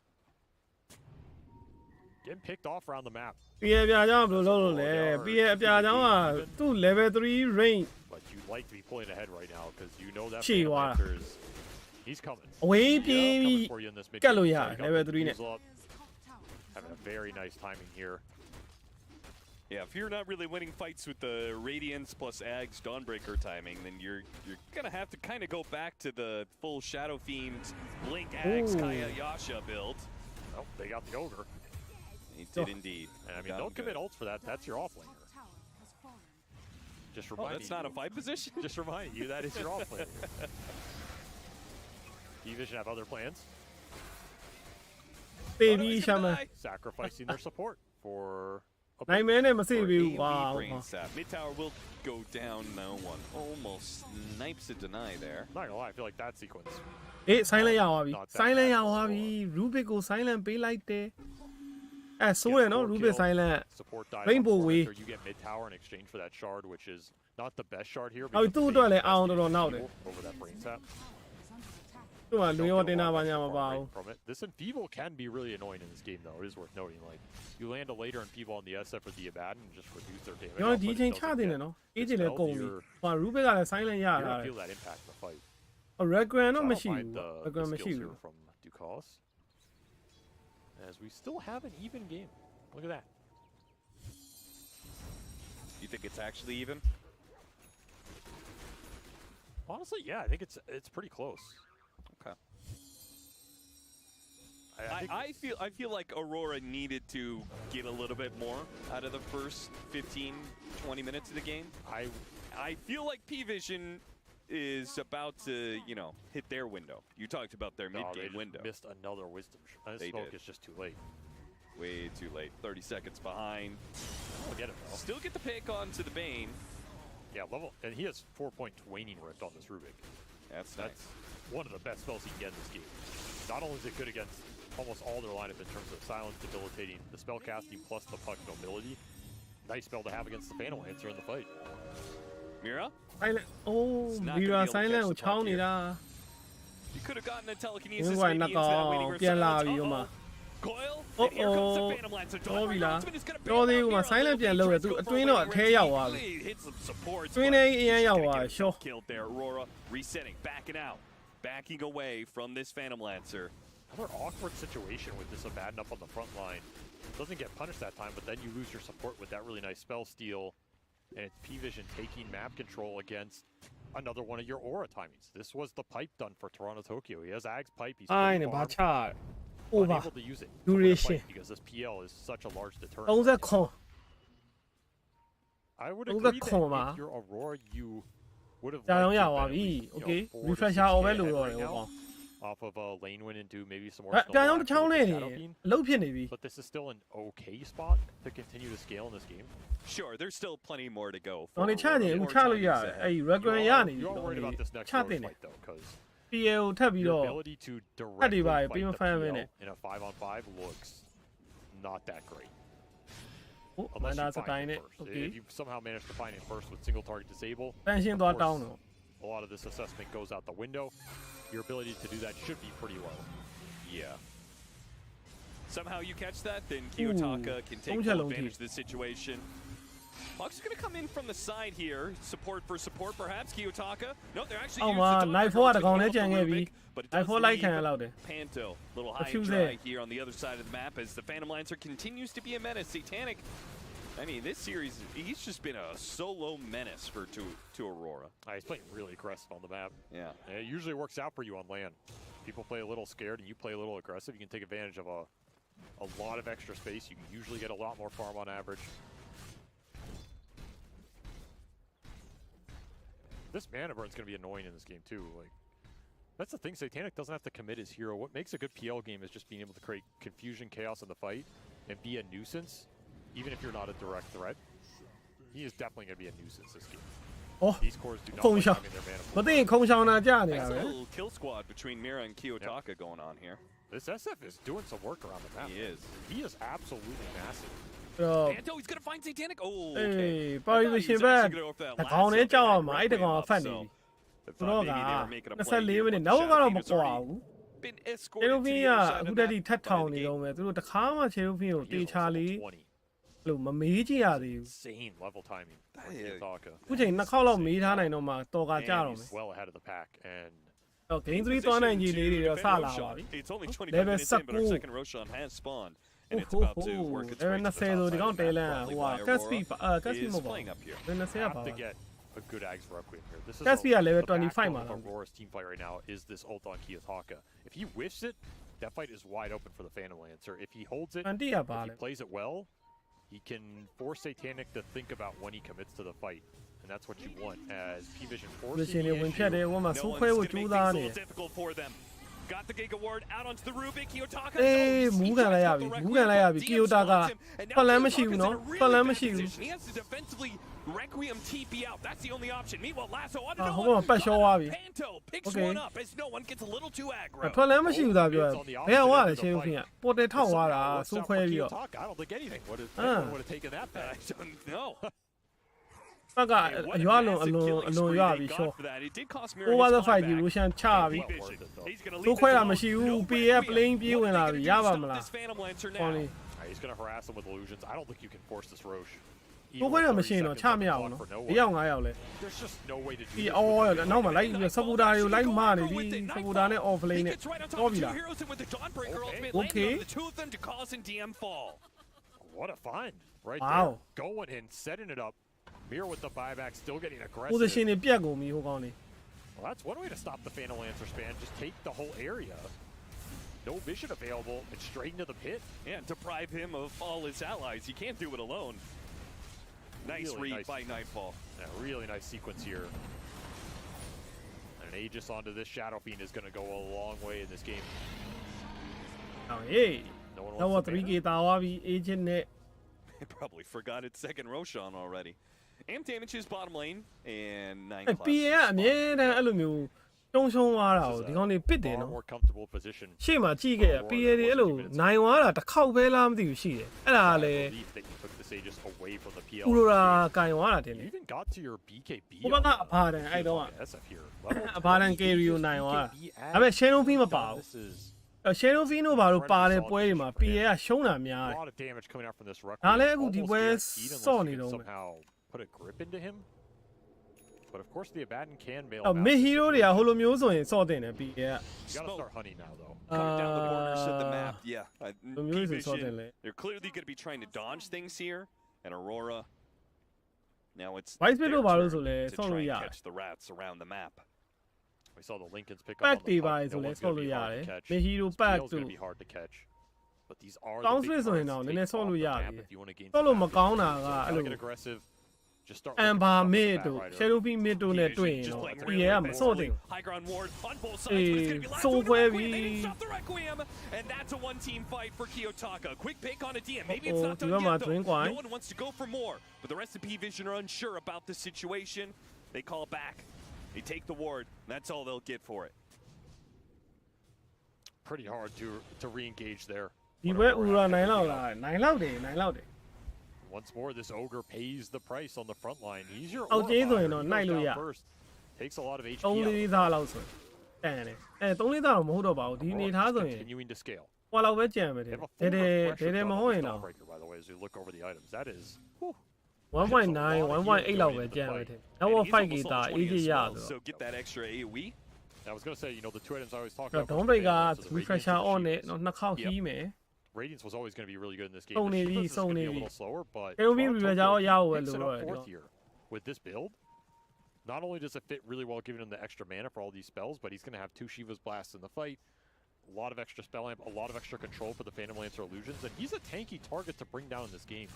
Getting picked off around the map. Yeah, ပြကြောင်းဘယ်လိုလုပ်လို့လဲပြည့်ပြကြောင်းကသူ့ level 3 range But you like to be pulling ahead right now because you know that he's coming. အဝေးပြေးပြီးကတ်လို့ရ level 3 နဲ့ Having a very nice timing here. Yeah, if you're not really winning fights with the Radiance plus Ag's Dawnbreaker timing, then you're gonna have to kind of go back to the full Shadow Fiend, Blink, Ag's, Kaya, Yasha build. Oh, they got the ogre. He did indeed. And I mean, don't commit ults for that. That's your offlaner. Just reminding that's not a fight position? Just reminding you that is your offlaner. P-Vision have other plans. Baby Shaman. Sacrificing their support for... Nightmare နဲ့မစိဘူး wow. Mid tower will go down. No one almost snipes a deny there. Not gonna lie, I feel like that sequence. silent ရသွားပြီ silent ရသွားပြီ Rubik ကို silent ပေးလိုက်တယ်ဆိုးတယ်နော် Rubik silent Rainbow Way you get mid tower in exchange for that shard, which is not the best shard here. အော်သူ့အတွက်လည်းအောင်တော်တော်နောက်တယ် over that brain tap. သူကလွင်ရောတင်တာပါညာမပါဘူး This Enfeeble can be really annoying in this game, though. It is worth noting. Like, you land a later Enfeeble on the SF or the Abaddon and just reduce their damage. ကျွန်တော်ဒီချိန်ချတင်တယ်နော်အေးချင်လည်းကုန်ပြီဟို Rubik ကလည်း silent ရတာ feel that impact in the fight. Regran တော့မရှိဘူး Regran မရှိဘူး from Ducos. As we still have an even game. Look at that. You think it's actually even? Honestly, yeah, I think it's pretty close. Okay. I feel like Aurora needed to get a little bit more out of the first 15, 20 minutes of the game. I feel like P-Vision is about to, hit their window. You talked about their mid-game window. Missed another wisdom. This smoke is just too late. Way too late. 30 seconds behind. I'll get it though. Still get the pick onto the Bane. Yeah, level, and he has 4-point waning rift on this Rubik. That's nice. One of the best spells he can get in this game. Not only is it good against almost all their lineup in terms of silence, debilitating, the spell casting plus the puck mobility. Nice spell to have against the Phantom Lancer in the fight. Mira? Silent. Oh, Mira silent ကိုချောင်းနေတာ You could have gotten a telekinesis into that waiting rift. ပြန်လာပြီဟိုမှာ Coil. And here comes the Phantom Lancer. တော်ပြီလားတော်သေးဟိုမှာ silent ပြန်လုပ်ရသူအတွင်းတော့အထဲရောက်သွားပြီ Hit some supports. အတွင်းထဲအရင်ရောက်သွားရှော Killed there. Aurora resetting, backing out, backing away from this Phantom Lancer. Another awkward situation with this Abaddon up on the front line. Doesn't get punished that time, but then you lose your support with that really nice spell steal. And it's P-Vision taking map control against another one of your aura timings. This was the pipe done for Toronto Tokyo. He has Ag's pipe. He's unable to use it because this PL is such a large deterrent. I would agree that if you're Aurora, you would have okay. Refresh out off of lane win into maybe some more. But this is still an okay spot to continue to scale in this game. Sure, there's still plenty more to go. You are worried about this next fight though, because your ability to directly fight the PL in a 5-on-5 looks not that great. Unless you find it first. If you somehow manage to find it first with single target disable, a lot of this assessment goes out the window. Your ability to do that should be pretty low. Yeah. Somehow you catch that, then Kiyotaka can take full advantage of the situation. Puck's gonna come in from the side here. Support for support, perhaps. Kiyotaka. No, they're actually အောက်မှာ Night 4 ကတကောင်လည်းကြံခဲ့ပြီ Night 4 လိုက်ခံရလောက်တယ် Panto, little high and dry here on the other side of the map as the Phantom Lancer continues to be a menace. Satanic, I mean, this series, he's just been a solo menace to Aurora. He's playing really aggressive on the map. Yeah. It usually works out for you on land. People play a little scared and you play a little aggressive, you can take advantage of a lot of extra space. You can usually get a lot more farm on average. This mana burn's going to be annoying in this game too. Like, that's the thing, Satanic doesn't have to commit his hero. What makes a good PL game is just being able to create confusion, chaos in the fight, and be a nuisance, even if you're not a direct threat. He is definitely going to be a nuisance this game. Oh, these cores do not like having their mana. မသိရင်ခုံချောင်းတာကြာနေ Nice တာပဲ little kill squad between Mira and Kiyotaka going on here. This SF is doing some work around the map. He is. He is absolutely massive. Panto, he's going to find Satanic. Oh, okay. ပါရီမရှင်ဘက်တကောင်နဲ့ကြောက်အောင်အဲ့တကောင်ဖတ်နေပြီသူတို့က24မိနစ်နောက်ကတော့မကွာဘူး Been ချေ escorted လူ to ဖင်း the က other side အခု of တ the ည်း map ထပ်ထောင်နေတော့မယ်သူတို့တခါမှချေလူဖင်းကိုတေချာလေးလို့မမေးကြည့်ရသေးဘူး Insane level timing for Kiyotaka. အခုချိန်နှစ်ခေါက်လောက်မေးထားနိုင်တော့မှတော်ကကြတော့မယ် Well ahead of the pack and တော့ game 3သွားနိုင်ကြီးလေးတွေတော့စလာပါပြီ It's only 25 Level minutes in, but our 19 second Roshan has spawned. And it's about to work its way to the top 20ဆို side ဒီ of ကောင် the တဲ map, လန် probably ဟို by ကတ်စပီ Aurora. ကတ်စပီ Is မဟုတ်ပါ playing up here. 20က have ပါ to get a good Ags Requiem here. This is That's via level the 25 backbone man. of Aurora's team fight right now is this ult on Kiyotaka. If he whiffs it, that fight is wide open for the Phantom Lancer. If he holds it, 20ကပါ if လေ he plays it well, he can force Satanic to think about when he commits to the fight. And that's what you want as P-Vision လူ forces ရှင် the တွေဝင်ဖြတ်တယ် issue. ဟိုမှာ No စူး one's ခွဲဖို့ gonna ကြိုး make စား things a နေ little difficult for them. Got the Giga Ward out onto the Rubik. Kiyotaka အေး knows. မူး He ကန်လိုက်ရ tries ပြီ to go မူး the ကန်လိုက်ရ Requiem. ပြီ DM ကီယိုတာက spawns him, and now ဖလန်းမရှိ Kiyotaka's ဘူး in နော် a really ဖလန်း bad မရှိဘူး position. He has to defensively Requiem TP out. That's the only option. Meanwhile, Lasso on ဟိုမှာပတ်ရှောသွားပြီ Panto picks Okay. one up as no one gets a little too aggro. ဖလန်းမရှိဘူးသာပြောဘယ်အောင်ရလဲချင်းလူဖင်းကပေါ်တယ်ထောက်သွားတာစူးခွဲပြီးတော့ I don't think anything would have taken that back. I don't know. ဘက်က What a အရွာလုံး massive အလွန် killing အလွန် spree ရွာ they ပြီ got ရှော့ for that. It did cost Mira over his the fight climb ဒီ back. လူရှန်ချပြီ P-Vision, he's gonna စူး leave ခွဲ this တာ alone. မရှိဘူး No PF Requiem. plane ပြေးဝင်လာ What ပြီ are ရ they ပါ gonna မ do to လား stop this Phantom Lancer now? ဟောလေ He's going to harass him with illusions. I don't think you can force this Roche. စူးခွဲတာမရှိရင်တော့ချမရဘူးနော်၄ယောက်၅ယောက်လဲ There's just no way to do ဒီ this. အော်နောက်မှာလိုက်ပြီးစပူတာတွေကိုလိုက်မနေပြီစပူတာနဲ့ off lane He နဲ့ gets right on top တော့ of ပြီ two လား heroes and with the Dawnbreaker ultimate Okay. landing on the two of them to cause an DM fall. What a find right Wow. there. Going in, setting it up. Mir with the buyback, still getting aggressive. position တွေပြတ်ကုန်ပြီဟိုကောင်နေ Well, that's one way to stop the Phantom Lancer span. Just take the whole area. No vision available and straight into the pit. Yeah, and deprive him of all his allies. He can't do it alone. Nice Really read nice. by Nightfall. Yeah, really nice sequence here. And an Aegis onto this Shadow Fiend is going to go a long way in this game. ဟောဟေး No one တော့ wants the 3k banner. တာသွားပြီ agent နဲ့ Probably forgot its second Roshan already. Amp damages bottom lane and 9 အဲ့ PA ကအမြဲတမ်းအဲ့လိုမျိုးတုံးရှုံးသွားတာကိုဒီကောင်တွေပစ်တယ် Far နော် more comfortable position. ရှေ့မှာကြည့်ခဲ့ PA တွေအဲ့လိုနိုင်သွားတာတစ်ခေါက်ပဲလားမသိဘူးရှိတယ်အဲ့ဒါက I လည်း believe that you took this Aegis away from the PL. ဥလိုရာကင်သွားတာတင်တယ် You even got to your BKB. ဟိုဘက်ကအဖာတန်အဲ့တော့က SF here. Level အဖာတန် carry ကိုနိုင်သွားတာ BKB ဒါပေမဲ့ Shadow Fiend မပါဘူး This is Shadow Fiend တို့ဘာလို့ပါတဲ့ပွဲတွေမှာ PA ကရှုံးတာများတယ် a lot of damage coming out from this Requiem. ဒါလည်းအခုဒီ Almost ပွဲ guaranteed unless စော့ you နေ can တော့မယ် somehow put a grip into him. But of course the Abaddon can bail အော် him out. mid of this hero တွေက situation. ဟိုလိုမျိုးဆိုရင်စော့တင်တယ် PA က You gotta start hunting now though. Coming down the borders of the Uh, map. Yeah. the music is P-Vision, suddenly. they're clearly going to be trying to dodge things here. And Aurora, now it's Vice their Pit ဘာလို့ turn ဆိုလဲ to စော့ try လို့ and ရတယ် catch the rats around the map. We saw the Lincolns pick Pack up on the တွေ puck. ပါ No ဆိုလဲ one's စော့ gonna လို့ be ရ hard တယ် to catch. mid hero This pack PL is တို့ gonna be hard to catch. But these are the Bounce big rate ဆိုရင် cards တော့ to နည်းနည်း take စော့ off လို့ the ရ map ပြီ if you wanna gain စော့ some လို့မ advantage. ကောင်းတာက So အဲ့ gotta လို get aggressive. Just start အန် looking ဘာ for the mid Bat တို့ Rider. Shadow Fiend mid တို့နဲ့တွေ့ရင် Just တော့ playing PA really ကမစော့တင် High ground ward on both sides, Hey, but it's gonna be last so one to Requiem. heavy. They didn't stop the Requiem, and that's a one-team fight for Kiyotaka. Quick pick on a DM. Maybe it's not Uh-oh, done you got my yet, drink though. wine. No one wants to go for more, but the rest of P-Vision are unsure about the situation. They call back. They take the ward. That's all they'll get for it. Pretty hard to re-engage there. ဒီပွဲဥရာနိုင်လောက်လားနိုင်လောက်တယ်နိုင်လောက်တယ် Once more, this ogre pays the price on the front line. He's your အောက်ကျင်းဆိုရင် Aura တော့ Fire. He နိုင် goes လို့ရ down first. Takes a lot of HP 3 out. 4သားလောက်ဆိုတန်တယ်3 4သားတော့မဟုတ်တော့ပါဘူးဒီအနေထားဆိုရင် Continuing to scale. ဟိုလောက်ပဲကြံမယ် They တယ် have a ဒဲ full ဒဲ refresher ဒဲဒဲမ done ဟုတ် on ရင် this တော့ Dawnbreaker, by the way, as we look over the items. That is, whew, 1.9 1.8 လောက်ပဲကြံပဲထင်နောက် 5k တာ AJ ရဆို So get that extra AoE. I was gonna say, you know, the two items I always talk တော့ about. Don't break က refresher on နဲ့တော့နှစ်ခေါက်ခီးမယ် Radiance was always going to be really good in this game. စုံ The နေပြီ Shivas is စုံ gonna နေ be a ပြီ little slower, but AoE Toronto refresher ရောရဖို့ပဲ picks လို it တော့ up တယ် fourth here with this build. Not only does it fit really well giving him the extra mana for all these spells, but he's going to have 2 Shiva's Blasts in the fight. A lot of extra spell amp, a lot of extra control for the Phantom Lancer illusions, and he's a tanky target to bring down in this game.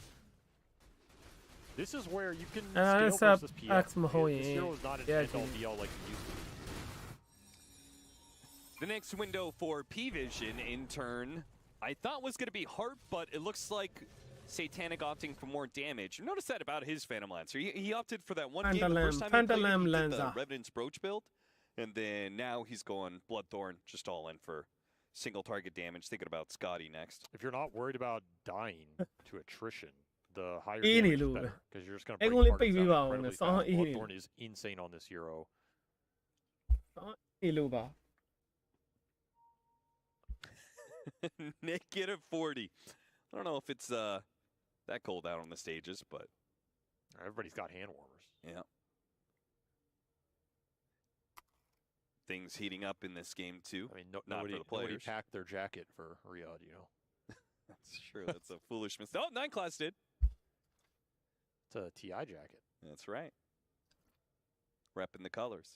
This is where you can scale versus PL. This hero is not an end-all be-all like he used to be. The next window for P-Vision, in turn, I thought was going to be Heart, but it looks like Satanic opting for more damage. Notice that about his Phantom Lancer. He opted for that one game the first time he played the Revenant's Brooch build, and then now he's going Bloodthorn, just all in for single target damage. Thinking about Scotty next. If you're not worried about dying to attrition, the higher damage is better, because you're just going to break targets down incredibly fast. Bloodthorn is insane on this hero. Negative 40. I don't know if it's that cold out on the stages, but everybody's got hand warmers. Yeah. Things heating up in this game too. I mean, nobody packed their jacket for Riyadh, you know. That's true. That's a foolish mistake. Oh, 9 Class did. It's a TI jacket. That's right. Repping the colors.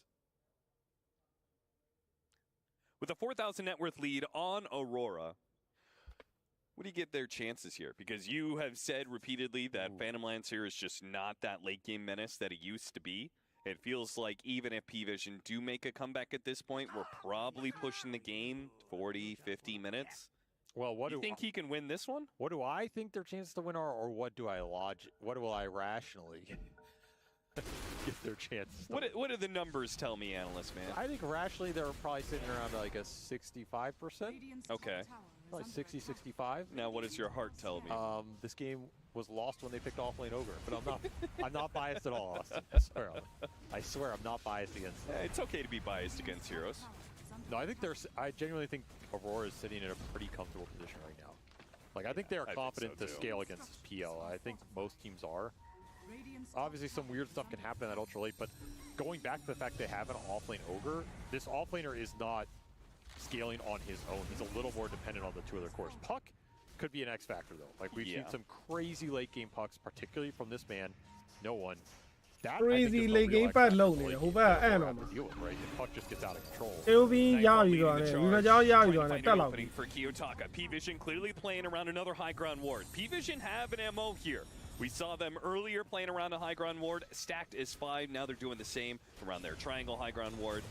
With a 4,000 net worth lead on Aurora, what do you give their chances here? Because you have said repeatedly that Phantom Lancer is just not that late game menace that it used to be. It feels like even if P-Vision do make a comeback at this point, we're probably pushing the game 40, 50 minutes. Well, what do you think he can win this one? What do I think their chances to win are, or what do I rationally give their chances? What do the numbers tell me, analyst man? I think rationally they're probably sitting around like a 65%. Okay. Probably 60, 65. Now, what does your heart tell me? This game was lost when they picked Offlane Ogre, but I'm not biased at all, Austin. I swear I'm not biased against them. It's okay to be biased against heroes. No, I genuinely think Aurora is sitting in a pretty comfortable position right now. Like, I think they are confident to scale against PL. I think most teams are. Obviously, some weird stuff can happen at Ultra Late, but going back to the fact they have an offlane Ogre, this offlaner is not scaling on his own. He's a little more dependent on the two other cores. Puck could be an X factor, though. Like, we've seen some crazy late game pucks, particularly from this man, No One. That, crazy late game ပတ်လုံးနေတယ်ဟိုဘက်အဲ့တော့မှာ Puck just gets out of control. AoB ရပြီတော့တယ်ဒီကြောင်ရပြီတော့တယ်တက်လောက် for Kiyotaka. P-Vision clearly playing around another high ground ward. P-Vision have an MO here. We saw them earlier playing around a high ground ward, stacked as 5. Now they're doing the same around their triangle high ground ward.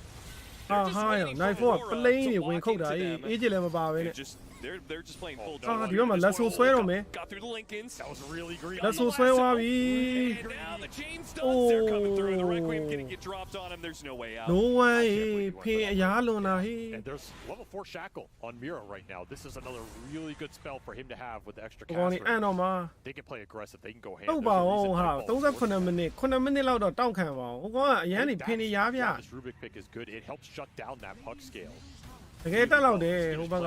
Knife 4 plane တွေဝင်ခုတ်တာအေးကြည့်လည်းမပါပဲနဲ့ They're just playing full. ဒီဘက်မှာလက်ဆိုးဆွဲတော့မယ် Got through the Lincolns. That was really green. လက်ဆိုးဆွဲသွားပြီ And now the chain stuns. They're coming through. The Requiem gonna get dropped on him. There's no way out. No way ဖေးအရားလွန်တာဟေး And there's level 4 Shackle on Mira right now. This is another really good spell for him to have with the extra ကောင်းနေ cast. အဲ့တော့မှာ They can play aggressive. They can go ham. ဟုတ်ပါအောင်ဟာ38မိနစ်9မိနစ်လောက်တော့တောက်ခံပါအောင်ဟိုကောင်ကအရန်နေဖင်းနေရားဗျ This Rubik pick is good. It helps shut down that puck scale. တကယ်တက်လောက်တယ်ဟိုဘက်က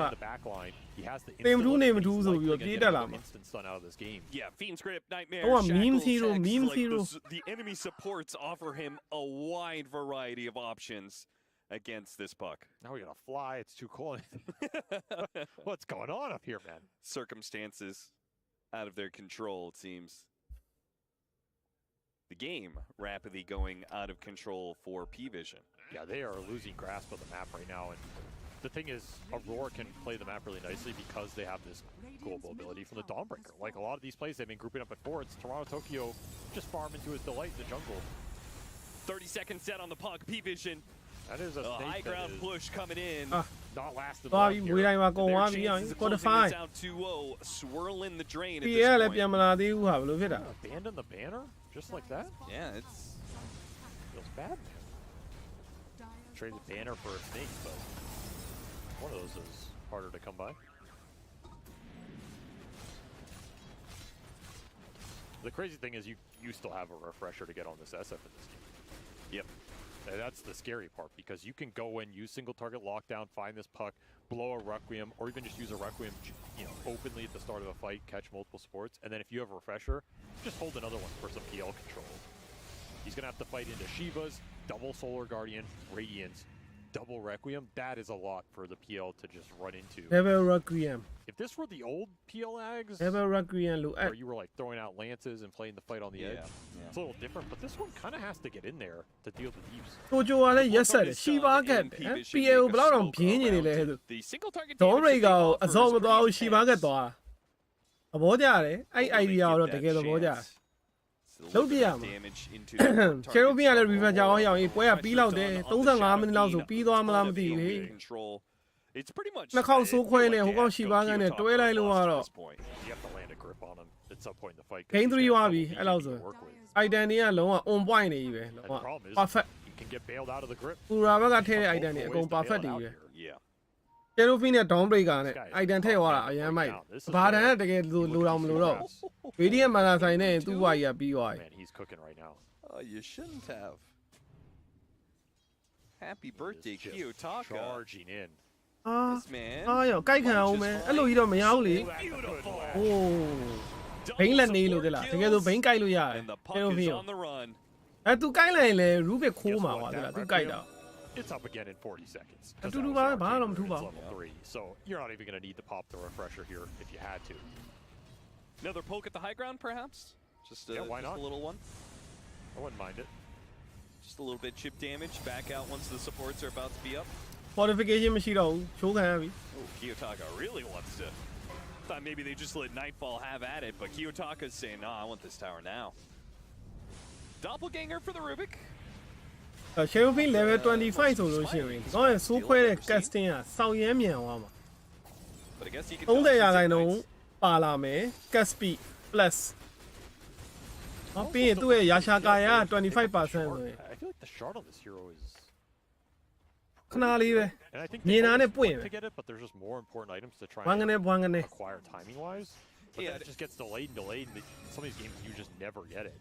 He has the တင်မထူးနေမထူးဆိုပြီးတော့ပြေးတက်လာမှာ instant stun out of this game. Yeah, Fiend's Grip, Nightmare, Oh, Shackles, meme hero, Hex, meme like hero. The enemy supports offer him a wide variety of options against this puck. Now we gotta fly. It's too cold. What's going on up here, man? Circumstances out of their control, it seems. The game rapidly going out of control for P-Vision. Yeah, they are losing grasp of the map right now, and the thing is, Aurora can play the map really nicely because they have this global ability from the Dawnbreaker. Like a lot of these plays, they've been grouping up at forwards. Toronto Tokyo just farm into his delight in the jungle. 30-second set on the puck. P-Vision. That is a high ground push coming in. Not lasting သွား long ပြီး here. မွေးတိုင်းမှာကုန်သွားပြီအောင် quarterfinal Down 2-0, swirling the drain at PL လည်း this ပြန် point. မလာသေးဘူးဟာဘယ်လိုဖြစ်တာ Abandon the banner just like that? Yeah, it's Feels bad, man. Traded banner for a snake, but one of those is harder to come by. The crazy thing is you still have a refresher to get on this SF in this game. Yep. And that's the scary part, because you can go in, use single target lockdown, find this puck, blow a Requiem, or even just use a Requiem, openly at the start of a fight, catch multiple supports, and then if you have a refresher, just hold another one for some PL control. He's gonna have to fight into Shivas, double Solar Guardian, Radiance, double Requiem. That is a lot for the PL to just run into. Double Requiem. If this were the old PL Ags, Double Requiem, where you were like throwing out lances and playing the fight on the edge, it's a little different. But this one kind of has to get in there to deal with the deeps. ကိုကြိုကလည်းရက်ဆက်တယ်ရှီပါကတ်တယ် PL ဘယ်လောက်တော့ပြင်းနေလေဟဲ့သူဒေါ်ရိတ်ကအစောမသွားဘူးရှီပါကတ်သွားသဘောကျတယ်အဲ့ idea ကိုတော့တကယ်သဘောကျတယ်လုံးပြရမှာချယ်ရိုဘီကလည်း river ကြောင်ရောက်ရင်ပွဲကပြီးလောက်တယ်35မိနစ်လောက်ဆိုပြီးသွားမလားမသိဘူးလေ It's pretty much နှစ်ခေါက်ဆိုးခွဲနေဟိုကောင်ရှီပါကတ်နဲ့တွဲလိုက်လို့ကတော့ You have to land a grip on him at some point in the fight. Game 3 သွားပြီအဲ့လောက်ဆို item တွေကလုံးဝ on point နေပြီပဲလုံးဝ perfect You can get bailed out of the grip. ပူရာဘက်ကထည့်တဲ့ item တွေအကုန် perfect တွေပဲ Yeah. ချယ်ရိုဘီနဲ့ down breaker နဲ့ item ထည့်သွားတာအရင်မိုက်ဘာတန်ကတကယ်လိုတော့မလိုတော့ video မှာလာဆိုင်နဲ့သူ့ဘွားကြီးကပြီးသွားပြီ Man, he's cooking right now. Oh, you shouldn't have. Happy He birthday, is just Kiyotaka. charging in. အာ This man. အာရောကြိုက်ခံအောင်မယ်အဲ့လိုကြီးတော့မရဘူးလေဟိုးဘိန်းလက်နေလို့တလားတကယ်ဆိုဘိန်းကြိုက်လို့ရတယ် And the ချယ်ရို puck ဘီ is ကို on the run. အဲ့သူကြိုက်လိုက်ရင်လည်း Rubik ခိုး Guess မှာ what? ပါတလား That သူကြိုက်တာ Requiem, it's up again in 40 seconds. အ 'Cause တူတူ that ပါ was ပဲဘာ our မှမထူး Taker, ပါ it's ဘူး level 3, so you're not even going to need to pop the refresher here if you had to. Another poke at the high ground, perhaps? Just Yeah, why just not? a little one. I wouldn't mind it. Just a little bit chip damage. Back out once the supports are about to be up. fortification မရှိတော့ဘူးချိုးခံရပြီ Oh, Kiyotaka really wants to. Thought maybe they just let Nightfall have at it, but Kiyotaka's saying, no, I want this tower now. Doppelganger for the Rubik. ချယ်ရိုဘီ level 25ဆိုလို့ရှိရင်ဒီကောင်ရဲ့ဆိုးခွဲတဲ့ casting ကစောင့်ရဲမြန်သွားမှာ But I guess he can 30 ရာခိုင်နှုန်းပါလာမယ် cast speed plus ဟောပြီးရင်သူ့ရဲ့ရာရှာကာယက 25% ဆိုရင် I feel like the shard on this hero is. ခဏလေးပဲ And I think မြင်တာနဲ့ they ပွင့် always ပဲ want to get it, but there's just more important items to try ဘွမ်ကနေ and ဘွမ်ကနေ acquire timing wise. But then it just gets delayed and delayed, and some of these games you just never get it.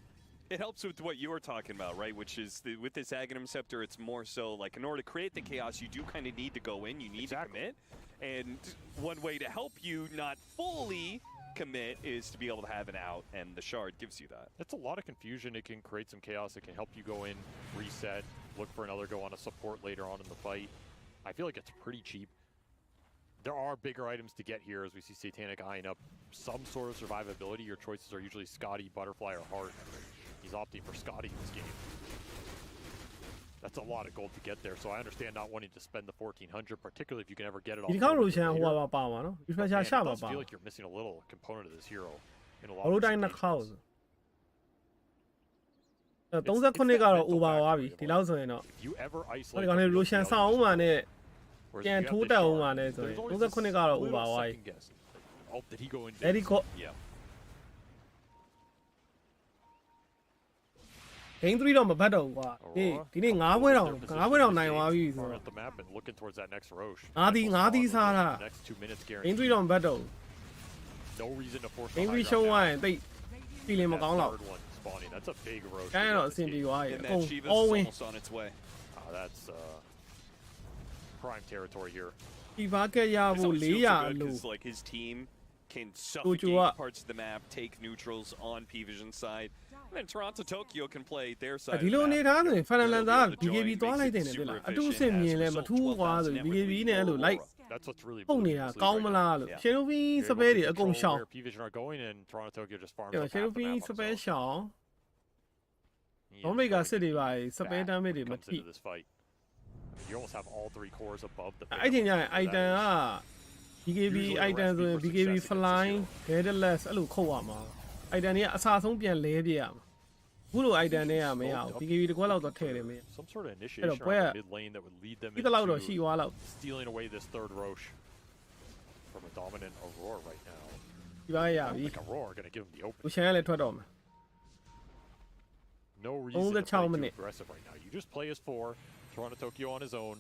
It helps with what you were talking about, right? Which is with this Aghanim Scepter, it's more so like in order to create the chaos, you do kind of need to go in, you need to commit. And one way to help you not fully commit is to be able to have an out, and the shard gives you that. It's a lot of confusion. It can create some chaos. It can help you go in, reset, look for another go on a support later on in the fight. I feel like it's pretty cheap. There are bigger items to get here as we see Satanic eyeing up some sort of survivability. Your choices are usually Scotty, Butterfly, or Heart. He's opting for Scotty in this game. That's a lot of gold to get there, so I understand not wanting to spend the 1400, particularly if you can ever get it off. ဒီကောင်လိုချန်ဟိုပါပါမှာနော် But refresher man, ရှာ it ပါ does ပါ feel like you're missing a little component of this hero in a lot ဘာလို့ of တိုင်း these နှစ်ခေါက် occasions. 38ကတော့ over သွားပြီဒီလောက်ဆိုရင်တော့ If you ever ဟို isolate ဒီကောင်လေး them, lotion you'll be ဆောင်းအောင်ပါနဲ့ Whereas ပြန် if you ထိုး have တက် this အောင်ပါ shard, နဲ့ဆိုရင် there's always this 38ကတော့ little over သွားပြီ second guess. Oh, did he go in? Eddie Co Yeah. Game 3တော့မဘတ်တော့ဘူးကွာဒီနေ့9ပွဲတောင်နိုင်သွားပြီဆို Far တော့ at the map and looking towards that next Roche. ငါးဒီစားတာ The next 2 minutes Game guaranteed. 3တော့မဘတ်တော့ဘူး No reason to force the Game 3 high ရှုံး ground သွား now. ရင်တိတ်ပြီလင်မ That ကောင်းတော့ third one spawning. That's a big Roche. ကျန်တော့အဆင်ပြေသွားပြီ And အ that ကုန် Shiva's all is win almost on its way. That's prime territory here. ဒီဘာကရ It's ဖို့ always feels so 400 good လို့ 'cause, like his team can Jojo suffocate parts of the map, take neutrals on P-Vision side. And then Toronto Tokyo can play their side. ဒီ of လို the အနေ map. ထားဆိုရင် Final They'll be Lancer able to BKB join, သွားလိုက် makes တယ် it နဲ့ super အတူ efficient, စင်မြင် as လဲ a မ result, ထူးကွာဆို 12,000 BKB net နဲ့အဲ့လို with လိုက် Aurora. That's what's really ပုံနေတာ boosting this ကောင်း lead မ right လားလို့ Yeah. ရှင်လူဘီ now. စပယ်တွေအကုန် Control ရှောင်း where P-Vision are going, and Toronto Tokyo just farms ကျွန် up တော်ရှင် half လူ the ဘီ map on စ its ပယ် own. ရှောင်း He ဘော is မိတ်က going စစ်တွေပါစပယ် back တမ်းမိတ်တွေမ comes ထိ into this fight. You almost have all 3 cores above the အဲ့ချိန်ကျရင် barrel. item က BKB Usually a item ဆိုရင် recipe for BKB success against flying this headless အဲ့လိုခုတ်ရမှာ item တွေကအစားဆုံးပြန်လဲပြရမှာဘူးလို item တွေကမရဘူး BKB တကွက်လောက်တော့ထည့်တယ်မင်း Some sort of Pero initiation puede- around the mid lane that would lead them ဒီလောက်တော့ရှိ into သွားလောက် stealing away this third Roche from a dominant Aurora right now. ဒီပါရ I don't ပြီ think Aurora are going to give him the open. လူရှင်ကလည်းထွက်တော့မှာ No reason to play 36 too minutes. aggressive right now. You just play as 4. Toronto Tokyo on his own.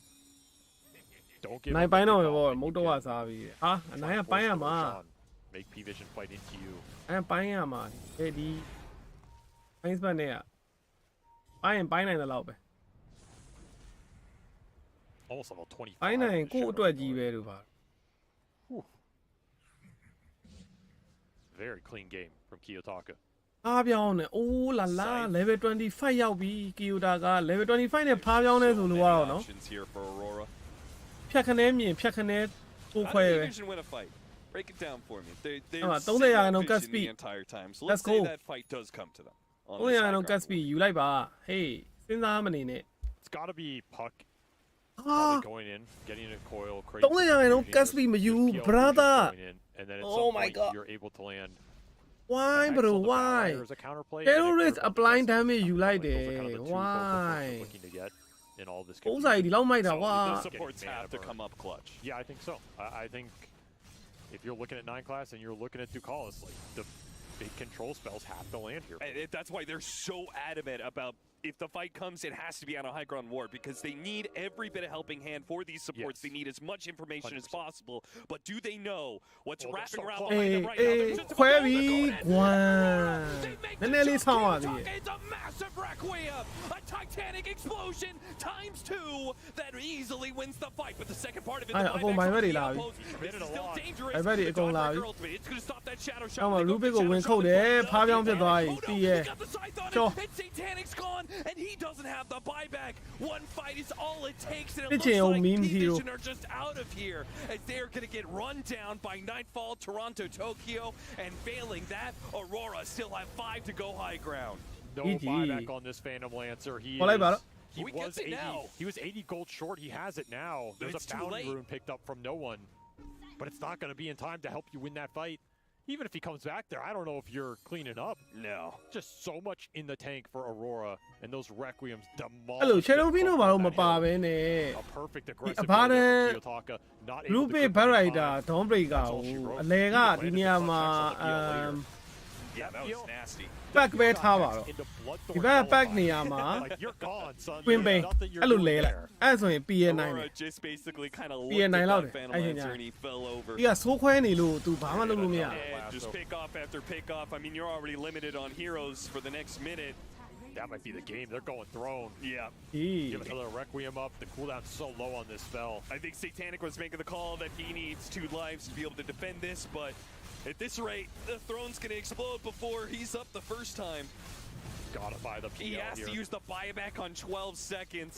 Don't give နိုင် him ပိုင်း the တော့ pick ဘော off မုတ် if တော့ you ဝ can. စားပြီဟာအနိုင်က Force ပိုင်းရ the မှာ Roche on. Make P-Vision fight into you. အဲ့ပိုင်းရမှာအဲ့ဒီပိုင်းစပတ်နဲ့ကပိုင်းရင်ပိုင်းနိုင်တယ်လို့ပဲ almost level 25. ဖိုင်းနိုင်ကိုအတွက်ကြီးပဲလို့ပါ Very clean game from Kiyotaka. အားပြောင်းနေအိုးလာလာ level 25 ရောက်ပြီ Kyoto က level 25 နဲ့ဖားပြောင်းနေဆိုလို့ကတော့နော်ဖြတ်ခနဲမြင်ဖြတ်ခနဲကိုခွဲပဲ Break it down for me. They 30 ရာခိုင်နှုန်း cut speed the entire time. So Let's let's say go. that fight does come to them. 30 ရာခိုင်နှုန်း cut speed ယူလိုက်ပါ hey စဉ်းစားမနေနဲ့ It's got to be Puck အာ probably going in, getting a coil, 30 ရာခိုင်နှုန်း cut speed မယူ brother and then at Oh some my point God. you're able to land. why bro why There's a counterplay. terrorist applying damage ယူလိုက်တယ် Those are kind of the two why focal points we're looking to get in all this ပုံးဆိုင်ဒီလောက်မိုက်တာ So ကွာ the supports have to come up clutch. Yeah, I think so. I think if you're looking at 9 class and you're looking at Ducalis, like the big control spells have to land here. That's why they're so adamant about if the fight comes, it has to be on a high ground ward because they need every bit of helping hand for these supports. Yes. They need as much information 100%. As possible. But do they know what's Oh, wrapping so around close. behind them right now? They're just ခွဲ about ပြီ to go ahead. ကွာနည်းနည်းလေးဆောင်းပါသေးတယ် It's a massive requiem, a titanic explosion times 2 that easily wins the fight. But the second part of it, the Ay, ako, may buyback mali from the labi. outpost, this is still dangerous. May mali The akong Dawnbreaker labi. ultimate, it's gonna stop that shadow အော shot. င် They လူ go ပစ် for ကို shadow ဝင် shot, ခုတ်တယ် they go ဖားပြောင်းဖြစ်သွားပြီ Oh no, တည်ရဲ့ he got the scythe on Sure. it, and Satanic's gone, and he doesn't have the buyback. One fight is all it takes, and it It's looks a like meme hero. P-Vision are just out of here, as they're gonna get run down by Nightfall, Toronto, Tokyo, and failing that, Aurora still have 5 to go high ground. No GG. buyback on this Phantom Lancer. Well, I got it. He We was get it 80. now. He was 80 gold short. He has it now. There's It's a too bounty late. rune picked up from no one, but it's not going to be in time to help you win that fight. Even if he comes back there, I don't know if you're cleaning up. No. Just so much in the tank for Aurora, and those Requiems အဲ့လို demolished. Shadow it Vino from ဘာလို့ that မပါ hill. ဘဲနဲ့ A perfect aggressive အဘာ build နဲ့ from Kiyotaka, not able Blue to Bay commit Barrier time. Dawnbreaker That's ကို all she wrote. အလဲက He ဒီ landed နေရာ the မှာ clutch checks on the PL later. Yeah, that was nasty. back ပဲထားပါတော့ Into Bloodthorn ဒီဘက် back Nullify. နေရာမှာ Like, you're gone, son. Queen There's Bay nothing you're အဲ့လို doing လဲလိုက် there. အဲ့ဆိုရင် PN9 Aurora နဲ့ just basically kind of PN9 looked at လောက်တ that ယ် Phantom အဲ့ချိန်ညာ Lancer and he fell over. ဒီကဆိုးခွဲနေလို့ तू ဘာမှလုပ်လို့မရ And just pick off after pick off. I mean, you're already limited on heroes for the next minute. That might be the game. They're going throne. Yeah. ဒီ Give another Requiem up. The cooldown's so low on this spell. I think Satanic was making the call that he needs 2 lives to be able to defend this, but at this rate, the throne's going to explode before he's up the first time. Gotta buy the PL He has here. to use the buyback on 12 seconds.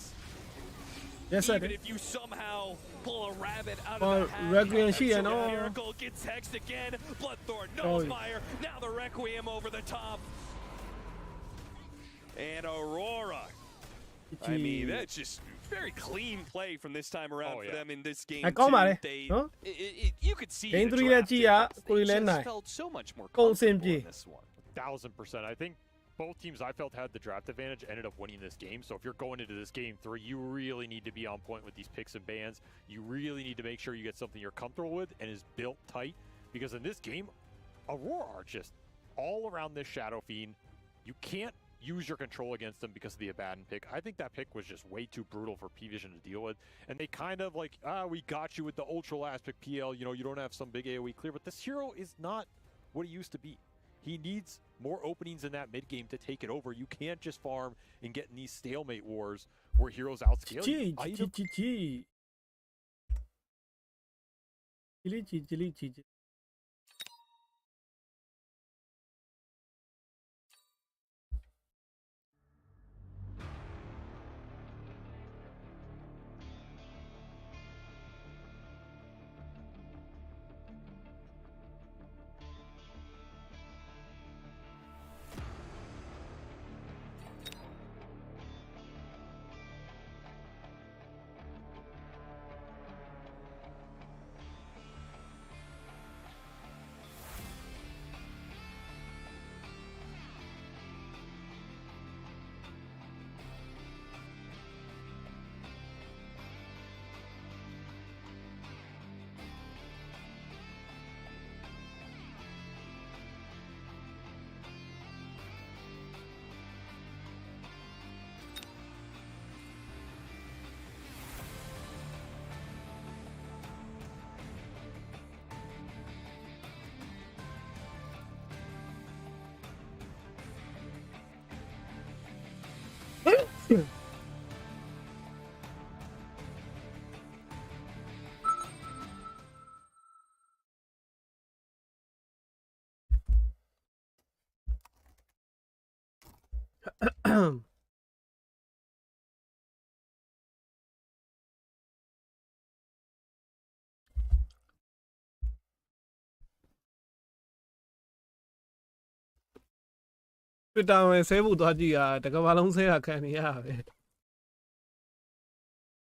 yes sir Even if you somehow pull a rabbit out Well, of the hat, Requiem that's she a and all. miracle gets hexed again. Bloodthorn, Oh. Nullfire. Now the Requiem over the top. And Aurora. I mean, that's just very clean play from this time around Oh, for yeah. them in this game. အကောင်းပါလေ They, နော် you could see Game the 3 draft လည်းကြည့်ရ difference. ကိုရီ They လည်း just နိုင် felt so much more ကုန်စင် comfortable ပြေ in this one. 1000%. I think both teams I felt had the draft advantage ended up winning this game. So if you're going into this game 3, you really need to be on point with these picks and bans. You really need to make sure you get something you're comfortable with and is built tight. Because in this game, Aurora are just all around this Shadow Fiend. You can't use your control against them because of the Abaddon pick. I think that pick was just way too brutal for P-Vision to deal with. And they kind of like, we got you with the ultra last pick PL. You know, you don't have some big AoE clear. But this hero is not what he used to be. He needs more openings in that mid game to take it over. You can't just farm and get in these stalemate wars where heroes outscale ជី you. ជីជីជីជីလီជីជី Twitter ဝင်ဆဲဖို့သွားကြည့်ရတကဘာလုံးဆဲတာခံနေရပဲ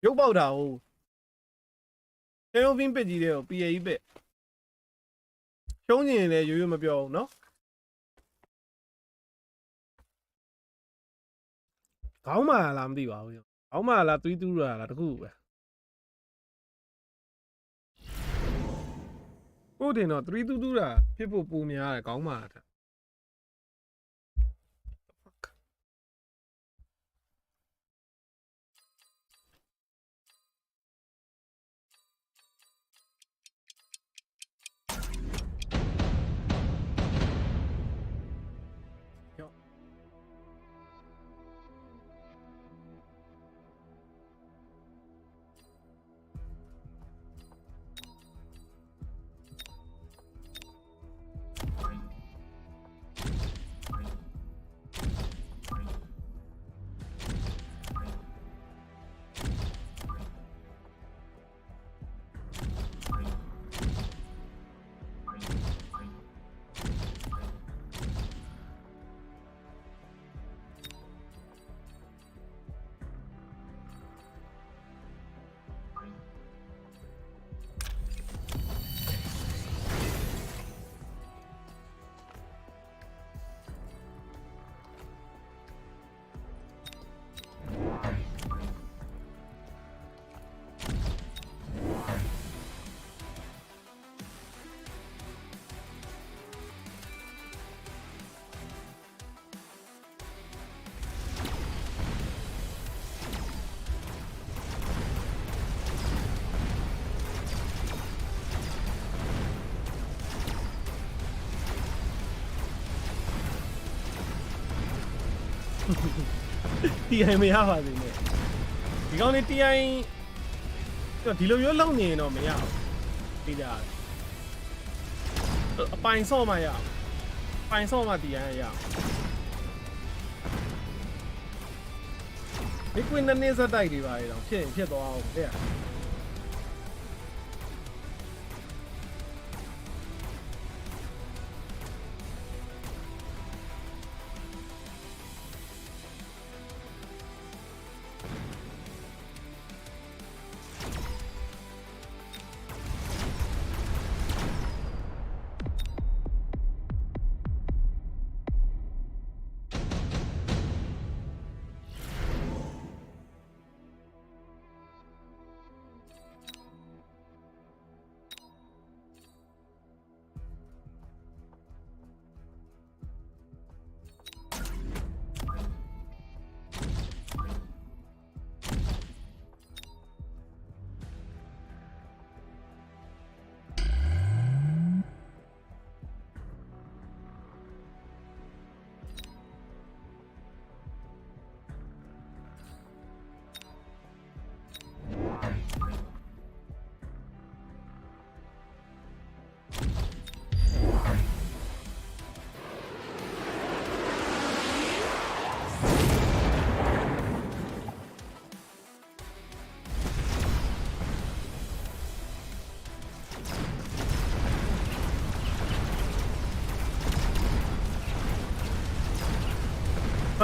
ရုပ်ပေါက်တာဟုတ်ရှယ်ရိုဖင်းပစ်ကြီးတဲ့ကို PA ကြီးပစ်ရှုံးနေရင်လည်းရိုးရိုးမပြောဘူးเนาะခေါင်းမာလားမသိပါဘူးခေါင်းမာလားသွေးတူးတာလားတခုပဲကိုတင်တော့3တူးတူးတာဖြစ်ဖို့ပုံများတယ်ခေါင်းမာတာTI မရပါသေးနဲ့ဒီကောင်လေး TI ဒီလိုမျိုးလောက်နေရင်တော့မရဘူးပြီးကြတယ်အပိုင်ဆော့မှရအောင်အပိုင်ဆော့မှ TI ရအောင်ဒီကွင်းနဲ့စက်တိုက်တွေပါလေတော့ဖြစ်သွားအောင်တဲ့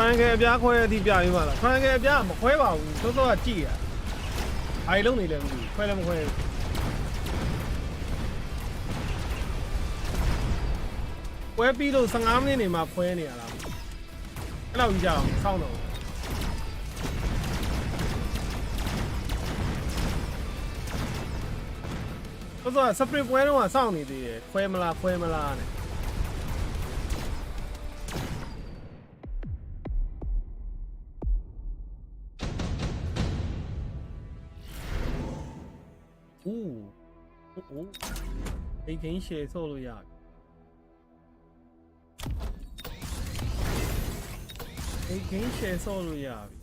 ဖန်ကယ်အပြားခွဲအသီးပြပြီးမှလားဖန်ကယ်အပြားမခွဲပါဘူးစောစောကကြည့်ရဘာလုံးနေလဲမသိဘူးခွဲလည်းမခွဲဘူးခွဲပြီးလို့15မိနစ်နေမှခွဲနေရလားအဲ့လောက်ကြီးကြအောင်စောင့်တော့စောစောကစပရစ်ပွဲတော့စောင့်နေသေးတယ်ခွဲမလားနဲ့အိတ်ခင်းရှယ်ဆော့လို့ရတယ်အိတ်ခင်းရှယ်ဆော့လို့ရပြီ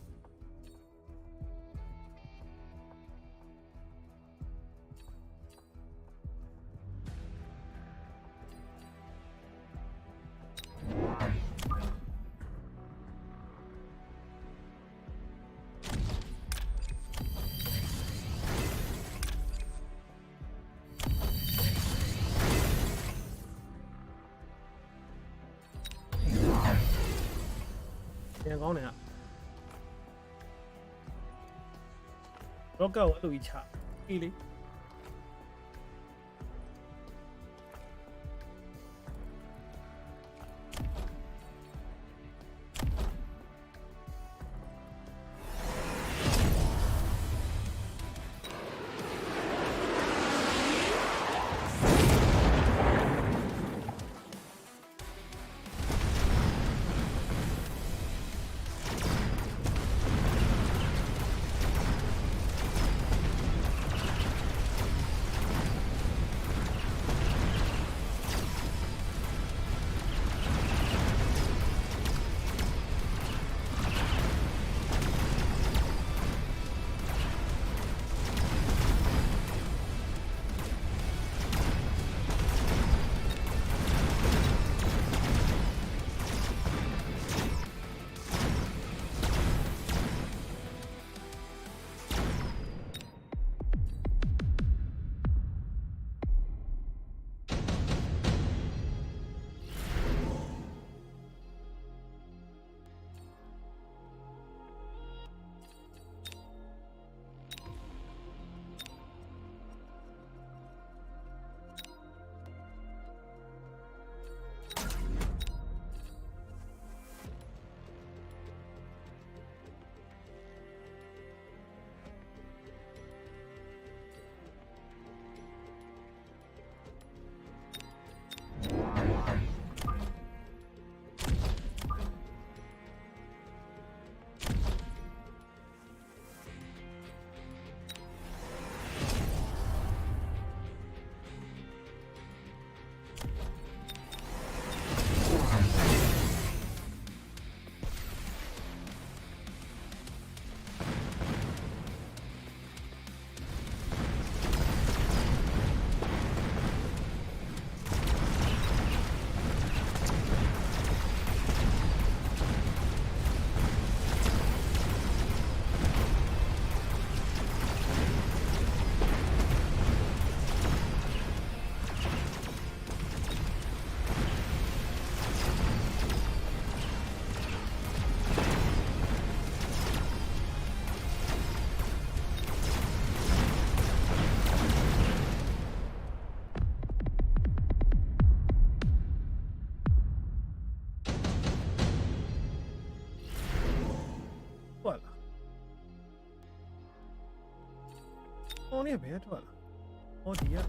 ပြန်ကောင်းတယ်ရော့ကောက်အဲ့လိုကြီးချအေးလေ 哦，你也别转了，奥迪啊。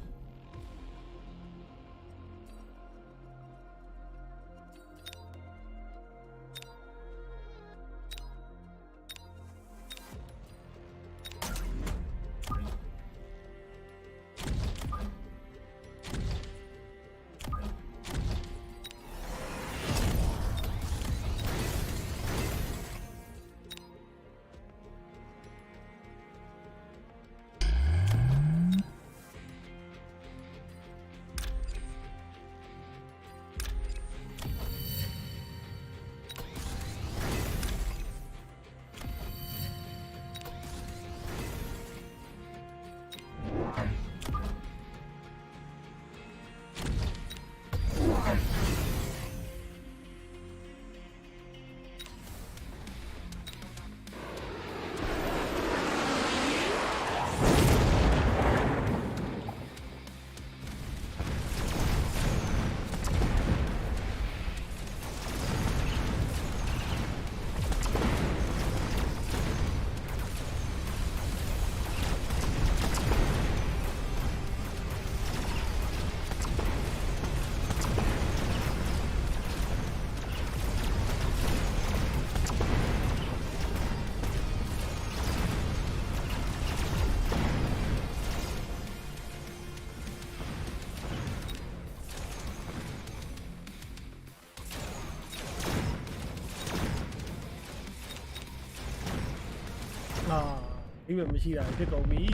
အိဗယ်မရှိတာဖြစ်ကုန်ပြီ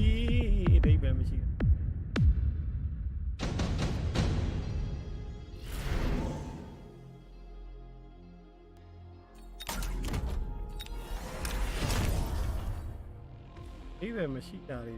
အိဗယ်မရှိတာအိဗယ်မရှိတာတွေ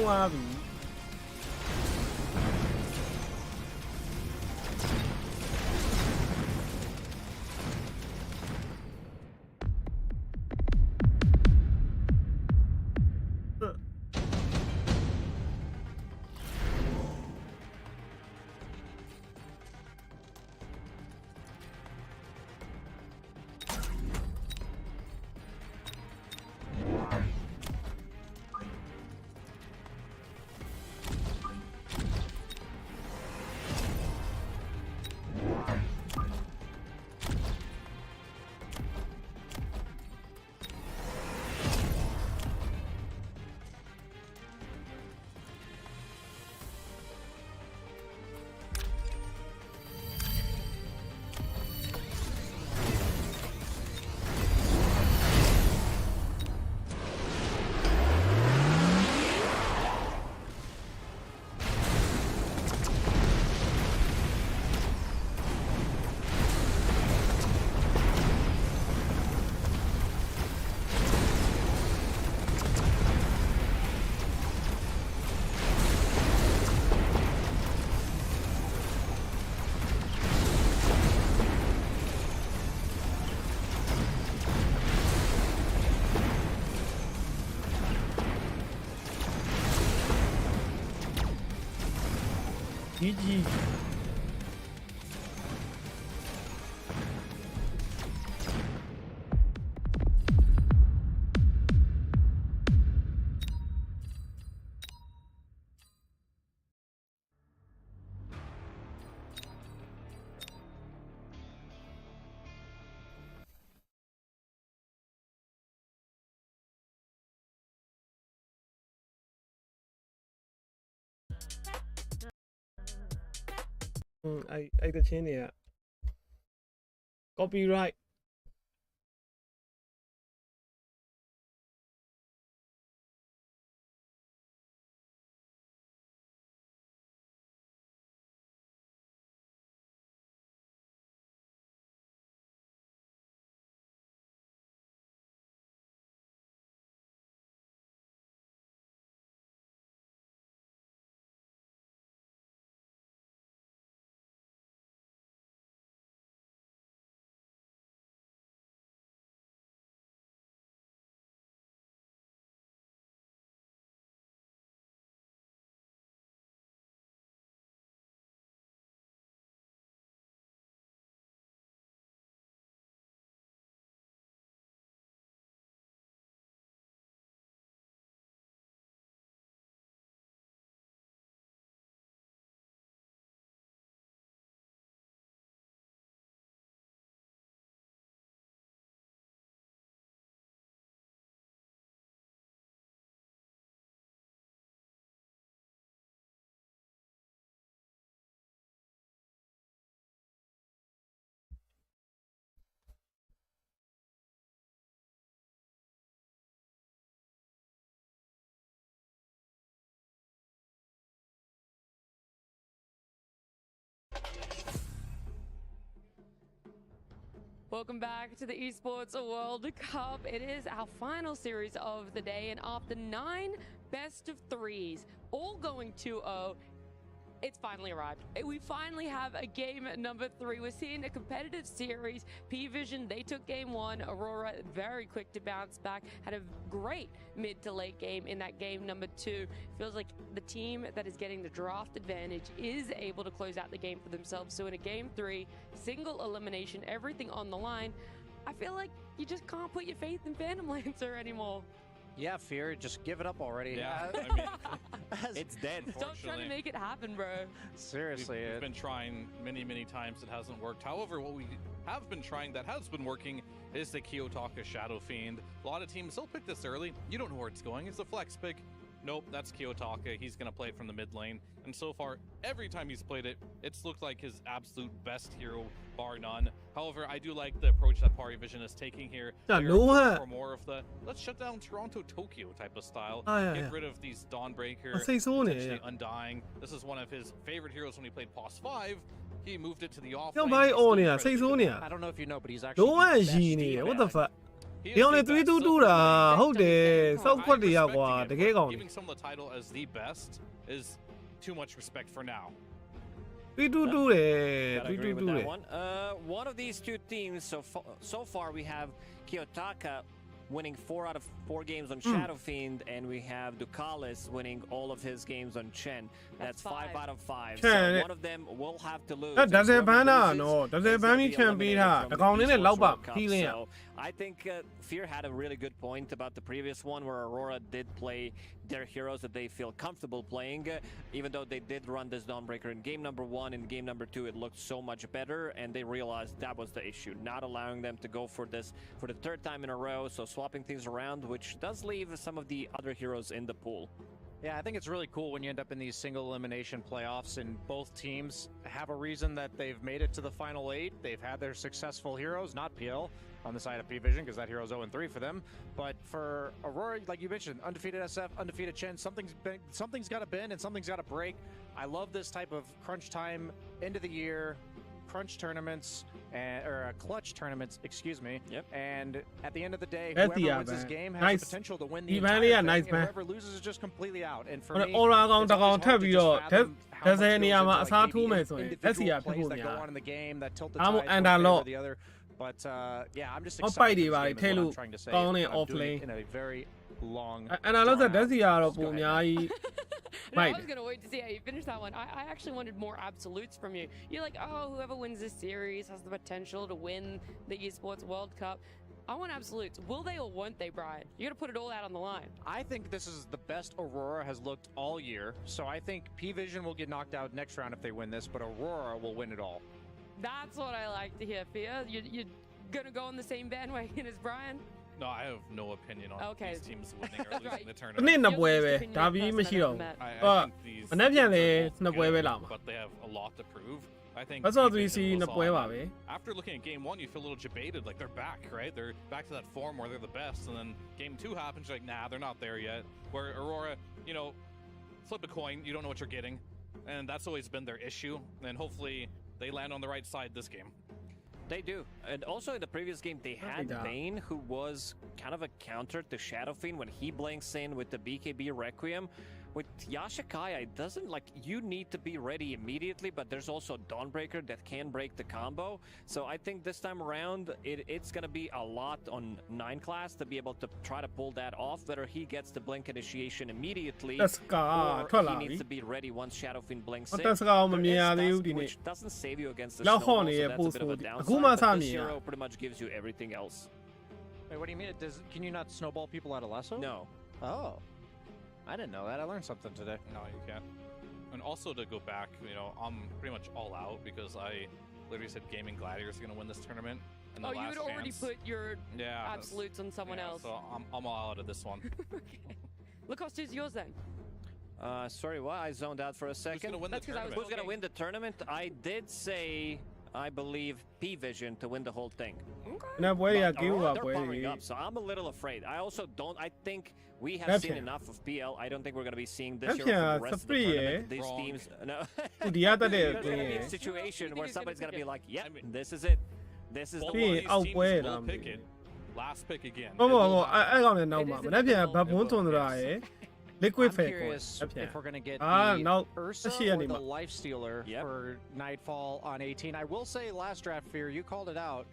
သွားပြီ GG အဲ့တချင်းတွေက copyright Welcome back to the Esports World Cup. It is our final series of the day, and after 9 best of 3s, all going 2-0, it's finally arrived. We finally have a game number 3. We're seeing a competitive series. P-Vision, they took game 1. Aurora, very quick to bounce back. Had a great mid to late game in that game number 2. Feels like the team that is getting the draft advantage is able to close out the game for themselves. So in a game 3, single elimination, everything on the line, I feel like you just can't put your faith in Phantom Lancer anymore. Yeah, Fear, just give it up already. Yeah, I mean, it's dead. Stop trying to make it happen, bro. Seriously. We've been trying many times. It hasn't worked. However, what we have been trying that has been working is the Kiyotaka Shadow Fiend. A lot of teams still pick this early. You don't know where it's going. It's a flex pick. Nope, that's Kiyotaka. He's going to play it from the mid lane. And so far, every time he's played it, it's looked like his absolute best hero, bar none. However, I do like the approach that P-Vision is taking here. For more of the, let's shut down Toronto, Tokyo type of style. Get rid of these Dawnbreaker, potentially Undying. This is one of his favorite heroes when he played POS 5. He moved it to the off lane. I don't know if you know, but he's actually What the fuck? He is ဒီအောင်လေ the best. 3-2 တူတာဟုတ်တယ်စောက်ခွက်တရကွာ I'm တကယ် respecting ကောင်း it, တယ် but giving someone the title as the best is too much respect for now. 3-2 တူတယ် Gotta agree 3-2 with တူတယ် that one. One of these two teams, so far we have Kiyotaka winning 4 out of 4 games on Shadow Fiend, and we have Ducalis winning all of his games on Chen. That's 5 out of 5. So one of them will have to lose. ဒါဇယ်ဘန်းတာ Whoever loses နော်ဒါဇယ် is ဘန်း gonna ပြီး be ချန်ပေးတာ eliminated တကောင်လေးနဲ့ from လောက်ပါ Esports World Cup. ဖီးလင်းရ So I think Fear had a really good point about the previous one where Aurora did play their heroes that they feel comfortable playing. Even though they did run this Dawnbreaker in game number 1, in game number 2 it looked so much better, and they realized that was the issue, not allowing them to go for this for the 3rd time in a row, so swapping things around, which does leave some of the other heroes in the pool. Yeah, I think it's really cool when you end up in these single elimination playoffs and both teams have a reason that they've made it to the final 8. They've had their successful heroes, not PL on the side of P-Vision because that hero's 0-3 for them. But for Aurora, like you mentioned, undefeated SF, undefeated Chen, something's got to bend and something's got to break. I love this type of crunch time, end of the year, crunch tournaments, or clutch tournaments, excuse me. Yep. And at the end of the day, That's whoever the wins this man. game has Nice. the potential to win the Even entire yeah, thing, nice and man. whoever loses is just completely out. And for ဟို me, အော်ရာကောင် it's တကောင် always ထပ် hard to ပြီး just တော့ fathom how ဒ much ဇယ် goes နေရာမှာ into, အစား like, ထိုး maybe မယ်ဆိုရင်တက်စီရ individual ဖြစ်ဖို့ plays that များ go on in the game that tilt the I'm tide and one I way or love- the other. But yeah, I'm just I'll excited fight for it, this buddy. game is what Tell I'm you, trying to say. call and it I'm off doing lane. it in a very long အဲ့ဒါလို့ဆို drawn တက် out. စီရတော့ Go ပုံ ahead. များကြီး No, I Right. was gonna wait to see how you finish that one. I actually wanted more absolutes from you. You're like, oh, whoever wins this series has the potential to win the Esports World Cup. I want absolutes. Will they or won't they, Brian? You gotta put it all out on the line. I think this is the best Aurora has looked all year. So I think P-Vision will get knocked out next round if they win this, but Aurora will win it all. That's what I like to hear, Fia. You're gonna go on the same bandwagon as Brian? No, I have no opinion on Okay. these teams winning or losing Right. the တစ် tournament. နေ့နှစ်ပွဲပဲ Your least ဒါပြီး opinion မရှိတော့ person ဘူး I've ever met. I think these မနေ့ပြန်လေ teams are both နှစ်ပွဲပဲ good, လာမှာ but they have a lot to prove. I think ဘာလို့ P-Vision 3C was နှစ်ပွဲ on- ပါပဲ After looking at game 1, you feel a little jebaited, like they're back, right? They're back to that form where they're the best, and then game 2 happens, you're like, nah, they're not there yet. Where Aurora, you know, flip a coin, you don't know what you're getting, and that's always been their issue, and hopefully they land on the right side this game. They do. And also in the previous game, they had Yeah. Bane, who was kind of a counter to Shadow Fiend when he blinks in with the BKB Requiem. With Yashikai, it doesn't like you need to be ready immediately, but there's also Dawnbreaker that can break the combo. So I think this time around, it's going to be a lot on 9 class to be able to try to pull that off. Whether he gets the blink initiation immediately, တက်စကား or ထွက် he လာပြီ needs to be ready once Shadow Fiend blinks အ in. တက်စကားကိုမ There မြင်ရ is သေးဘူး Dusk, ဒီနေ့ which doesn't save you against the လောက်ဟော့ snowball, နေ so ရဲ့ that's ပို့ a bit of ဆို a ဒီ downside. အခုမှ But စ this မြင်ရ hero pretty much gives you everything else. Wait, what do you mean? Can you not snowball people out of lasso? No. Oh. I didn't know that. I learned something today. No, you can't. And also to go back, you know, I'm pretty much all out because I literally said Gaming Gladiators are going to win this tournament. And the Oh, you last had already chance. put your Yeah, that's- absolutes on someone yeah, else. So I'm all out of this one. Okay. Lacoste, who's yours then? Sorry, what? I zoned out for a Who's second. going to win the That's 'cause I was tournament? Who's gonna win the tournament? I did say, I believe, P-Vision to win the whole thing. နှစ်ပွဲတွေက But ကင်း Aurora, ပါ they're ပွဲတွေ powering up, so I'm a little afraid. I also don't. I think we have That's seen it. enough of PL. I don't think we're gonna be seeing this That's year for yeah, the rest of the Sapri, tournament. These Wrong. teams, no. သူဒီရတက်တဲ့ There's gonna be a တင်း situation You where think he's somebody's gonna gonna be pick like, "Yep, I mean- this is it. This is Both the of Being these out teams where, will I'm pick being- it. Last pick again. မ It မ will မ happen. အဲ့ကောင်နဲ့နောက်မှာ It is မနေ့ပြန် difficult. ဘတ်ဘွန်းသွန်တာရယ် liquid I'm fake curious အဲ့ပြန် if we're going to get Ah, the no. Ursa Let's see or any the more. Life Stealer Yep. for Nightfall on 18. I will say last draft, Fear, you called it out.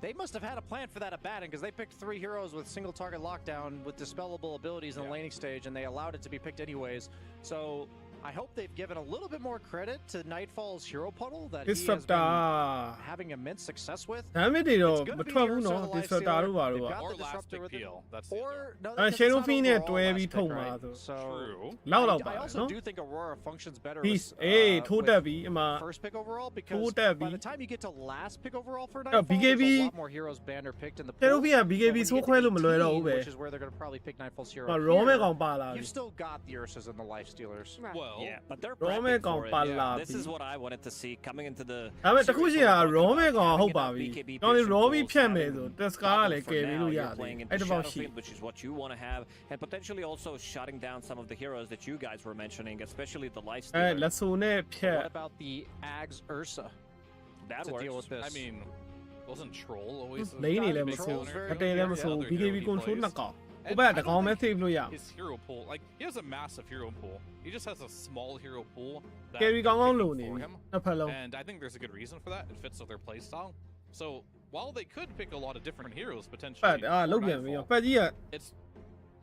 They must have had a plan for that at batting because they picked 3 heroes with single target lockdown with dispellable abilities in the laning stage, and they allowed it to be picked anyways. So I hope they've given a little bit more credit to Nightfall's hero puddle that he has disruptor been having immense success with. ဒါမဲ့တွေတော့ It's မ gonna be ထွက်ဘူး Ursa နော် the Life disruptor Stealer. တို့ပါတို့ They've က got Or the last disruptor pick with it. PL. That's the Or other. no, Ah, because it's Shadow not Fiend နဲ့ overall တွဲ last ပြီး pick, ထုတ်မှာ right? ဆို So True. လောက်တော့ပါ I also နော် do think Aurora functions better peace with, အေးထိုးတက် with ပြီးအမ first pick overallထိုး because တက် by ပြီး the time you get to last pick overall for Oh, Nightfall, BKB there's a lot more heroes banned or picked in the Shadow pool. Fiendက But BKB when you ဆိုး get ခွဲ to လို့မလွယ်တော့ဘူး 18, ပဲ which is where they're going to probably pick Nightfall's hero ရောမဲ here, ကောင်ပါလာပြီ you've still got the Ursas and the Life Stealers. Right. Well, Yeah, but they're Rome prepping con for it. palla This is bi. what I wanted to see coming into the ဒါပေမဲ့တစ်ခုရှိတာ series. raw မဲ့ကောင် Having ဟုတ်ပါ enough ပြီ BKB ကျွန်တော် patient raw ပြီး pools, ဖြတ်မယ် having ဆိုတက်စကားကလည်း double ကယ် for ပြီး now, လို့ရ you're တယ် playing into အဲ့တစ်ပေါက် Shadow ရှိ Fiend, which is what you want to have, and potentially also shutting down some of the heroes that you guys were mentioning, especially the Life အဲ Stealer. လက်ဆိုနဲ့ဖြတ် What about the Ags Ursa That to deal works. with this? I mean, Wasn't Troll always? Lane a ele big maso. counter? Ate ele Yeah, maso. other hero BKB he control plays. na ka. And Oba I da don't kaung me think save lo ya. His hero pool, like he has a massive hero pool. He just has a small hero pool. That Carry they're kaung kaung picking lo for ni. him. Na phat long. And I think there's a good reason for that. It fits with their playstyle. So while they could pick a lot of different heroes potentially, But for လုတ်ပြန်ပြီ Nightfall, ပတ်ကြီးက it's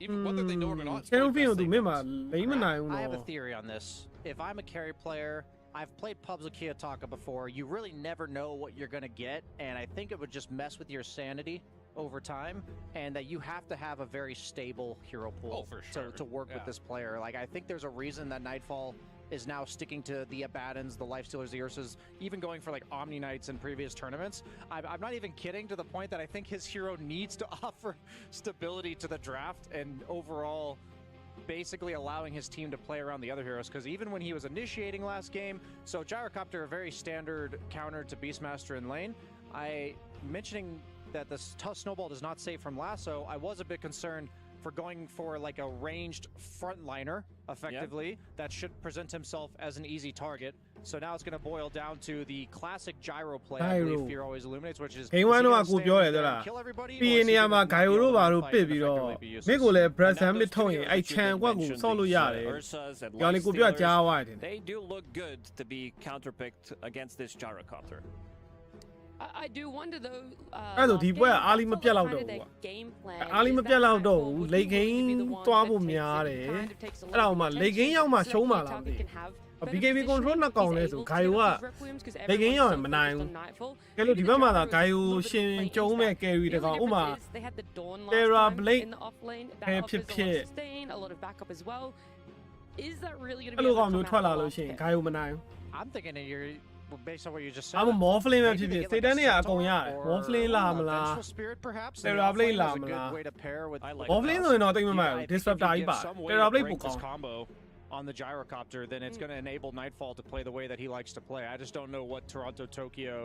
even whether they know it or not. It's Shadow probably Fiend best ကို they သူမင်းမှာ don't. လိမ့်မနိုင်ဘူး I have a နော် theory on this. If I'm a carry player, I've played pubs with Kiyotaka before. You really never know what you're going to get, and I think it would just mess with your sanity over time, and that you have to have a very stable hero pool Oh, for sure. to work with Yeah. this player. Like, I think there's a reason that Nightfall is now sticking to the Abaddons, the Lifestealers, the Ursas, even going for like Omni Knights in previous tournaments. I'm not even kidding, to the point that I think his hero needs to offer stability to the draft and overall basically allowing his team to play around the other heroes, because even when he was initiating last game, so Gyrocopter, a very standard counter to Beastmaster in lane, mentioning that the Snowball does not save from lasso, I was a bit concerned for going for like a ranged frontliner, effectively, that should present himself as an easy target. So now it's going to boil down to the classic gyro play, I believe Fear always illuminates, which is, Game 1 တော့ကိုပြောတယ်သလား kill everybody, ပြီးရင်နေရာမှာ Gaio တို့ဘာလို့ပစ်ပြီးတော့မင်းကိုလည်း Breath Sam မထုတ်ရင်အဲ့ချန်ကွက်ကိုစောက်လို့ရတယ်။ကြောင်လေးကိုပြောကြားသွားတယ် They do look good to be counterpicked against this gyrocopter. I do wonder though. အဲ့ဒါဒီပွဲကအားလီမပြတ်တော့ဘူးကွာအားလီမပြတ်တော့ဘူးလေဂိမ်းသွားဖို့များတယ်အဲ့ဒါမှလေဂိမ်းရောက်မှရှုံးမှာလားမသိဘူး BKB control နှစ်ကောင်လဲဆို Gaio ကလေဂိမ်းရောက်ရင်မနိုင်ဘူးကဲလို့ဒီဘက်မှာသာ Gaio ရှင်ကျုံးမဲ့ carry တကောင်ဥမာ Terra Blade ဖြစ်ဖြစ် Is that really going to အဲ့ be လို able ကောင် to မျိုး come ထွက် out လာ on လို့ last ရှိရင် pick? Gaio မနိုင်ဘူး I'm thinking that you're, based on what you just said. အမ Morphling ပဲဖြစ် maybe ဖြစ် they စိတ် get တန်းနေရ like အကုန်ရတယ် Centaur Morphling လာမ or လား Vengeful Spirit, perhaps. and Terra then Blade Offlane လာ is a မ good လား way to pair with I like Morphling ဆိုရင်တော့တိတ်မမှန် I ဘူး think if you Disruptor ကြီး give ပါ some way Terra to Blade break ပိုကော this င်း combo on the gyrocopter, then it's going to enable Nightfall to play the way that he likes to play. I just don't know what Toronto Tokyo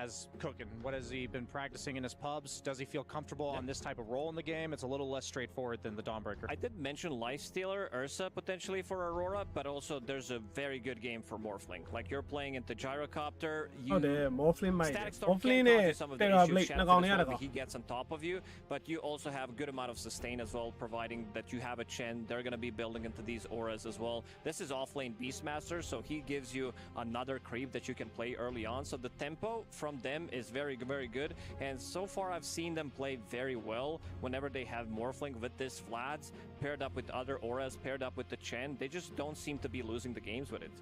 has cooking. What has he been practicing in his pubs? Does he feel comfortable on this type of role in the game? It's a little less straightforward than the Dawnbreaker. I did mention Lifestealer, Ursa potentially for Aurora, but also there's a very good game for Morphling. Like you're playing into Gyrocopter, you ဟုတ်တယ် Morphling မိုက်တယ် Static Storm Morphling can နဲ့ cause you some of the Terra issues Blade Shannon နှစ်ကောင် as နေရ well တ when ကောင် he gets on top of you, but you also have a good amount of sustain as well, providing that you have a Chen. They're going to be building into these auras as well. This is offlane Beastmaster, so he gives you another creep that you can play early on. So the tempo from them is very, very good. And so far, I've seen them play very well whenever they have Morphling with this Vlad's paired up with other auras, paired up with the Chen. They just don't seem to be losing the games with it.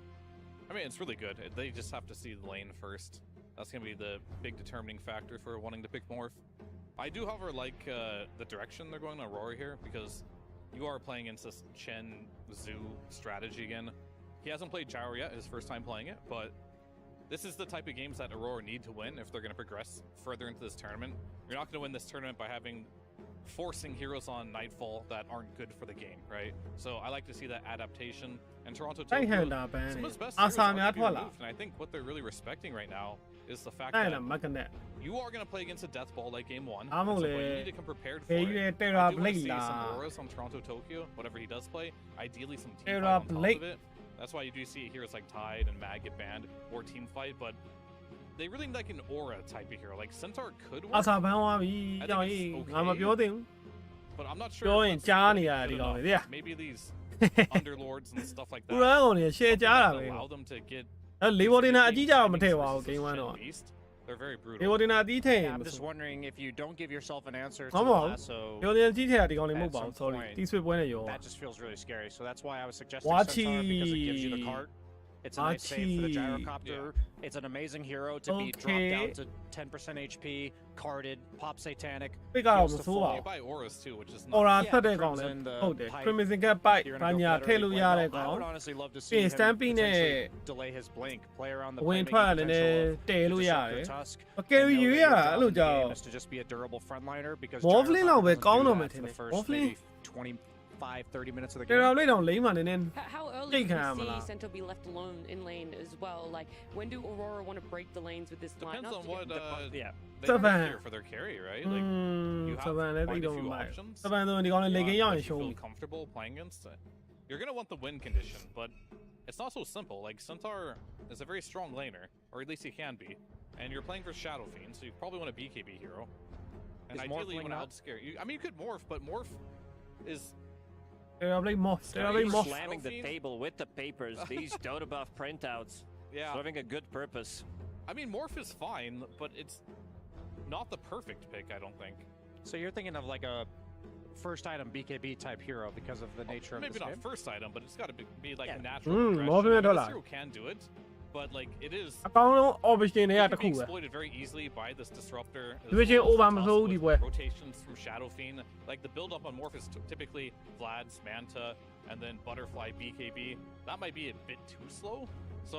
I mean, it's really good. They just have to see the lane first. That's going to be the big determining factor for wanting to pick Morph. I do, however, like the direction they're going to Aurora here, because you are playing into this Chen Zoo strategy again. He hasn't played Gyro yet, his first time playing it, but this is the type of games that Aurora need to win if they're going to progress further into this tournament. You're not going to win this tournament by forcing heroes on Nightfall that aren't good for the game, right? So I like to see that adaptation. And Toronto Thank Tokyo, you, Ben. some of his best Asa heroes areများ gonna beထွက်လာ removed, and I think what they're really respecting right now is the fact အဲ့ that လားမကနဲ့ you are going to play against a death ball like game one. I'm and so only- you need to come prepared for Hey, it. you I Terra do want to Blade see some lah. auras on Toronto Tokyo, whatever he does play. Ideally some team Terra fight on top Blade. of it. That's why you do see heroes like Tide and Mag get banned or team fight, but they really need like an aura type of hero. Like Centaur could work, အစာဘန်းသွားပြီ I ကြောင် think ကြီး it's ငါမ okay. ပြောသင့်ဘူး but I'm not sure. ပြော if ရင် that's ကြား really နေရ good ဒီကောင် enough. တွေသိလား Maybe these underlords and stuff like ပူ that. ရန်ကောင်တွေ share ကြားတာ something ပဲ that allow them to get အဲ့လေဘော်တင်နာအကြီးကြတော့မထည့်ပါဘူး versus game 1 Shen တော့ Beast. They're very လေ brutal. ဘော်တင်နာအကြီးထည့်ရင် I'm မ just ဆို wondering if you don't give yourself an answer to ဟုတ် the ပါဘူး lasso, လေဘော်တင်အကြီးထည့်တာဒီကောင်တွေမဟုတ်ပါဘူး At some sorry point, တီးဆွေးပွဲနဲ့ရော that just feels really scary. So that's why I was suggesting Wachi. Centaur, because it gives you the cart. It's a nice save for the Wachi. gyrocopter. It's an amazing hero to be dropped down to 10% HP, carded, pop satanic. ပိတ်ကတော့မ heals to ဆိုးပါ full. You buy auras too, which is အော် not ရာ Yeah, ဆက်တဲ့ကောင်လည်း Crimson, the ဟုတ်တယ် pipe. Crimson Cat Bite You're ဘာ gonna ညာ go ထည့်လို့ better ရ if တဲ့ you play ကောင် well. I would honestly love to see Puis him Stamping potentially နဲ့ delay his blink, play around the ဝင် playmaking ထွက်ရတယ်နည်း potential တည်လို့ရတ Disruptor ယ် Tusk. အကယ် And ၍ know ယူ that ရ your တာ job အဲ့ in လို the ကြောင့် game is to just be a durable frontliner, because Morphling လောက်ပဲ Gyrocopter ကောင်း doesn't တော့ do မယ် that ထင် for တ the ယ် first Morphling maybe 25, 30 minutes of the တေရာ game. လေးတောင်လိမ့်မှနေနေ How early Take do him, we see lah. Centaur be left alone in lane as well? Like, when do Aurora want to break the lanes with this depends lineup? on to what get- Yeah. they Savan. want here for their carry, right? Like อืม you စ have ပန်လည်း quite သိ a တော့မ few မိုက် options. စပန်ဆိုရင်ဒီကောင်လေးလေကင်းရောက်ရင် that ရှုံး you ပြီ feel comfortable playing against it. You're gonna want the win condition, but it's not so simple. Like Centaur is a very strong laner, or at least he can be. and you're playing for Shadow Fiend, so you probably want a BKB hero. And Is ideally, you morphling want to outscare you. I mean, you could morph, but morph is. They're playing morph. They're playing morph. Slamming the table with the papers. These Dota buff printouts. Yeah. Serving a good purpose. I mean, morph is fine, but it's not the perfect pick, I don't think. So you're thinking of like a first item BKB type hero because of the nature of maybe this not game? first item, but it's got to be like Yeah. a natural progression. morph I mean, $100. this hero can do it, but like it is. အကောင်းဆုံး option တွေက It တစ် can ခု be ပဲ exploited very easily by this disruptor. as Division well as over theမှာ Tusk မဟုတ်ဘူး with ဒီပွဲ rotations from Shadow Fiend. Like the build up on Morph is typically Vlad's Manta and then Butterfly BKB. That might be a bit too slow. So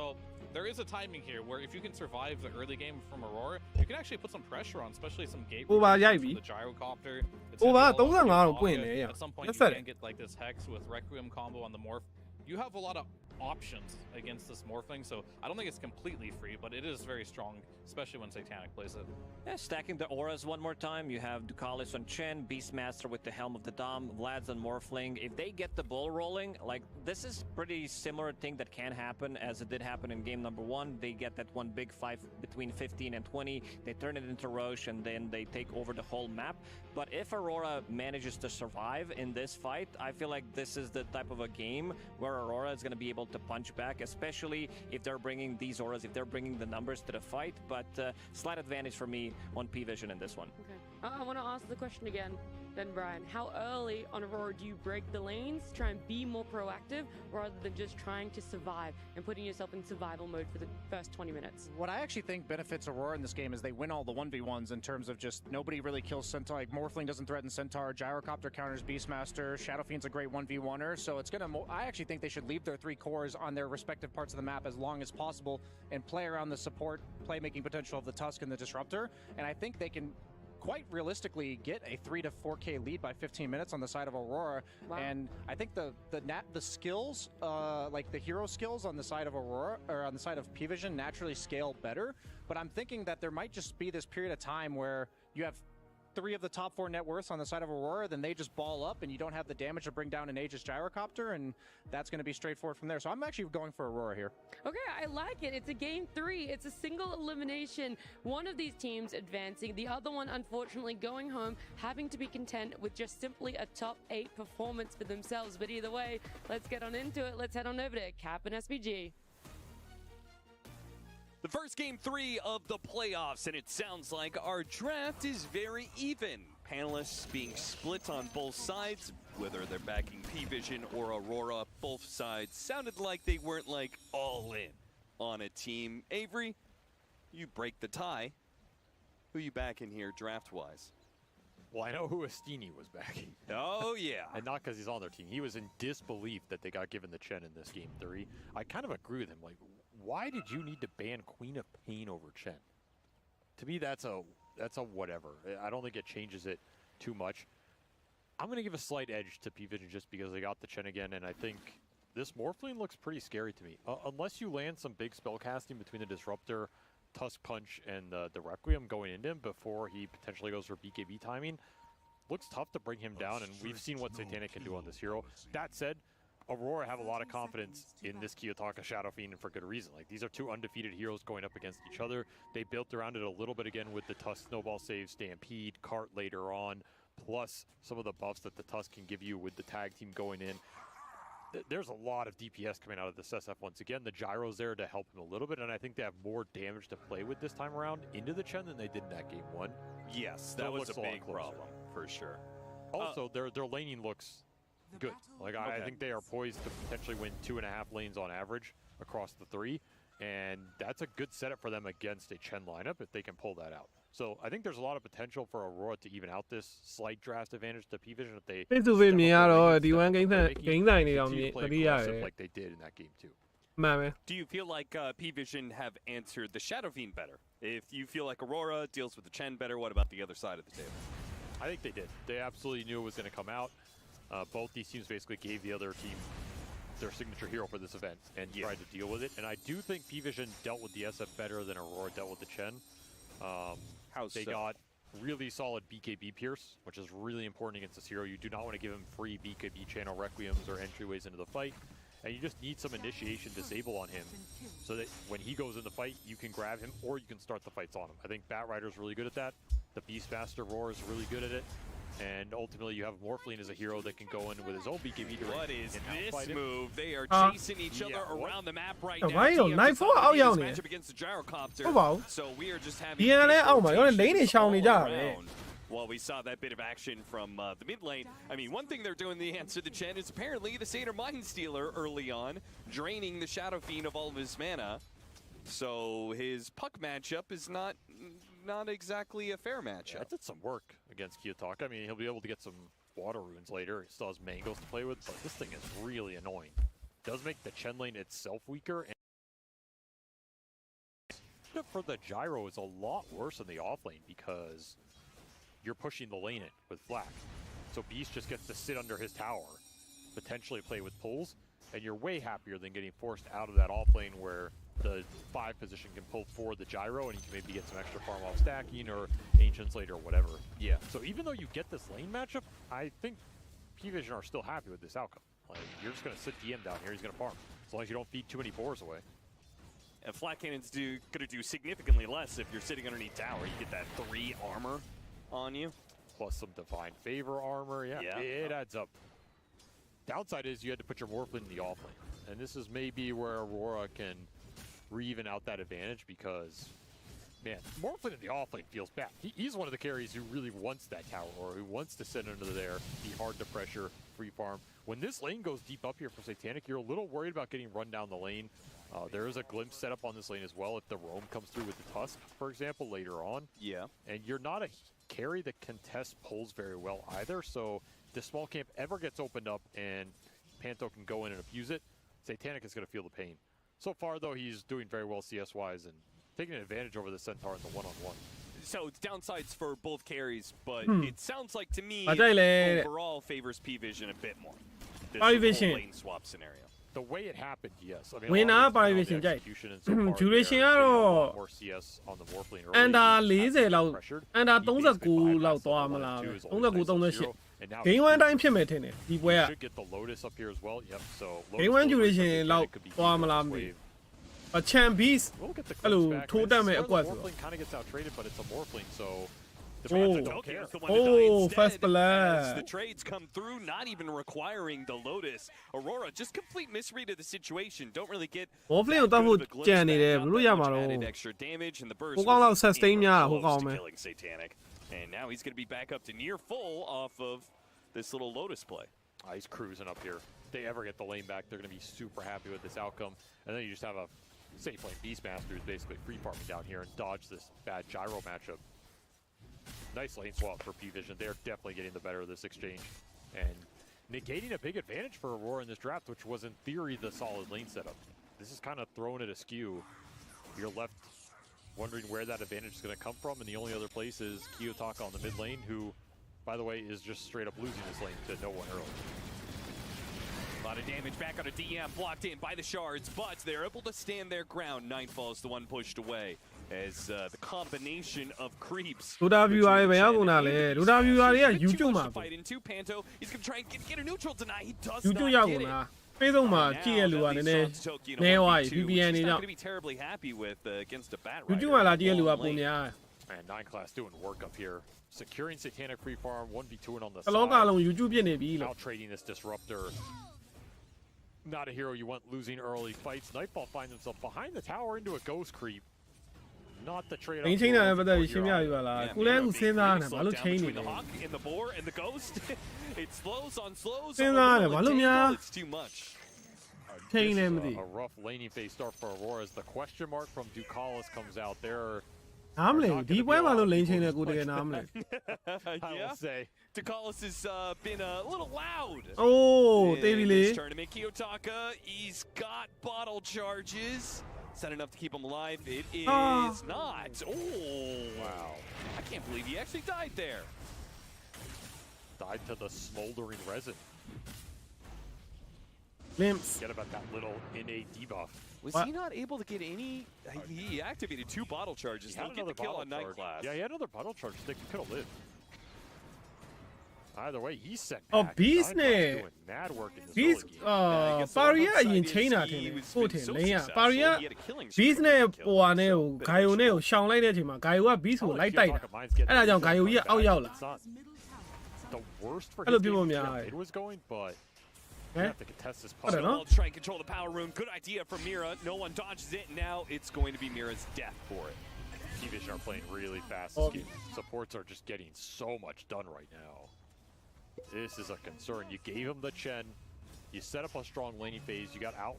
there is a timing here where if you can survive the early game from Aurora, you can actually put some pressure on, especially some gate Over rotations ရိုက်ပြီ from the gyrocopter. It's Over gonna be all about 35 theတော့ပွင့်နေရ At some point, လက် you ဆက်တယ် can get like this Hex with Requiem combo on the Morph. You have a lot of options against this Morphling, so I don't think it's completely free, but it is very strong, especially when Satanic plays it. Yeah, stacking the auras one more time. You have Ducalis on Chen, Beastmaster with the Helm of the Dom, Vlad's on Morphling. If they get the ball rolling, like this is pretty similar thing that can happen as it did happen in game number 1. They get that one big fight between 15 and 20. They turn it into Roche and then they take over the whole map. But if Aurora manages to survive in this fight, I feel like this is the type of a game where Aurora is going to be able to punch back, especially if they're bringing these auras, if they're bringing the numbers to the fight. But slight advantage for me on P-Vision in this one. Okay. I want to ask the question again, then, Brian. How early on Aurora do you break the lanes, try and be more proactive, rather than just trying to survive and putting yourself in survival mode for the first 20 minutes? What I actually think benefits Aurora in this game is they win all the 1v1s in terms of just nobody really kills Centaur. Like Morphling doesn't threaten Centaur, Gyrocopter counters Beastmaster, Shadow Fiend's a great 1v1er, so it's gonna. I actually think they should leave their 3 cores on their respective parts of the map as long as possible and play around the support, playmaking potential of the Tusk and the Disruptor, and I think they can quite realistically get a 3 to 4K lead by 15 minutes on the side of Aurora. Wow. And I think the skills, like the hero skills on the side of Aurora or on the side of P-Vision naturally scale better. But I'm thinking that there might just be this period of time where you have 3 of the top 4 net worths on the side of Aurora, then they just ball up and you don't have the damage to bring down an Aegis Gyrocopter, and that's going to be straightforward from there. So I'm actually going for Aurora here. Okay, I like it. It's a game 3. It's a single elimination. One of these teams advancing, the other one unfortunately going home, having to be content with just simply a top 8 performance for themselves. But either way, let's get on into it. Let's head on over to Cap and SBG. The first game 3 of the playoffs, and it sounds like our draft is very even. Panelists being split on both sides, whether they're backing P-Vision or Aurora, both sides sounded like they weren't like all in on a team. Avery, you break the tie. Who you backing here draft-wise? Well, I know who Astini was backing. Oh, yeah. And not because he's on their team. He was in disbelief that they got given the Chen in this game 3. I kind of agree with him. Like, why did you need to ban Queen of Pain over Chen? To me, that's a whatever. I don't think it changes it too much. I'm going to give a slight edge to P-Vision just because they got the Chen again, and I think this Morphling looks pretty scary to me. Unless you land some big spell casting between the Disruptor, Tusk Punch, and the Requiem going into him before he potentially goes for BKB timing, looks tough to bring him down, and we've seen what Satanic can do on this hero. That said, Aurora have a lot of confidence in this Kiyotaka Shadow Fiend, and for good reason. Like, these are 2 undefeated heroes going up against each other. They built around it a little bit again with the Tusk Snowball save, Stampede, Cart later on, plus some of the buffs that the Tusk can give you with the tag team going in. There's a lot of DPS coming out of this SF once again. The Gyro's there to help him a little bit, and I think they have more damage to play with this time around into the Chen than they did in that game 1. Yes, So that it was looks a lot big closer. problem, for sure. Also, their laning looks good. Like, I think they are poised to potentially win 2.5 lanes on average across the 3, and that's a good setup for them against a Chen lineup if they can pull that out. So I think there's a lot of potential for Aurora to even out this slight draft advantage to P-Vision if they face to face မြင်ရတော့ဒီ1 game ဆိုင် continue game ဆိုင်တွေ to အောင်မြင် play သတိရတယ် aggressive like they did in that game too. မှန်ပဲ Do you feel like P-Vision have answered the Shadow Fiend better? If you feel like Aurora deals with the Chen better, what about the other side of the table? I think they did. They absolutely knew it was going to come out. Both these teams basically gave the other team their signature hero for this event and tried to deal with it. And I do think P-Vision dealt with the SF better than Aurora dealt with the Chen. They got really solid BKB Pierce, which is really important against this hero. You do not want to give him free BKB channel Requiems or entryways into the fight. And you just need some initiation disable on him so that when he goes in the fight, you can grab him or you can start the fights on him. I think Batrider's really good at that. The Beastmaster Roar is really good at it. And ultimately, you have Morphling as a hero that can go in with his own BKB to What is this move? They are chasing each other around the map right now. Nightfall အောက်ရောက်နေ matchup against the gyrocopter. ဟုတ်ပါဘူး So we are just having ဒီကလည်းအောက်မှာရောလိမ့်နေရှောင်နေကြတာပဲ Well, we saw that bit of action from the mid lane. I mean, one thing they're doing to answer the Chen is apparently the Satyr Mind Stealer early on, draining the Shadow Fiend of all of his mana. So his puck matchup is not exactly a fair matchup. That did some work against Kiyotaka. I mean, he'll be able to get some water runes later. He still has mangoes to play with, but this thing is really annoying. It does make the Chen lane itself weaker. And for the gyro is a lot worse in the off lane because you're pushing the lane in with Flak. So Beast just gets to sit under his tower, potentially play with pulls, and you're way happier than getting forced out of that off lane where the 5 position can pull forward the gyro and you can maybe get some extra farm off stacking or ancients later or whatever. Yeah. So even though you get this lane matchup, I think P-Vision are still happy with this outcome. Like, you're just going to sit DM down here, he's going to farm. As long as you don't feed too many boars away. And Flat Cannon's going to do significantly less if you're sitting underneath tower. You get that 3 armor on you. Plus some Divine Favor armor. Yeah. It adds up. Downside is you had to put your Morphling in the off lane. And this is maybe where Aurora can even out that advantage because, man, Morphling in the off lane feels bad. He's one of the carries who really wants that tower or who wants to sit under there, be hard to pressure, free farm. When this lane goes deep up here for Satanic, you're a little worried about getting run down the lane. There is a glimpse set up on this lane as well if the roam comes through with the Tusk, for example, later on. Yeah. And you're not a carry that contest pulls very well either, so if the small camp ever gets opened up and Panto can go in and abuse it, Satanic is going to feel the pain. So far, though, he's doing very well CS-wise and taking advantage over the Centaur in the one-on-one. So it's downsides for both carries, but it sounds like to me overall favors P-Vision a bit more. This whole lane swap scenario. The way it happened, yes. I mean, winner P-Vision ကြိုက် duration ကတော့ more CS on the Morphling under 40လောက် under 39လောက်သွားမလား39 38 Game 1 တိုင်းဖြစ်မယ်ထင်တယ်ဒီပွဲက should get the Lotus up here as well. Yep. So Game 1 duration လောက်သွားမလားမသိဘူး Champ Beast အဲ့လိုထိုးတက်မဲ့အကွက်ဆိုတော့ kind of gets out traded, but it's a Morphling, so first blood. The trades come through, not even requiring the Lotus. Aurora, just complete misread of the situation. Don't really get Morphling ကိုတတ်ဖို့ကြံနေတယ်ဘယ်လိုရမှာတော့ extra damage and the burst. ဟိုကောင်လောက် sustain များဟိုကောင်ပဲ Satanic. And now he's going to be back up to near full off of this little Lotus play. He's cruising up here. If they ever get the lane back, they're going to be super happy with this outcome. And then you just have a safe lane Beastmaster who's basically free farming down here and dodge this bad gyro matchup. Nice lane swap for P-Vision. They're definitely getting the better of this exchange. And negating a big advantage for Aurora in this draft, which was in theory the solid lane setup. This is kind of throwing it askew. You're left wondering where that advantage is going to come from, and the only other place is Kiyotaka on the mid lane, who, by the way, is just straight up losing this lane to no one early. A lot of damage back on a DM, blocked in by the shards, but they're able to stand their ground. Nightfall is the one pushed away as the combination of creeps. Luda viewer တွေပဲရောက်ကုန်တာလေ Luda viewer တွေက YouTube မှာ fight into Panto. He's going to try and get a neutral tonight. He does YouTube not ရောက် get ကုန် it. တာ Facebook မှာကြည့်ရလူကနည်းနည်းနည်းဝါး VPN တွေကြောင့် Not going to be terribly happy with against a Batrider. YouTube မှာလာကြည့်ရလူကပုံများ And 9 class doing work up here. Securing Satanic free farm, 1v2 on the တလောက side. လုံး YouTube ဖြစ်နေပြီလို့ Out trading this disruptor. Not a hero you want losing early fights. Nightfall finds himself behind the tower into a ghost creep. Not the trade. ချင်းချင်းနဲ့ပတ်သက်ပြီးရှင်းပြပြပါလားကိုလည်းအခုစဉ်းစားနေဘာလို့ချင်းနေလဲ In the boar and the ghost. It slows on slows. စဉ်းစားနေဘာလို့များ It's too much. ချင်းနေမသိ A rough laning phase start for Aurora as the question mark from Ducalis comes out there. နားမလဲဒီပွဲမှာလို့လိန်ချင်းနေကိုတကယ်နားမလဲ I will say Ducalis has been a little loud. Oh, Davey Lee. Tournament Kiyotaka, he's got bottle charges. Is that enough to keep him alive? It is not. Oh, wow. I can't believe he actually died there. Died to the smoldering resin. Glimpse. Forget about that little innate debuff. Was he not able to get any? He activated 2 bottle charges. He'll get the kill on Night Class. Yeah, he had another bottle charge. They could have lived. Either way, he's sent Oh, back. Beast Nightfall's ne. doing mad work in this Beast early game. Paria အရင်ချိန်တာထင်တယ်ပို့ထင်လင်းရ Paria Beast နဲ့ဟိုဟာနဲ့ကို Gaio နဲ့ကိုရှောင်လိုက်တဲ့အချိန်မှာ Gaio က Beast ကိုလိုက်တိုက်တာအဲ့ဒါကြောင့် Gaio ကြီးအောက်ရောက်လာ The worst for အဲ့လိုပြောများ it was going, but Eh? you have to contest this I don't know. Snowball try and control the power rune. Good idea from Mira. No one dodges it. Now it's going to be Mira's death for it. T-Vision are playing really fast. Oh. This game. Supports are just getting so much done right now. This is a concern. You gave him the Chen. You set up a strong laning phase. You got out.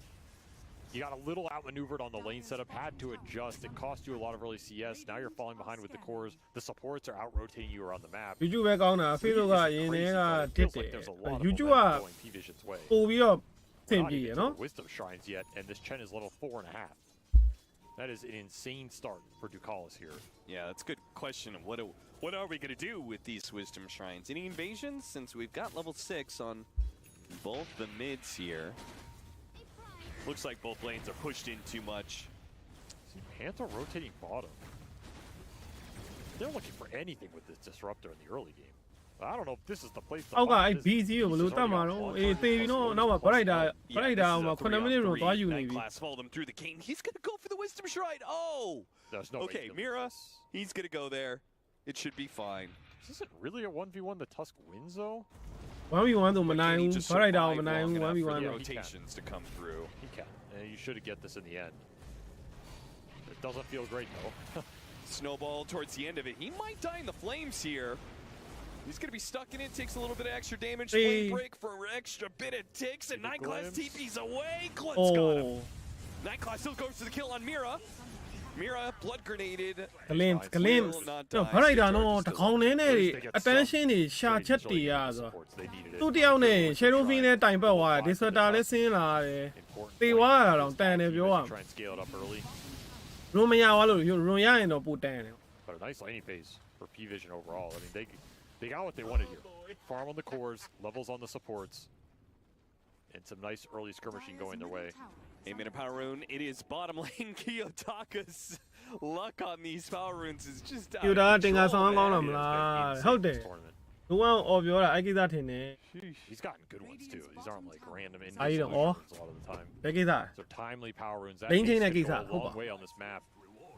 You got a little outmaneuvered on the lane setup. Had to adjust. It cost you a lot of early CS. Now you're falling behind with the cores. The supports are out-rotating you around the map. YouTube ပဲကောင်းတာ Facebook ကအရင်တည်းကတစ်တယ် YouTube က P-Vision's way. ပို့ပြီးတော့သင် Not ပြ even ရ to နော် the Wisdom Shrines yet, and this Chen is level 4.5. That is an insane start for Ducalis here. Yeah, that's a good question. What are we going to do with these Wisdom Shrines? Any invasions? Since we've got level 6 on both the mids here. Looks like both lanes are pushed in too much. See, Panther rotating bottom. They're looking for anything with this Disruptor in the early game. I don't know if this is the place to အောက်က find အဲ့ this. BC ကိုဘယ်လိုတတ်မှာတော့အေးသေပြီနော်နောက်မှာ Brighter ဟိုမှာ9မိနစ်တော့သွားယူနေပြီ Class follow them through the game. He's going to go for the Wisdom Shrine. Oh! There's no Okay, way Mira, he's going to go there. It should be fine. This isn't really a 1v1 the Tusk wins though. 1v1 တော့မနိုင်ဘူး Just Brighter ကို survive မနိုင်ဘူး long enough for 1v1 theတော့ rotations to come through. He can. And you should get this in the end. It doesn't feel great though. Snowball towards the end of it. He might die in the flames here. He's going to be stuck in it. Takes a little bit of extra damage. Flame break for an extra bit of ticks. And Nightclass TP's away. Glimpse got him. Nightclass still goes to the kill on Mira. Mira blood grenaded. Glimpse တော့ Brighter နော်တကောင်နဲ့နဲ့ attention တွေရှာချက်တည်ရဆိုသူတယောက်နဲ့ Shadowfiend နဲ့တိုင်ပတ်သွားတယ် Disruptor လည်းဆင်းလာတယ်တေသွားတာတော့တန်တယ်ပြောရမယ် Try and scale it up early. ရုံမရသွားလို့ရုံရရင်တော့ပိုတန်တယ် But a nice laning phase for P-Vision overall. I mean, they got what they wanted here. Farm on the cores, levels on the supports, and some nice early skirmishing going their way. 8-minute power rune. It is bottom lane. Kiyotaka's luck on these power runes is just out ယူ of တာတင်က control, ဆောင်းကောင်း man. တော့မလား Insane ဟုတ်တယ် tournament. လူအောင်အော်ပြောတာအဲ့ကိစ္စထင်တယ် He's gotten good ones too. These aren't like random I don't know. runes a lot of the time. ဘယ်ကိစ္စ These are timely power runes. That Lane chain can that go gives a that. long Hopa. way on this map.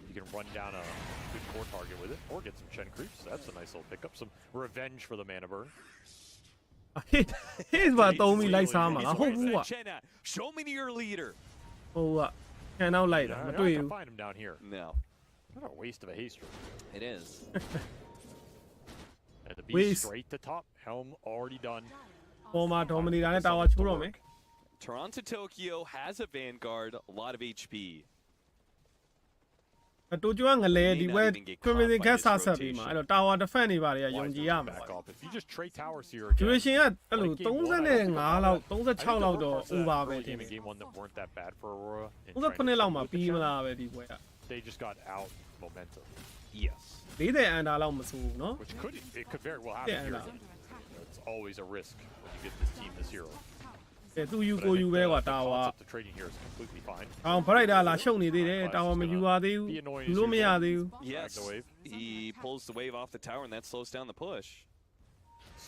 You can run down a good core target with it, or get some Chen creeps. That's a nice little pickup. Some revenge for the mana burn. Here's ဘာသုံးပြီးလိုက်စားမှာလားဟုတ်ဘူးကွာ Chenna, show me your leader. ဟိုကခံတော့လိုက်တာ I မ don't တွေ့ have ဘူး to find him down here. No, What a waste of a haste rune. it is. And the Waste. beast straight to top. Helm already done. ပေါ်မှာ Dominator နဲ့ Tower ချိုးတော့မယ် Toronto Tokyo has a Vanguard, a lot of HP. တိုကျိုကငလဲဒီဘက် Crimson Cat ဆာဆက်ပြီးမှာအဲ့တော့ Tower Defense တွေပါတယ်ယုံကြည်ရမယ် Back off. If you just trade towers here, Duration ကအဲ့လို35လောက်36လောက်တော့ over ပဲထင် game တယ် and game one that weren't that bad for Aurora. in 39 trying to လောက်မှာ with the ပြီးမ Chen. လားပဲဒီပွဲက They just got out momentum, Yes. 40 အန်ဒါလောက်မဆိုဘူးเนาะ which could very well happen Yeah, here. no. It's always a risk when you get this team this hero. သူယူ But I ကို think ယူပဲကွာ the Tower concept of trading here is completely fine. အောင် Brighter လာရှုပ်နေသေးတယ် Tower မယူပါသေးဘူးယူလို့မရသေးဘူး Yes. the wave. He pulls the wave off the tower, and that slows down the push.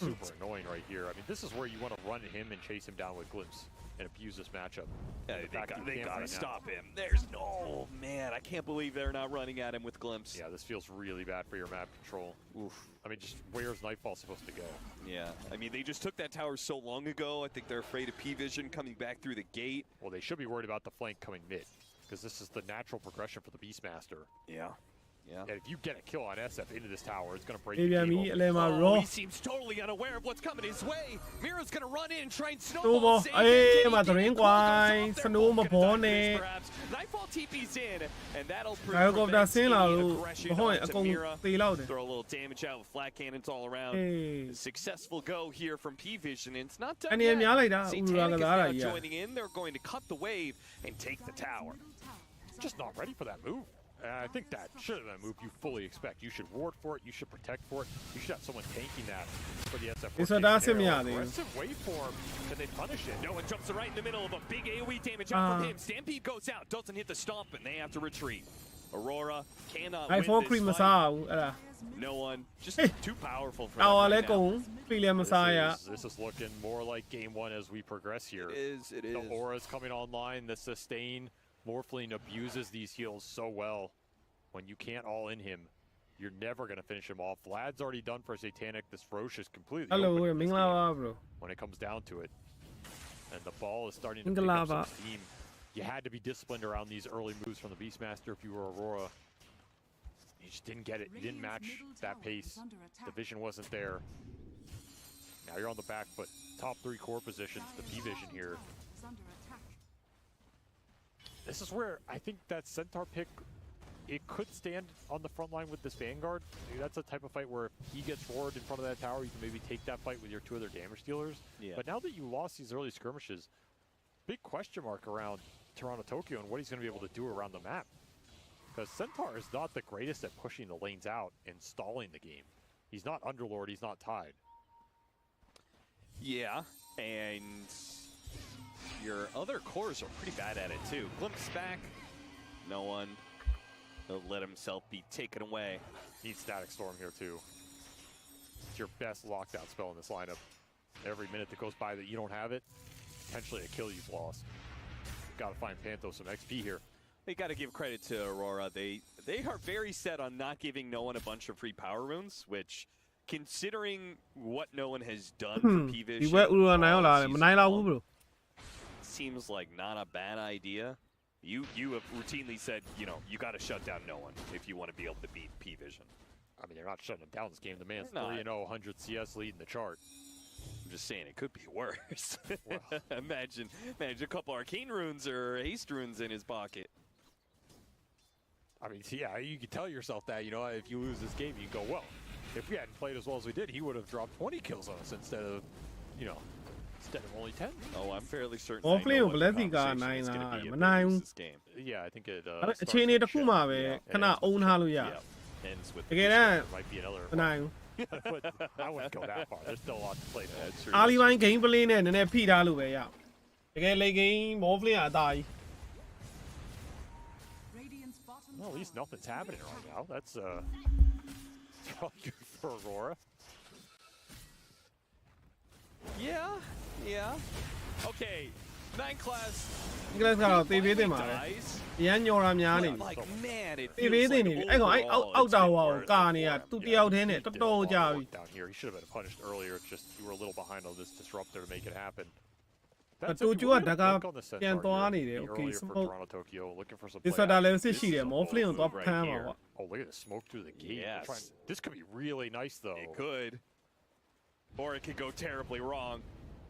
Super annoying right here. I mean, this is where you want to run him and chase him down with Glimpse and abuse this matchup. Yeah, The fact that you they can't gotta right now. stop him. There's no man. I can't believe they're not running at him with Glimpse. Yeah, this feels really bad for your map control. Oof. I mean, just where's Nightfall supposed to go? Yeah. I mean, they just took that tower so long ago. I think they're afraid of P-Vision coming back through the gate. Well, they should be worried about the flank coming mid, because this is the natural progression for the Beastmaster. Yeah. Yeah. And if you get a kill on SF into this tower, it's going to break အေး the ပြန် game ပြီ open. အလဲမှာ Oh, raw he seems totally unaware of what's coming his way. Mira's gonna run in and try and Snowball. snowball. save Hey, him. Can he mà getသတင်း it? ကွာ Goes off there. Snow Both မ gonna ပေါ် die နဲ့ for this, perhaps. Nightfall TP's in, and that'll ဂိုင်ကော်ပတာ prevent ဆင်းလာ any လို့ aggression မဟုတ်ရင်အ onto ကုန် Mira. သေလောက်တယ် Throw a little damage out with flat cannons all around. Hey. Successful go here from P-Vision, and it's not done အနေ yet. များလိုက်တာ Satanic ဥရာက is စားတာ now ကြီး joining in. They're going to cut the wave and take the tower. Just not ready for that move. I think that should have been a move you fully expect. You should ward for it. You should protect for it. You should have someone tanking that for the SF. It's a dancing Arrow. meow, Aggressive waveform. Can they punish it? No one jumps right in the middle of a big AoE damage out from him. Stampede goes out, doesn't hit the stomp, and they have to retreat. Aurora cannot I win for this cream fight. Masa. No one, just too powerful for them Our right now. Lekon, William Messiah. This is looking more like game 1 as we progress here. It is. The aura's coming online. The sustain. Morphling abuses these heals so well. When you can't all in him, you're never going to finish him off. Vlad's already done for Satanic. This Roche is completely Hello, open in this game bro. when it comes down to it. And the ball is starting to pick up some steam. You had to be disciplined around these early moves from the Beastmaster if you were Aurora. You just didn't get it. You didn't match that pace. The vision wasn't there. Now you're on the back foot. Top 3 core positions, the P-Vision here. This is where I think that Centaur pick, it could stand on the front line with this Vanguard. Maybe that's a type of fight where if he gets forward in front of that tower, you can maybe take that fight with your 2 other damage dealers. Yeah. But now that you lost these early skirmishes, big question mark around Toronto Tokyo and what he's going to be able to do around the map. Because Centaur is not the greatest at pushing the lanes out and stalling the game. He's not Underlord, he's not Tide. Yeah, and your other cores are pretty bad at it too. Glimpse back, no one. He'll let himself be taken away. Needs Static Storm here too. It's your best lockdown spell in this lineup. Every minute that goes by that you don't have it, potentially a kill you've lost. Got to find Pantho some XP here. They got to give credit to Aurora. They are very set on not giving no one a bunch of free power runes, which, considering what no one has done for P-Vision, seems like not a bad idea. You have routinely said, you know, you got to shut down no one if you want to be able to beat P-Vision. I mean, they're not shutting them down this game. The man's 3-0, 100 CS leading the chart. I'm just saying it could be worse. imagine a couple arcane runes or haste runes in his pocket. I mean, yeah, you can tell yourself that, you know, if you lose this game, you can go, well, if we hadn't played as well as we did, he would have dropped 20 kills on us instead of, you know, instead of only 10. Oh, I'm fairly certain. Hopefully, we'll let you go 9 this game. Yeah, I think it. Ends with. Might be another. But I wouldn't go that far. There's still a lot to play. Ali Wine gameplay နဲ့နည်းနည်းဖိထားလို့ပဲရတကယ် late game Morphling အသာကြီး Well, at least nothing's happening right now. That's probably good for Aurora. Yeah. Okay. 9 class. ဒီကလစ်ကတော့တေးပေးတင်ပါတယ်အရန်ညော်တာများနေပြီတေးပေးတင်နေပြီအဲ့ကောင်အဲ့အောက်တာဝါကိုကာနေတာသူတယောက်တည်းနဲ့တော်တော်ကြာပြီ Down here, he should have been punished earlier. It's just you were a little behind on this disruptor to make it happen. တိုကျိုကဓာတ်ကပြန်သွားနေတယ် Okay, support this is the level 6ရှိတယ် Morphling ကိုသွားဖမ်းပါကွာ Oh, look at the smoke through the gate. Yes. This could be really nice, though. It could. Or it could go terribly wrong.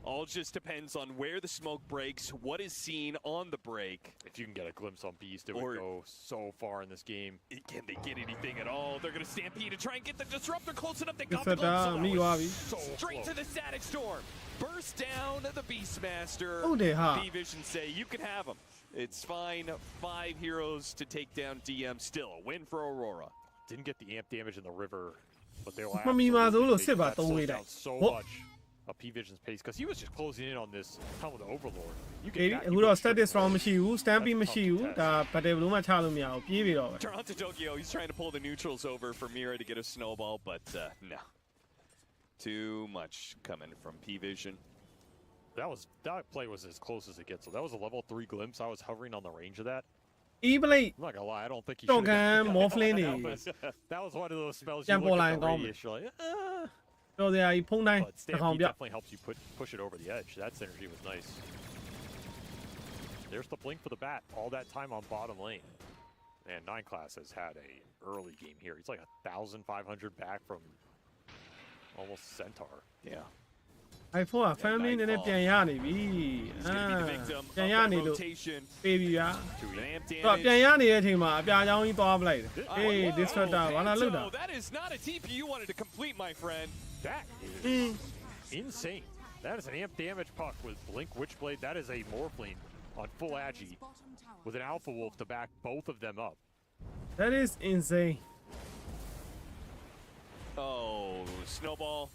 All just depends on where the smoke breaks, what is seen on the break. If you can get a glimpse on Beast, it would go so far in this game. Can they get anything at all? They're going to stampede to try and get the disruptor close enough. They got the glimpse. Straight to the Static Storm. Burst down the Beastmaster. P-Vision say you can have him. It's fine. 5 heroes to take down DM. Still a win for Aurora. Didn't get the amp damage in the river, but they will absolutely take that slows down so much of P-Vision's pace because he was just closing in on this Helmet Overlord. You get that, အခုတော့ status strong မရှိဘူး stamping မရှိဘူးဒါ battle ဘလုံးမှချလို့မရဘူးပြေးပြီတော့ပဲ Toronto Tokyo, he's trying to pull the neutrals over for Mira to get a snowball, but no. Too much coming from P-Vision. That play was as close as it gets. So that was a level 3 glimpse. I was hovering on the range of that. Evilly. I'm not gonna lie, I don't think he should have Morphling. That was one of those spells you look at the radius, you're like, So there you pull 9 but Stampede definitely helps you push it over the edge. That synergy was nice. There's the blink for the bat all that time on bottom lane. And 9 class has had a early game here. He's like 1,500 back from almost Centaur. Yeah. I thought family နည်းနည်းပြန်ရနေပြီပြန်ရနေလို့ပေးပြီဗျာတော့ပြန်ရနေတဲ့အချိန်မှာအပြာချောင်းကြီးသွားပလိုက်တယ် Hey disruptor ဘာလာလုပ်တာ That is not a TP you wanted to complete, my friend. That is insane. That is an amp damage puck with Blink Witchblade. That is a Morphling on full Agi with an Alpha Wolf to back both of them up. That is insane. Oh, snowball.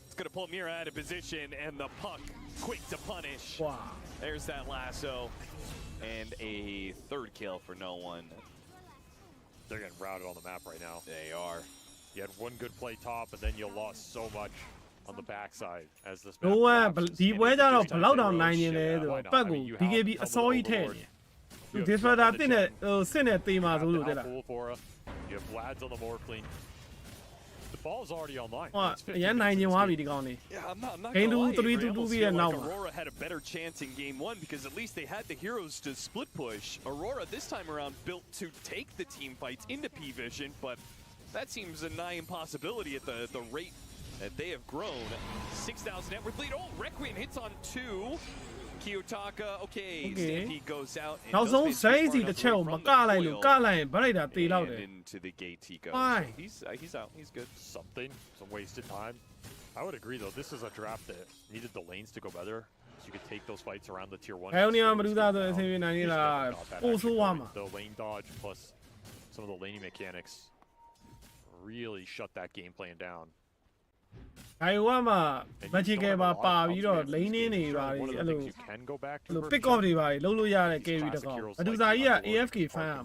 It's going to pull Mira out of position, and the puck quick to punish. Wow. There's that lasso, and a third kill for no one. They're getting routed on the map right now. They are. You had one good play top, and then you lost so much on the backside as this map တို့က collapses. ဒီပွဲကြတော့ဘယ်လောက်တောင်နိုင်နေလဲဆိုတော့ပတ်ကို BKB အစောကြီးထဲနေသူ Disruptor တင်တဲ့ဟိုစစ်နဲ့သေးမှာဆိုလို့တဲ့လား You have Vlad's on the Morphling. The ball's already online. ဟိုအရင်နိုင်နေသွားပြီဒီကောင်လေး Yeah, I'm not Game gonna two, lie, 3-2 I almost be feel a like now. Aurora had a better chance in game one because at least they had the heroes to split push. Aurora this time around built to take the team fights into P-Vision, but that seems a nigh impossibility at the rate that they have grown. 6,000 net worth lead. Oh, Requiem hits on 2. Kiyotaka, okay. Stampede goes out. နောက်ဆုံး Crazy တစ်ချက်ကိုမကလိုက်လို့ကလိုက်ရင်ဗလိုက်တာတေးလောက်တယ် into the gate he goes. Why? He's out. He's good. Something. Some wasted time. I would agree, though. This is a draft that needed the lanes to go better. So you could take those fights around the tier 1. ဘယ်နေရာမလို့သားဆိုအဆင်ပြေနိုင်နေလားပို့ဆိုးသွားမှာ The lane dodge plus some of the laning mechanics really shut that game plan down. ဟိုကမှ Magical ပါပါပြီးတော့ lane နေပါလေအဲ့လို pick off တွေပါလေလုံးလို့ရတဲ့ carry တကောင်အတူစာကြီးက AFK fan อ่ะ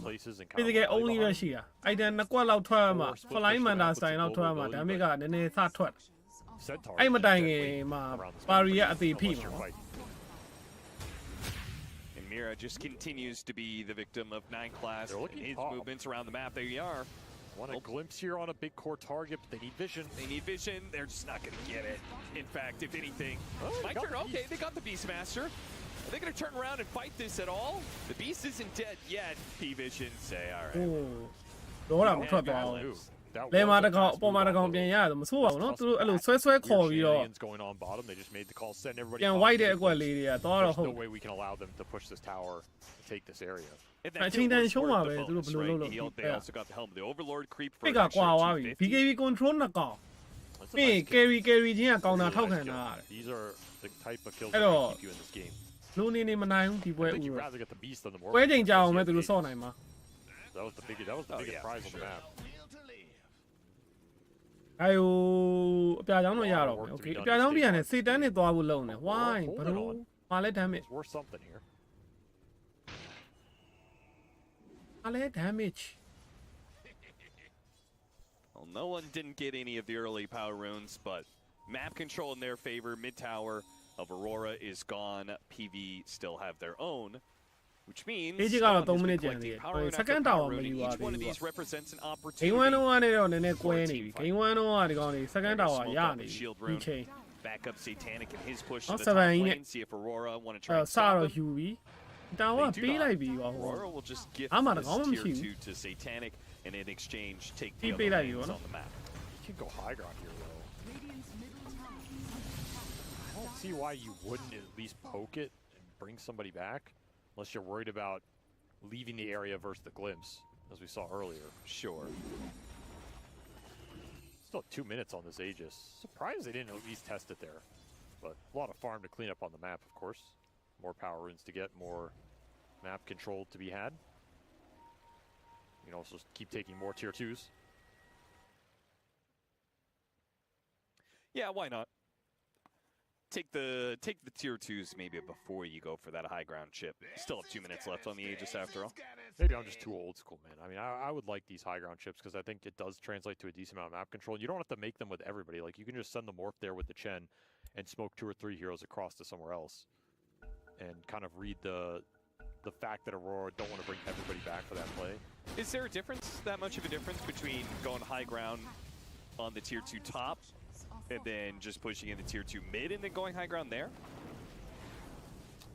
physical only ပဲရှိတာ item 2ကွက်လောက်ထွက်မှာ flying manta style လောက်ထွက်မှာ damage ကနည်းနည်းစထွက်အဲ့မတိုင်ခင်မှာ Pari ကအသေးဖိမှာ And Mira just continues to be the victim of 9 class and his movements around the map. There you are. Want a glimpse here on a big core target, but they need vision. They need vision. They're just not going to get it. In fact, if anything, my turn. Okay, they got the Beastmaster. Are they going to turn around and fight this at all? The Beast isn't dead yet. P-Vision say, all right. တော့လာမထွက်သွားဘူးလေမာတကောင်အပေါ်မှာတကောင်ပြန်ရတယ်မဆိုးပါဘူးเนาะသူတို့အဲ့လိုဆွဲဆွဲခေါ်ပြီးတော့ going on bottom. They just made the call, send everybody. ပြန် white တဲ့အကွက်လေးတွေကတော့တော့ဟုတ် no way we can allow them to push this tower to take this area. အချိန်တန်ရှုံးပါပဲသူတို့ဘယ်လိုလုပ်လို့ They also got the helm. The Overlord creep for ပြစ်ကကွာသွားပြီ BKB control နှစ်ကောင်ပြီး carry ချင်းကကောင်တာထောက်ခံတာ These are the type of kills အဲ့ that တော့ keep you in this game. လူနေနေမနိုင်ဘူးဒီပွဲ I think ဦး you'd rather get the beast than the more. ပွဲချိန်ကြအောင်ပဲသူတို့စော့နိုင်မှာ That was the biggest prize on the map. အဲဟိုအပြာချောင်းတော့ရတော့မယ် okay အပြာချောင်းပြန်နေစေတန်းနေသွားဖို့လုံနေ why ဘယ်လိုပါလဲ damage It's worth something here. ပါလဲ damage Well, no one didn't get any of the early power runes, but map control in their favor. Mid tower of Aurora is gone. PV still have their own, which means Ageကတော့3မိနစ်ကျန်သေးတယ် second tower မယူပါ each ဘူး one of these represents an Game opportunity. 1တော့ကနေတော့နည်းနည်းကွဲနေပြီ Game 1တော့ဒီကောင်နေ second tower ရနေပြီဒီချိန် Back up Satanic and his push to Oh, the top 7 lane. See if Aurora want to အဲ try and စ stop တော့ him. ယူပြီတောင်ကပေးလိုက်ပြီကွာဟို Aurora will just give I'm this not a home tier shoe. 2 to Satanic and in exchange take He the paid other like you, lanes no? on the map. You can go high ground here, though. I don't see why you wouldn't at least poke it and bring somebody back, unless you're worried about leaving the area versus the glimpse, as we saw earlier. Sure. Still 2 minutes on this Aegis. Surprised they didn't at least test it there. But a lot of farm to clean up on the map, of course. More power runes to get, more map control to be had. You can also keep taking more tier 2s. Yeah, why not? Take the tier 2s maybe before you go for that high ground chip. Still have 2 minutes left on the Aegis after all. Maybe I'm just too old school, man. I mean, I would like these high ground chips because I think it does translate to a decent amount of map control. You don't have to make them with everybody. Like, you can just send the morph there with the Chen and smoke 2 or 3 heroes across to somewhere else. And kind of read the fact that Aurora don't want to bring everybody back for that play. Is there a difference, that much of a difference, between going high ground on the tier 2 top and then just pushing in the tier 2 mid and then going high ground there?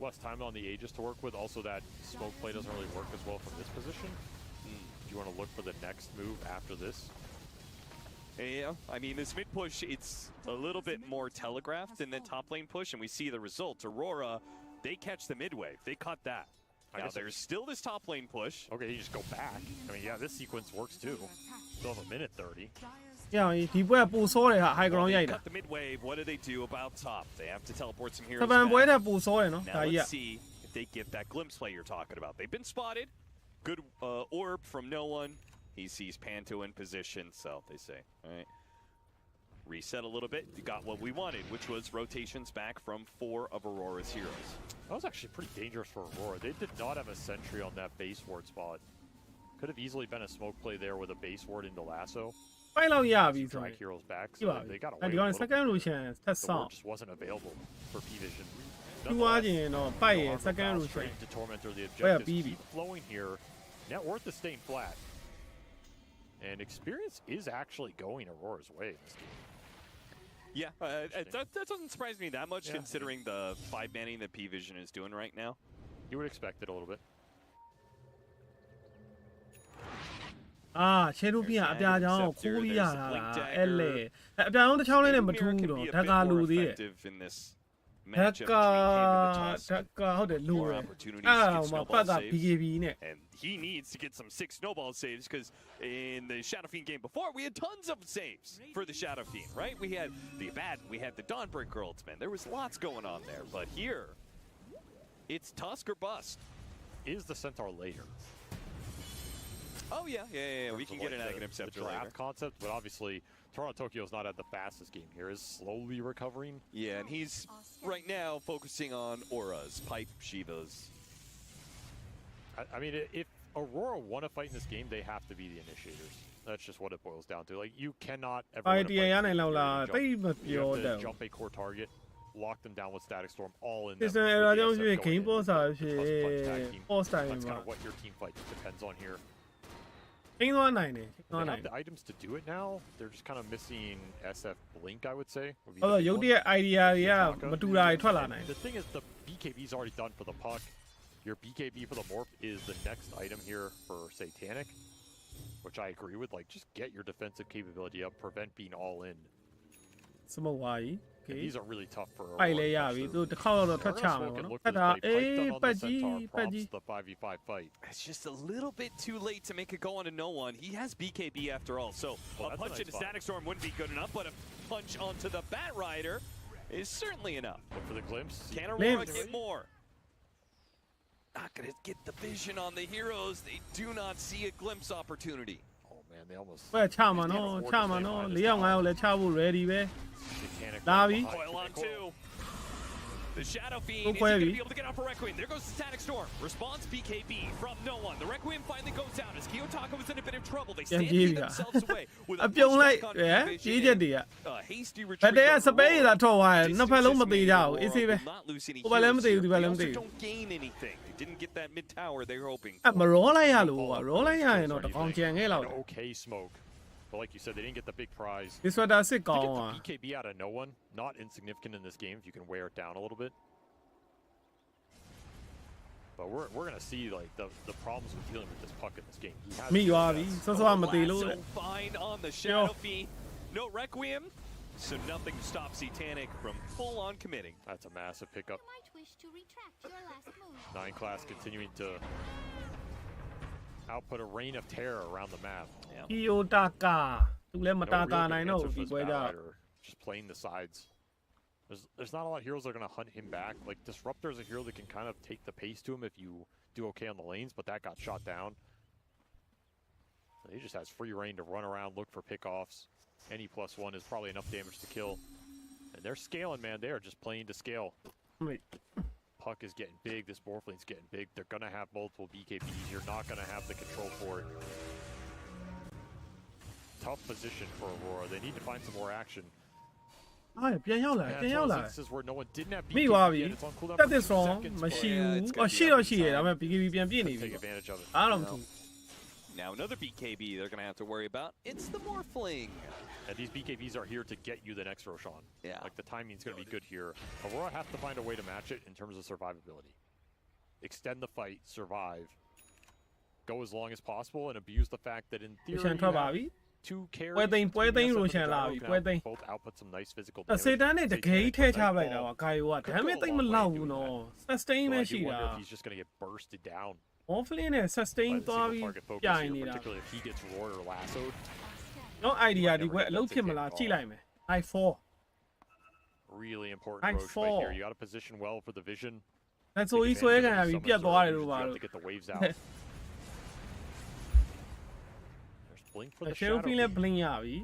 Less time on the Aegis to work with. Also, that smoke play doesn't really work as well from this position. Do you want to look for the next move after this? Yeah, I mean, this mid push, it's a little bit more telegraphed than the top lane push, and we see the results. Aurora, they catch the mid wave. They caught that. Now, there's still this top lane push. Okay, you just go back. I mean, yeah, this sequence works too. Still have a minute 30. Yeah, ဒီပွဲကပူစောတယ်ဟာ high ground ရိုက်တာ Cut the mid wave. What do they do about top? They have to teleport some heroes တပန်ပွဲ back. တဲ့ပူစောတယ်နော် Now ဒါကြီး let's see if they get that glimpse play you're talking about. They've been spotted. Good orb from no one. He sees Panto in position, so they say, all right. Reset a little bit. You got what we wanted, which was rotations back from 4 of Aurora's heroes. That was actually pretty dangerous for Aurora. They did not have a sentry on that base ward spot. Could have easily been a smoke play there with a base ward into lasso. ပိုက်လောက်ရပြီဆို Drag heroes back, ကြည့် so ပါ they ပြီ got အဲ့ away ဒီ with ကောင် it a little second bit. Lucian ထပ် The ဆောင် ward just wasn't available for P-Vision. သူွားခြင်းတော့ပိုက်ရ Armor second bounce Lucian straight to Tormentor. The Where objectives BB? keep flowing here. Net worth is staying flat. And experience is actually going Aurora's way in this game. Yeah, that doesn't surprise me that much considering the 5 manning that P-Vision is doing right now. You would expect it a little bit. ရှယ်တို့ပြအပြာကြောင့်ခိုးပြီးရတာလားအဲ့လေအပြာကြောင့်တစ်ချောင်းလေးနဲ့မထူးဘူးတော့ဓာတ်ကာလူသေးတယ်ဓာတ်ကာဟုတ်တယ်လူရယ်အဲ့ဒါမှပတ်တာ BKB နဲ့ And he needs to get some 6 snowball saves because in the Shadow Fiend game before, we had tons of saves for the Shadow Fiend, right? We had the Abaddon, we had the Dawnbreaker ultimate. There was lots going on there, but here, it's Tusk or bust. Is the Centaur later? Oh yeah. We can get an Aghanim Scepter later. Concept, but obviously Toronto Tokyo's not at the fastest game here. Is slowly recovering. Yeah, and he's right now focusing on auras, pipe Shivas. I mean, if Aurora want to fight in this game, they have to be the initiators. That's just what it boils down to. Like, you cannot ever win a fight. You have to jump a core target, lock them down with Static Storm, all in them. That's kind of what your team fight depends on here. They have the items to do it now. They're just kind of missing SF Blink, I would say. The thing is, the BKB's already done for the puck. Your BKB for the morph is the next item here for Satanic, which I agree with. Like, just get your defensive capability up, prevent being all in. And these are really tough for Aurora. တစ်ခေါက်တော့ထွက်ချမယ်ပေါ့နော်ဖတ်တာအေးပတ်ကြီးပတ်ကြီး the 5v5 fight. It's just a little bit too late to make it go on to no one. He has BKB after all, so a punch into Static Storm wouldn't be good enough, but a punch onto the Bat Rider is certainly enough. Look for the glimpse. Can Aurora get more? Not gonna get the vision on the heroes. They do not see a glimpse opportunity. Oh man, they almost. ချမှာနော်4ယောက်5ယောက်လည်းချဖို့ ready ပဲ လာပြီ Coil on 2. The Shadow Fiend is going to be able to get out for Requiem. There goes the Static Storm. Response BKB from no one. The Requiem finally goes out as Kiyotaka was in a bit of trouble. They stand themselves away with a pushback on P-Vision. Hasty retreat. But not lose any heroes here. They also don't gain anything. They didn't get that mid tower they were hoping for. မရောလိုက်ရလို့ရောလိုက်ရရင်တော့တကောင်ကြံခဲ့လောက် Okay smoke. But like you said, they didn't get the big prize. ဒီဆိုတာစစ်ကောင်း To อ่ะ get the BKB out of no one, not insignificant in this game if you can wear it down a little bit. But we're gonna see like the problems with dealing with this puck in this game. He has မိသွားပြီစောစောမသေးလို့ Fine on the Shadow Fiend. No Requiem, so nothing stops Satanic from full on committing. That's a massive pickup. You might wish to retract your last move. 9 class continuing to output a reign of terror around the map. ကီယိုတာကာသူလည်းမတာကာနိုင်တော့ဒီပွဲကြ just playing the sides. There's not a lot of heroes that are going to hunt him back. Like Disruptor is a hero that can kind of take the pace to him if you do okay on the lanes, but that got shot down. So he just has free reign to run around, look for pickoffs. Any +1 is probably enough damage to kill. And they're scaling, man. They are just playing to scale. Puck is getting big. This Morphline's getting big. They're going to have multiple BKBs. You're not going to have the control for it. Tough position for Aurora. They need to find some more action. ပြန်ရောက်လာပြန်ရောက်လာ This is where no one didn't have မိ BKB သွားပြီ yet. It's on cooldown တက် for တဲ့ 2 strong seconds, မရှိဘူး but ရှိတော့ရှိရဒါပေမဲ့ BKB ပြန်ပြည့်နေပြီ take advantage of it. အားလုံးသူ Now another BKB they're going to have to worry about. It's the Morphling. And these BKBs are here to get you the next Roshan. Yeah. Like the timing's going to be good here. Aurora has to find a way to match it in terms of survivability. Extend the fight, survive, go as long as possible, and abuse the fact that in theory you have 2 carries. ပွဲသိမ်းပွဲသိမ်းလို့ရှန်လာပြီပွဲသိမ်း both output some nice physical စေ damage. တန်းနဲ့တကယ်ထည့်ချလိုက်တာပါဂါယိုကဒါပေမဲ့သိမ်းမလောက်ဘူးနော် sustain So ပဲ I ရှိ do တာ wonder if he's just going to get bursted down Morphling နဲ့ sustain by the သွား single ပြီး target focus ပြိုင် here, နေတာ particularly if he gets roared or lassoed. နော် idea ဒီပွဲအလုပ်ဖြစ်မလားကြည့်လိုက်မယ် I4 Really important Nice roach right here. fall. You got to position well for the vision. ဒါဆိုကြီးဆွဲခံရပြီပြတ်သွားတယ်လို့ပါ You လို့ have to get the waves out. There's blink for the ရှယ် shadow. ဖီလည်း blink ရပြီ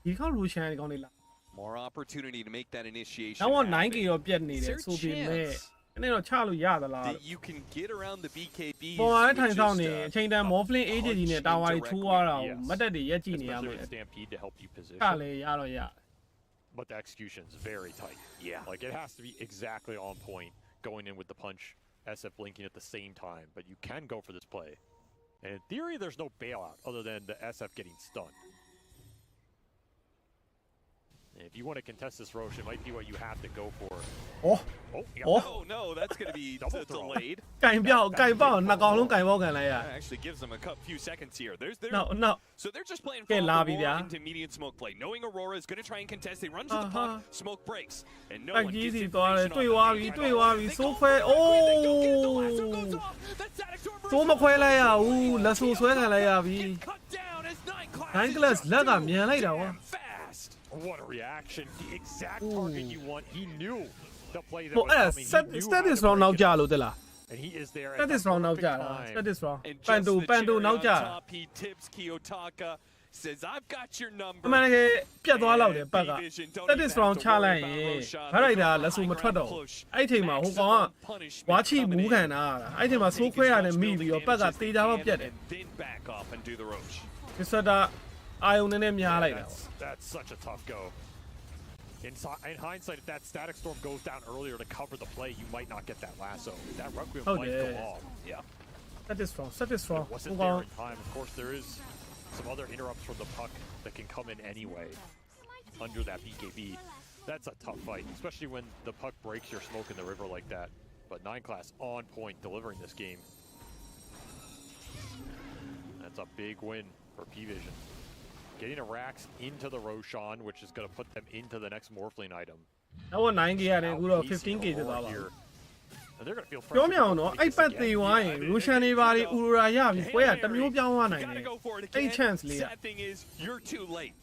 ဒီခေါက်လူရှန်ဒီကောင်လေးလာ More opportunity to make that initiation. နောက် happen. 9k တော့ပြတ်နေတယ် Is there a ဆိုပေမဲ့ chance? နေ့တော့ချလို့ရသလား that you can get around the BKBs ပေါ်လာတဲ့ with ထိုင်ဆောင် just, နေအချိန်တန် Morphling Age ကြီးနဲ့တာဝါကြီးထိုးသွားတာကိုမတ်တက်တွေရက်ကြည့်နေရမယ် Especially with Stampede to help you ချ position. လေရတော့ရ But the execution is very tight. Yeah. Like it has to be exactly on point going in with the punch, SF blinking at the same time, but you can go for this play. And in theory, there's no bailout other than the SF getting stunned. And if you want to contest this Roche, it might be what you have to go for. Oh. Oh no, that's going to be delayed. ကင်ပြောက်ကင်ပေါက်နှစ်ကောင်လုံးကင်ပေါက်ကန်လိုက်ရ That actually gives them a few seconds here. There's No So they're just playing ကဲ from လာပြီဗျာ Aurora into median smoke play, knowing Aurora is going to try and contest. They run to the puck, smoke breaks, and no တိုက် one ကြီး gets စီသွားတယ် information တွေ့ on သွား that. ပြီ They တွေ့ call သွား it, ပြီ they စိုး go ခွဲ for it, အို they go get the lasso goes off. That's Static Storm versus စိုးမခွဲလိုက်ရဘူးလက်ဆူဆွဲခံလိုက်ရပြီ cut down as 9 9 class လက်ကမြန်လိုက်တာကွာ fast. What a reaction. The exact target you want. He knew the play that ဟို was အဲ့ coming. He knew how status to round break နောက် it ကြ up. လို့တက်လား And he is there at status the round နောက်ကြ perfect တာ time. status round And ပန် just တူ the ပန်တူ cherry နောက် on ကြ top, he tips Kiyotaka, says, I've got your number. အမှန်တကယ်ပြတ်သွားလောက်တယ်ပတ်က Vision, don't status even have round to ချ worry လိုက်ရ about င် Roshan. ခရိုက်တာ They go လက်ဆူ for မ a ထွက် high တော့ ground push. အဲ့ချိန်မှာဟိုကောင်က Punishment ဝါချီမူး coming ခံ in. တာအဲ့ချိန်မှာစိုးခွဲရတယ်မိပြီးတော့ပတ်ကတေးကြတော့ပြတ်တယ် And then back off and do the roach. ဒီစတာအာယုံနဲ့များလိုက်တာ That's such a tough go. In hindsight, if that Static Storm goes down earlier to cover the play, you might not get that lasso. That Requiem might go off. Yeah. status round status It round wasn't ဟို there ကောင် in time. Of course, there is some other interrupts from the puck that can come in anyway under that BKB. That's a tough fight, especially when the puck breaks your smoke in the river like that. But 9 class on point delivering this game. That's a big win for P-Vision. Getting a Rax into the Roshan, which is going to put them into the next Morphling item. တော့ 9k ရတယ်အခုတော့ 15k ဖြစ်သွားပါ And they're going to feel ပြောမြအောင်တော့အဲ့ပတ်သေးသွားရင် Roshan တွေပါတွေ Aurora ရပြီပွဲကတစ်မျိုးပြောင်းသွားနိုင်တယ် Gotta go for it အဲ့ again. chance လေးက Sad thing is, you're too late.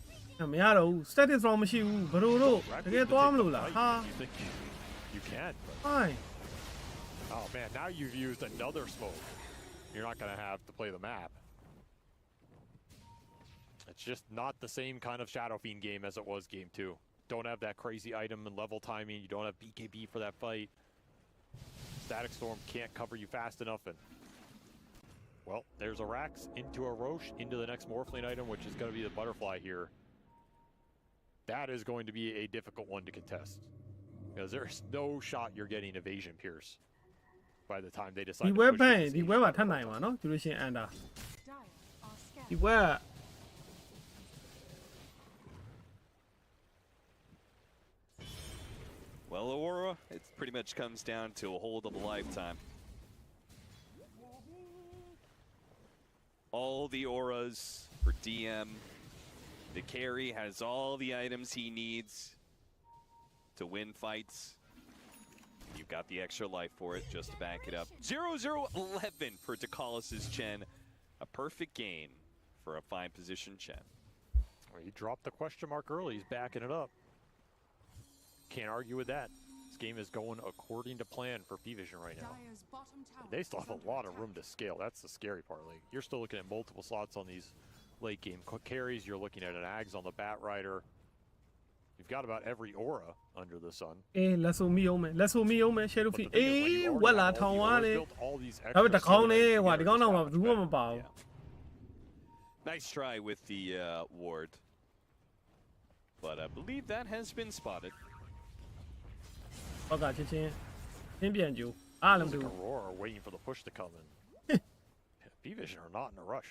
မရတော့ဘူး status round မရှိဘူးဘယ်လိုတော့တကယ်သွားမလို့လားဟာ You think you can, but fine oh man, now you've used another smoke. You're not going to have to play the map. It's just not the same kind of Shadow Fiend game as it was game 2. Don't have that crazy item and level timing. You don't have BKB for that fight. Static Storm can't cover you fast enough. And well, there's a Rax into a Roche into the next Morphling item, which is going to be the Butterfly here. That is going to be a difficult one to contest because there's no shot you're getting Evasion Pierce by the time they decide ဒီ to ပွဲ push ဖန် it. ဒီပွဲမှာထပ်နိုင်မှာနော် duration under ဒီပွဲက Well, Aurora, it pretty much comes down to a hold of a lifetime. All the auras for DM. The carry has all the items he needs to win fights. You've got the extra life for it, just to back it up. 0-0-11 for Dakalis' Chen. A perfect gain for a fine position Chen. Well, he dropped the question mark early. He's backing it up. Can't argue with that. This game is going according to plan for P-Vision right now. They still have a lot of room to scale. That's the scary part. Like, you're still looking at multiple slots on these late game carries. You're looking at an Ags on the Bat Rider. You've got about every aura under the sun. အေးလက်ဆူမီအောင်မယ်လက်ဆူမီအောင်မယ် Shadow But Fiend the thing is, when အေး you ဝက် already လာ have ထောင် all the သွားတ auras ယ် built, all these ဒါပေမဲ့ extra တကောင်းနဲ့ synergies ဟိုဒီကောင်းတော့ together ဘယ်သူမှမပါဘူး Nice try with the ward. But I believe that has been spotted. ဟုတ်ကချင်းချင်းသင်ပြန်ကြိုးအားလုံး It's တူ like Aurora waiting for the push to come in. P-Vision are not in a rush.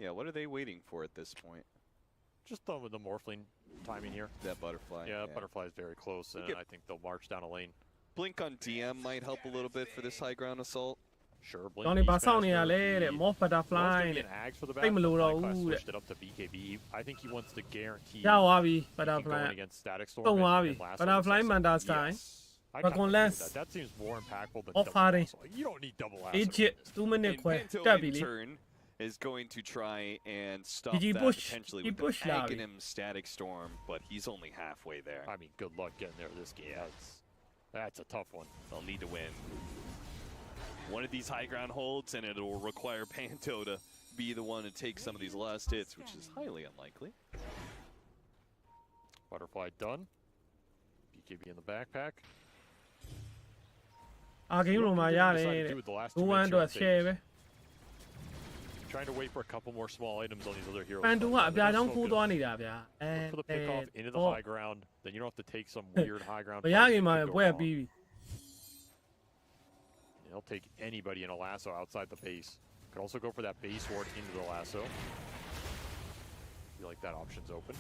Yeah, what are they waiting for at this point? Just done with the Morphling timing here. That butterfly. Yeah, Butterfly is very close, and I think they'll march down a lane. Blink on DM might help a little bit for this high ground assault. Sure, ကောင်းနေပါစောင့်နေရလဲတဲ့ Moth Butterfly တဲ့ Ags for the တိတ်မလို့တော့ Class ဘူးတဲ့ switched it up to BKB. I think he wants to guarantee ရသွားပြီ keep Butterfly going against Static Storm တုံသွား and ပြီ last Butterfly one. Manta Sky I Dragon kinda agree with Lance that. That seems more impactful than Off double Hardy lasso. You don't need double lasso. Egypt 2 minute And ခွဲ Panto တက်ပြီ in လေ turn is going to try and stop He that push- potentially he with push an Lavi. Aghanim Static Storm, but he's only halfway there. I mean, good luck getting there this game. That's a tough one. They'll need to win one of these high ground holds, and it'll require Panto to be the one to take some of these last hits, which is highly unlikely. Butterfly done. BKB in the backpack. game room မှာရတယ်တဲ့1အတွက် share ပဲ Trying to wait for a couple more small items on these other heroes. ပန်တူကအပြာကြောင့်ခိုးသွားနေတာဗျာ Put the pick off into the high ground, then you don't have to take some weird high ground. မရခင်မှာပွဲပြီးပြီ He'll take anybody in a lasso outside the base. Could also go for that base ward into the lasso. Feel like that option's open.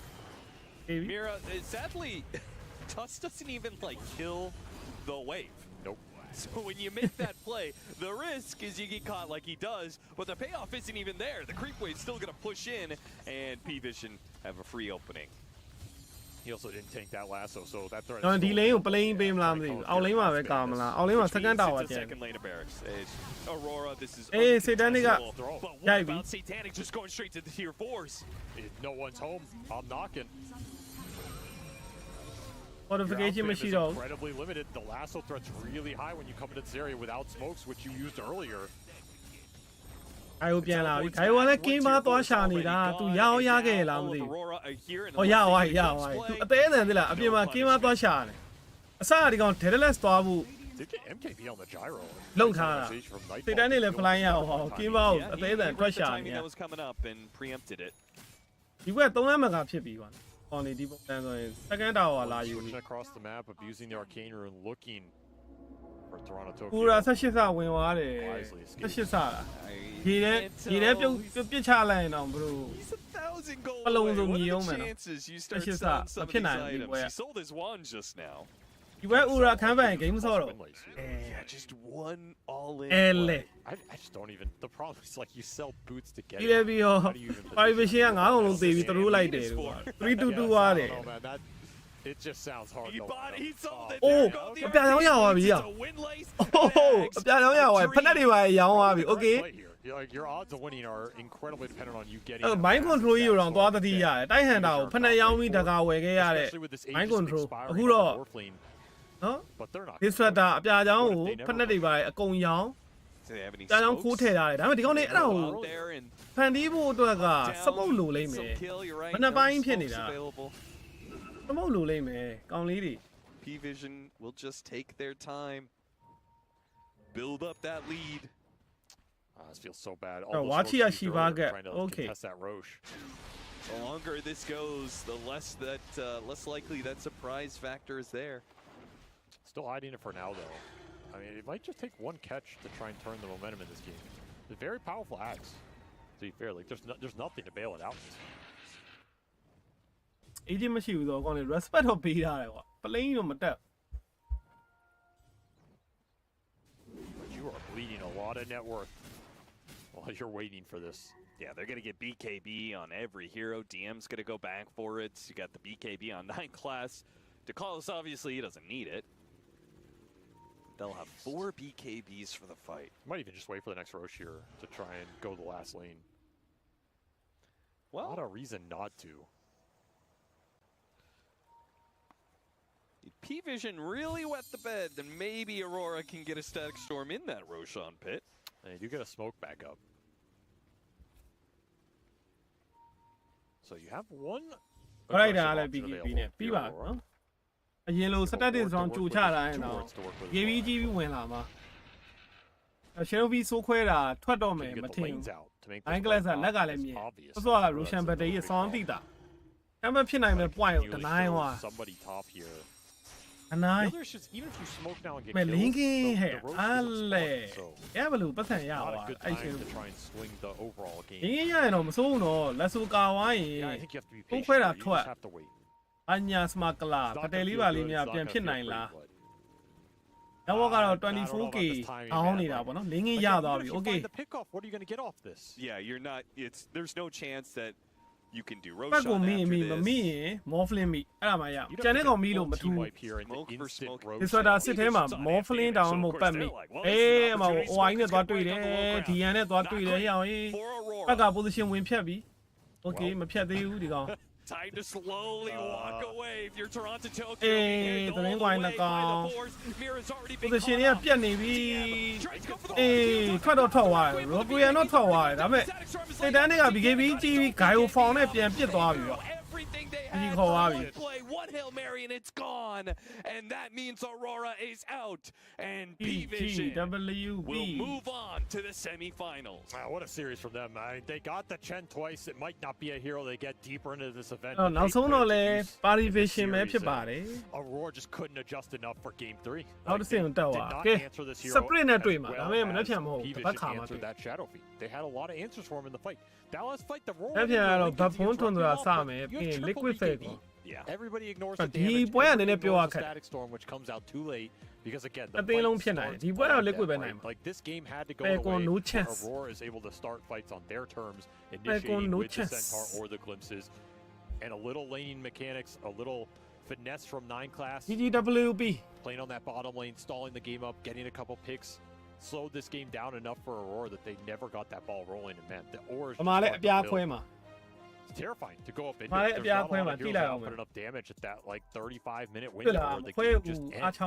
Mira, sadly, Tuss doesn't even like kill the wave. Nope. So when you make that play, the risk is you get caught like he does, but the payoff isn't even there. The creep wave's still gonna push in, and P-Vision have a free opening. He also didn't tank that lasso, so that threat. တော့ဒီလိန်ကို plane ပေးမလားမသိဘူးအောက်လိန်မှာပဲကာမလားအောက်လိန်မှာ second tower ကျန် Second lane of barracks. Aurora, this is Satanic but what about Satanic just going straight to the tier 4s? No one's home. I'm knocking. Fortification မရှိတော့ Incredibly limited. The lasso threat's really high when you come into this area without smokes, which you used earlier. အိုင်ပြန်လာပြီဂိုင်ဝါလည်းကင်းပါသွားရှာနေတာသူရအောင်ရခဲ့လားမသိဘူးဟောရသွားပြီသူအသေးအံသိလားအပြင်မှာကင်းပါသွားရှာတယ်အစဒီကောင် Daedalus သွားဖို့ MKB on the gyro. လုံထားတာစိတ်တိုင်းနဲ့လည်း fly ရအောင်ဟောကင်းပါကိုအသေးအံတွက်ရှာနေတယ်ဒီဘက်3လမ်းမကဖြစ်ပြီကွာဟောနေဒီပုံစံဆိုရင် second tower လာယူ across the map, abusing the arcane rune, looking for Toronto Tokyo. ပူရာ18စဝင်သွားတယ်18စလားဒီထဲပြုတ်ပစ်ချလိုက်ရင်တော့ဘလို့ a long zone you chances you start selling some of these items. He sold his wand just now. ဒီဘက်ဥရာခံပန် game ဆော့တော့ Yeah, just one all-in. I just don't even. The problem is like you sell boots to get. ဒီလည်းပြီးတော့ Privation က9အောင်လုံးသေးပြီးသူတို့လိုက်တယ်ကွာ322သွားတယ် It just sounds hard. He sold it. အိုးအပြာရောင်းရသွားပြီอ่ะအပြာရောင်းရသွားပြီဖက်နဲ့တွေပါရောင်းသွားပြီ Okay. Like your odds of winning are incredibly dependent on you getting. Mind control ကြီးတော့သွားတတိရတယ်တိုက်ဟန်တာကိုဖက်နဲ့ရောင်းပြီးတကာဝယ်ခဲ့ရတဲ့ Mind control အခုတော့နော် Disruptor အပြာချောင်းကိုဖက်နဲ့တွေပါအကုန်ရောင်းတန်းချောင်းခိုးထည့်ထားတယ်ဒါပေမဲ့ဒီကောင်နေအဲ့ဒါကိုဖန်တီးဖို့အတွက်ကစပုတ်လိုလိမ့်မယ်မနှပိုင်းဖြစ်နေတာစပုတ်လိုလိမ့်မယ်ကောင်လေးတွေ P-Vision will just take their time, build up that lead. This feels so bad. Watch here, Shivaga. Okay. That Roche. The longer this goes, the less likely that surprise factor is there. Still hiding it for now, though. I mean, it might just take one catch to try and turn the momentum in this game. It's a very powerful axe. To be fair, like there's nothing to bail it out. Agent မရှိဘူးတော့ကောင်းတယ် respect တော့ပေးထားတယ်ကွာ plane တော့မတက် You are bleeding a lot of net worth while you're waiting for this. Yeah, they're going to get BKB on every hero. DM's going to go back for it. You got the BKB on 9 class. DeCallis, obviously, he doesn't need it. They'll have 4 BKBs for the fight. Might even just wait for the next Roche here to try and go the last lane. Well, not a reason not to. P-Vision really wet the bed, then maybe Aurora can get a static storm in that Roshan pit. And you get a smoke back up. So you have one. Right, I'll be Piva. A yellow Saturdays on Chuchara and GVG win Lama. A shall be so queer, Twadome, Matin. Anglas and Nagalemi. So I Roshan, but they is on Tita. I'm a pin I'm a point the 9 somebody top here. And I even if you smoke now and get linking here. So yeah, but I should try and swing the overall game. Yeah, no, so no, let's look away. I think you have to be patient. You just have to wait. Anya Smakala, Pateliva Linia, Pimpin la. Now we got 24K. I only have one. Linking Yada. Okay. The pick off. What are you going to get off this? Yeah, you're not. There's no chance that you can do Roshan after this. Me, Morphling me. Amaya. Janet on me, but two. This was a system of Morphling down Mopami. Eh, my wine is what we did. Tiana got to it. I got position win Pebby. Okay, my Pebby, you go. Time to slowly walk away if you're Toronto Tokyo. Eh, the line like position here, Piani. Eh, cut out tower. We are not tower. I mean, they then got BKB guy who found it and Piet. Everything they had. One Hail Mary and it's gone. And that means Aurora is out. And P-Vision will move on to the semifinals. Wow, what a series from them. They got the Chen twice. It might not be a hero they get deeper into this event. နောက်ဆုံးတော့လဲ Party Vision ပဲဖြစ်ပါတယ် Aurora just couldn't adjust enough for game 3. နောက်တစ်ဆင့်တက်သွားကဲ Split နဲ့တွေ့မှာဒါပေမဲ့မနှက်ဖြန်မဟုတ်ဘူးတစ်ပတ်ခါမှာ that shadow feat. They had a lot of answers for him in the fight. That last fight the Aurora နှက်ဖြန်ကတော့ဘတ်ဖုန်းထွန်ဆိုတာစမယ်ပြီးရင် Liquid Fate ကို Yeah. Everybody ignores the ဒီပွဲကနည်းနည်းပြောရခက် static storm which comes out too late because again အသိလုံးဖြစ်နိုင်တယ်ဒီပွဲတော့ Liquid ပဲနိုင်မှာ like this game had to go away. No chance. Aurora is able to start fights on their terms, initiating with the Centaur or the glimpses, and a little laning mechanics, a little finesse from 9 class. GGWB playing on that bottom lane, stalling the game up, getting a couple picks. Slowed this game down enough for Aurora that they never got that ball rolling, and man, the Aurora it's terrifying to go up into. There's not a lot of heroes that put enough damage at that like 35-minute window where the game just ends.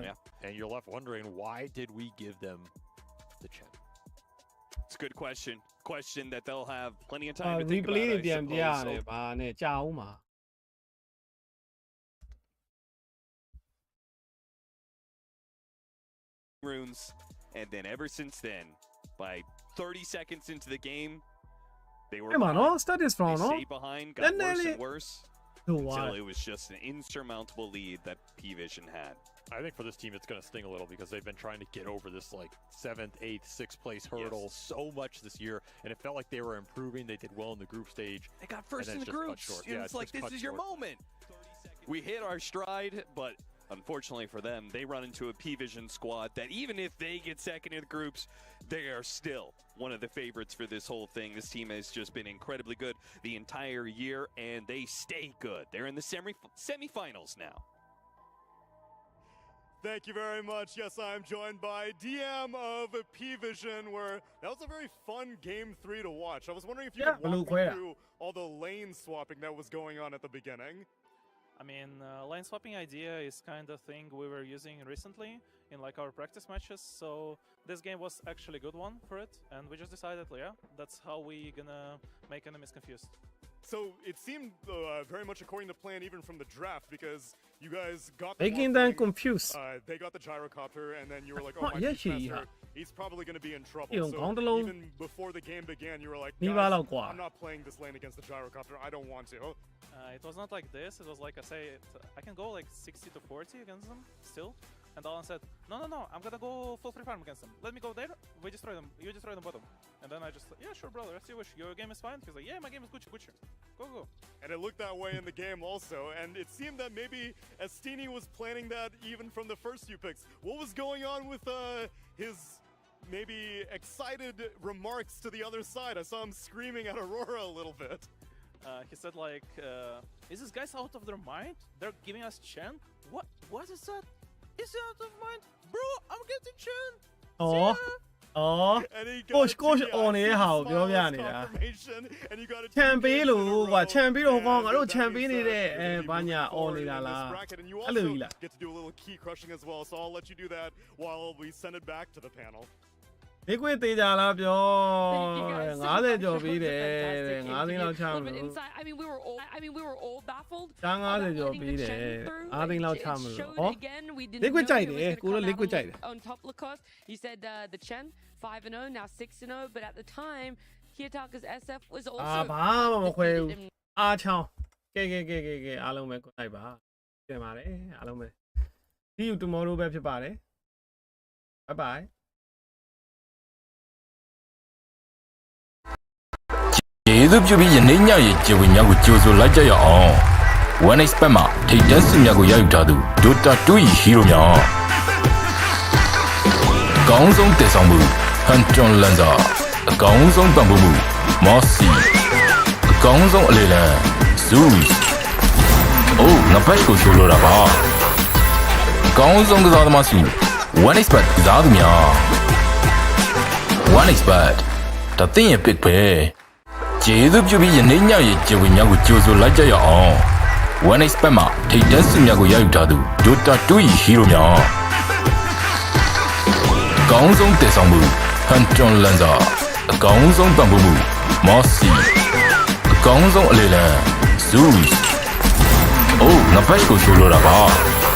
Yeah. And you're left wondering, why did we give them the Chen? It's a good question. Question that they'll have plenty of time to think about. Runes, and then ever since then, by 30 seconds into the game, they were stayed behind, got worse and worse, until it was just an insurmountable lead that P-Vision had. I think for this team, it's going to sting a little because they've been trying to get over this like 7th, 8th, 6th place hurdle so much this year, and it felt like they were improving. They did well in the group stage. They got first in the groups. It's like this is your moment. We hit our stride, but unfortunately for them, they run into a P-Vision squad that even if they get second in the groups, they are still one of the favorites for this whole thing. This team has just been incredibly good the entire year, and they stay good. They're in the semifinals now. Thank you very much. Yes, I'm joined by DM of P-Vision, where that was a very fun Game 3 to watch. I was wondering if you could walk me through all the lane swapping that was going on at the beginning. I mean, lane swapping idea is kind of thing we were using recently in like our practice matches, so this game was actually a good one for it, and we just decided, yeah, that's how we gonna make enemies confused. So it seemed very much according to plan even from the draft, because you guys got making them confused. They got the gyrocopter, and then you were like, oh my goodness, he's probably going to be in trouble. So even before the game began, you were like, guys, I'm not playing this lane against the gyrocopter. I don't want to. It was not like this. It was like I can go like 60 to 40 against them still. And Alan said, no, I'm gonna go full free farm against them. Let me go there, we destroy them, you destroy them bottom. And then I just, yeah, sure, brother, as you wish. Your game is fine? He's like, yeah, my game is Gucci. Go. And it looked that way in the game also, and it seemed that maybe Estini was planning that even from the first few picks. What was going on with his maybe excited remarks to the other side? I saw him screaming at Aurora a little bit. He said like, is this guy's out of their mind? They're giving us Chen? What is that? Is he out of mind? Bro, I'm getting Chen! coach អော်နေတဲ့ဟာကိုပြောပြနေတာချန်ပေးလို့ကွာချန်ပေးတော့ကောင်းငါတို့ချန်ပေးနေတဲ့ဘာညာអော်နေတာလားအဲ့လိုကြီးလား Get to do a little key crushing as well, so I'll let you do that while we send it back to the panel. Liquid သေးကြလားပြော50ကျော်ပြီးတယ်5သိန်းလောက်ချမလို့ I mean we were all baffled 50ကျော်ပြီးတယ်5သိန်းလောက်ချမလို့ဟော Liquid ကြိုက်တယ်ကိုတော့ Liquid ကြိုက်တယ် on top Lacoste you said the Chen 5-0 now 6-0 but at the time Kiyotaka's SF was also ဘာမှမခွဲဘူးအားချောင်းကဲအားလုံးပဲကိုတိုက်ပါပြန်ပါတယ်အားလုံးပဲ See you tomorrow ပဲဖြစ်ပါတယ် Bye byeကျေးဇူးပြုပြီးယနေ့ညရဲ့ကျေဝညကိုကြိုဆိုလိုက်ကြရအောင် One Expert မှာထိပ်တန်းစစ်များကိုရယူထားသူ Dota 2 ၏ hero များအကောင်းဆုံးတည်ဆောင်မှု Hunton Lanza အကောင်းဆုံးပံ့ပိုးမှု Mossy အကောင်းဆုံးအလေလံ Zeus အိုးငါဘက်ကိုချိုးလို့တာပါအကောင်းဆုံးကစားသမားစု One Expert ကစားသူများ One Expert ဒါသင်ရဲ့ pick ပဲကျေးဇူးပြုပြီးယနေ့ညရဲ့ကျေဝများကိုကြိုဆိုလိုက်ကြရအောင် One Expert မှာထိပ်တန်းစစ်များကိုရယူထားသူ Dota 2 ၏ hero များအကောင်းဆုံးတည်ဆောင်မှု Hunton Lanza အကောင်းဆုံးပံ့ပိုးမှု Mossy အကောင်းဆုံးအလေလံ Zeus Oh, ငါဘက်ကိုချိုးလို့တာပါ